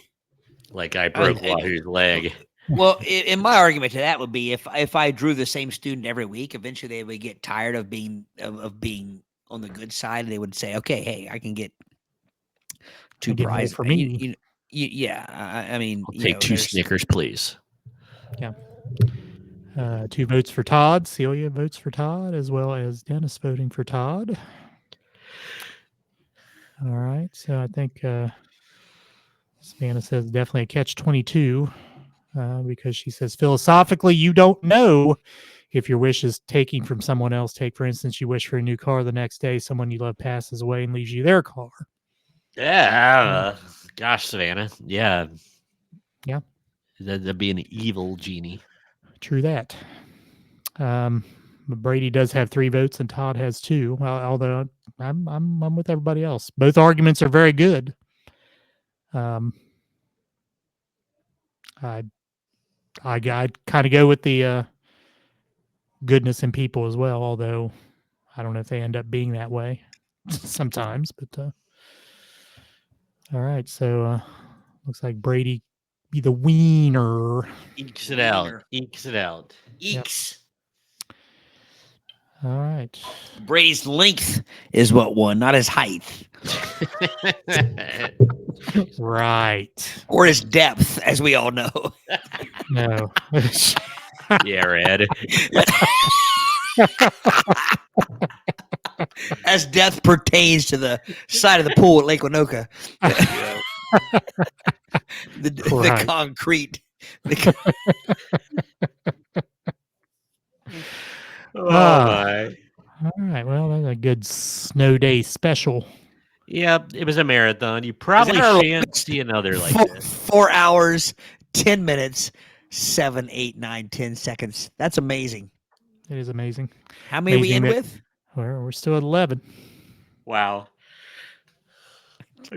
Like I broke Wahoo's leg. Well, in my argument to that would be if I drew the same student every week, eventually they would get tired of being on the good side. They would say, okay, hey, I can get two prizes for me. I mean, I'll take two Snickers, please. Yeah. 2 votes for Todd. Celia votes for Todd, as well as Dennis voting for Todd. All right. So I think Savannah says definitely a catch-22 because she says philosophically, you don't know if your wish is taking from someone else. Take, for instance, you wish for a new car the next day. Someone you love passes away and leaves you their car. Yeah. Gosh, Savannah. Yeah. Yeah. That'd be an evil genie. True that. Brady does have 3 votes and Todd has 2. Although I'm with everybody else. Both arguments are very good. I'd kind of go with the goodness in people as well. Although I don't know if they end up being that way sometimes. But all right, so looks like Brady be the wiener. Ekes it out. Ekes it out. Eeks. Yep. All right. Brady's length is what won, not his height. Right. Or his depth, as we all know. No. Yeah, Red. As depth pertains to the side of the pool at Lake Winoka. The concrete. Oh my. All right. Well, that's a good snow day special. Yeah, it was a marathon. You probably our shan't see another like this. 4 hours, 10 minutes, 7, 8, 9, 10 seconds. That's amazing. It is amazing. How many we Amazing end that- with? We're still at 11. Wow.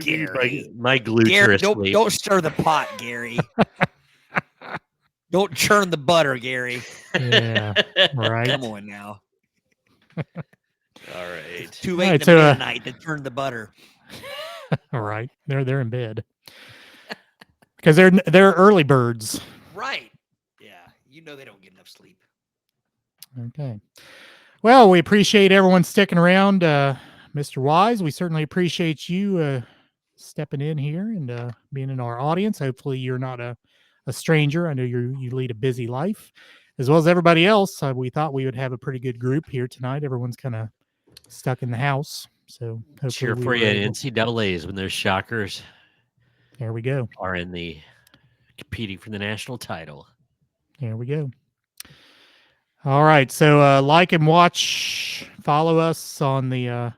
Gary. My glutes Gary, are asleep. don't stir the pot, Gary. Don't churn the butter, Gary. Yeah. Right. Come on now. All right. Too All late right, in the so, midnight to turn the butter. All right. They're in bed. Because they're early birds. Right. Yeah. You know they don't get enough sleep. Okay. Well, we appreciate everyone sticking around. Mr. Wise, we certainly appreciate you stepping in here and being in our audience. Hopefully you're not a stranger. I know you lead a busy life. As well as everybody else, we thought we would have a pretty good group here tonight. Everyone's kind of stuck in the house. So hopefully Cheer we for were you at able- NCAAs when those Shockers There we go. are in the competing for the national title. There we go. All right. So like and watch, follow us on the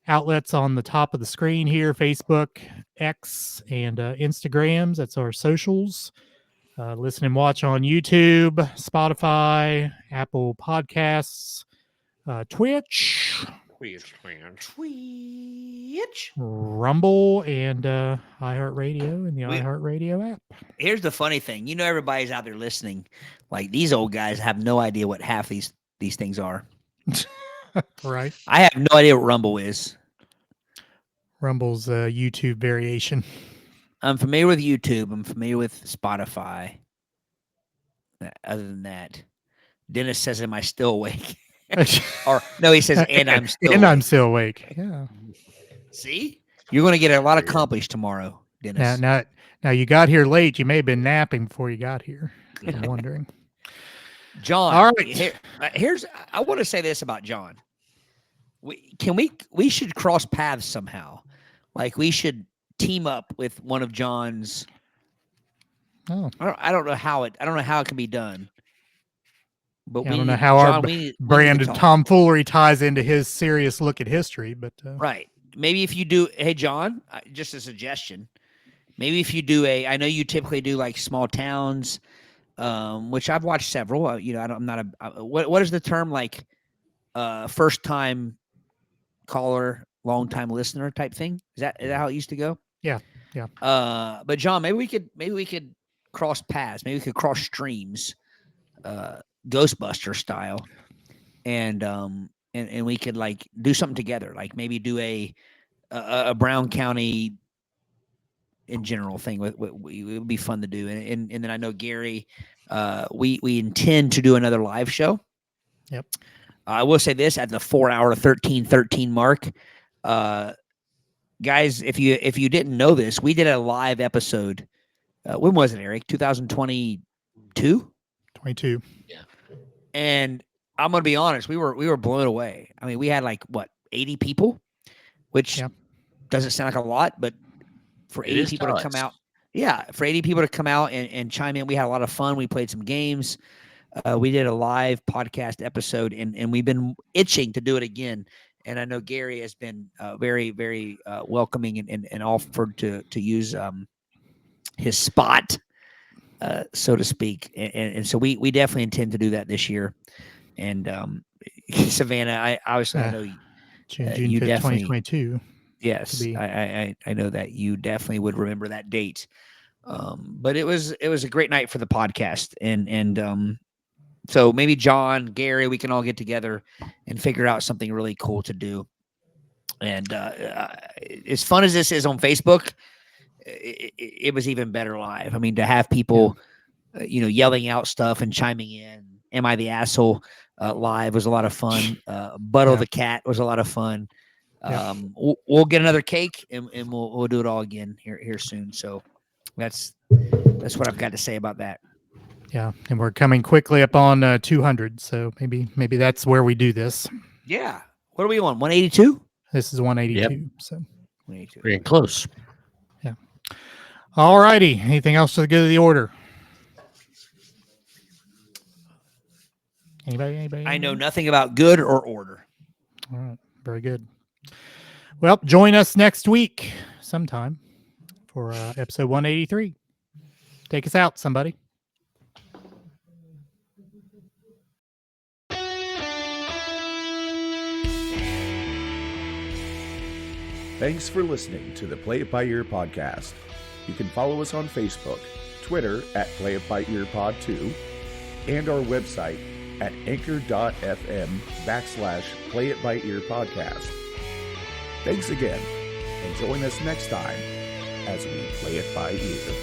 outlets on the top of the screen here, Facebook, X, and Instagrams. That's our socials. Listen and watch on YouTube, Spotify, Apple Podcasts, Twitch, Twitch. Rumble, and iHeartRadio and the iHeartRadio app. Here's the funny thing. You know, everybody's out there listening. Like, these old guys have no idea what half these things are. Right. I have no idea what Rumble is. Rumble's YouTube variation. I'm familiar with YouTube. I'm familiar with Spotify. Other than that, Dennis says, "Am I still awake?" Or no, he says, "And I'm still." And awake. I'm still awake. Yeah. See, you're going to get a lot accomplished tomorrow, Dennis. Now you got here late. You may have been napping before you got here. I'm wondering. John. All right. Here's. I want to say this about John. We should cross paths somehow. Like, we should team up with one of John's. Oh, I don't know how it can be done. But yeah, I don't know how our we need brand to of talk. tomfoolery ties into his serious look at history, but Right. Maybe if you do, hey John, just a suggestion. Maybe if you do I know you typically do like small towns, which I've watched several. I'm not a. What is the term, like? First time caller, long time listener type thing. Is that how it used to go? Yeah. But John, maybe we could cross paths. Maybe we could cross streams, Ghostbuster style, and we could like do something together. Like maybe do a Brown County in general thing. It would be fun to do. And then I know Gary, we intend to do another live show. Yep. I will say this at the 4 hour 13:13 mark. Guys, if you didn't know this, we did a live episode. When was it, Eric? 2022? 22. And I'm gonna be honest, we were blown away. I mean, we had like 80 people, which doesn't sound like a lot, but for 80 people to come out, for 80 people to come out and chime in, we had a lot of fun. We played some games. We did a live podcast episode, and we've been itching to do it again. And I know Gary has been very, very welcoming and offered to use his spot, so to speak. And so we definitely intend to do that this year. And Savannah, I know June you 5th, definitely 2022. Yes, I know that you definitely would remember that date. But it was a great night for the podcast, and so maybe John, Gary, we can all get together and figure out something really cool to do. And as fun as this is on Facebook, it was even better live. I mean, to have people, yelling out stuff and chiming in. Am I the asshole? Live was a lot of fun. Butto the cat was a lot of fun. We'll get another cake and we'll do it all again here soon. So that's what I've got to say about that. Yeah, and we're coming quickly up on 200, so maybe that's where we do this. Yeah. What are we on? 182? This is 182. Yep. So 182. Very close. Yeah. All righty. Anything else to go to the order? Anybody? I know nothing about good or order. All right. Very good. Well, join us next week sometime for episode 183. Take us out, somebody. Thanks for listening to the Play It By Ear podcast. You can follow us on Facebook, Twitter at Play It By Ear Pod 2, and our website at anchor.fm/Play It By Ear podcast. Thanks again, and join us next time as we play it by ear.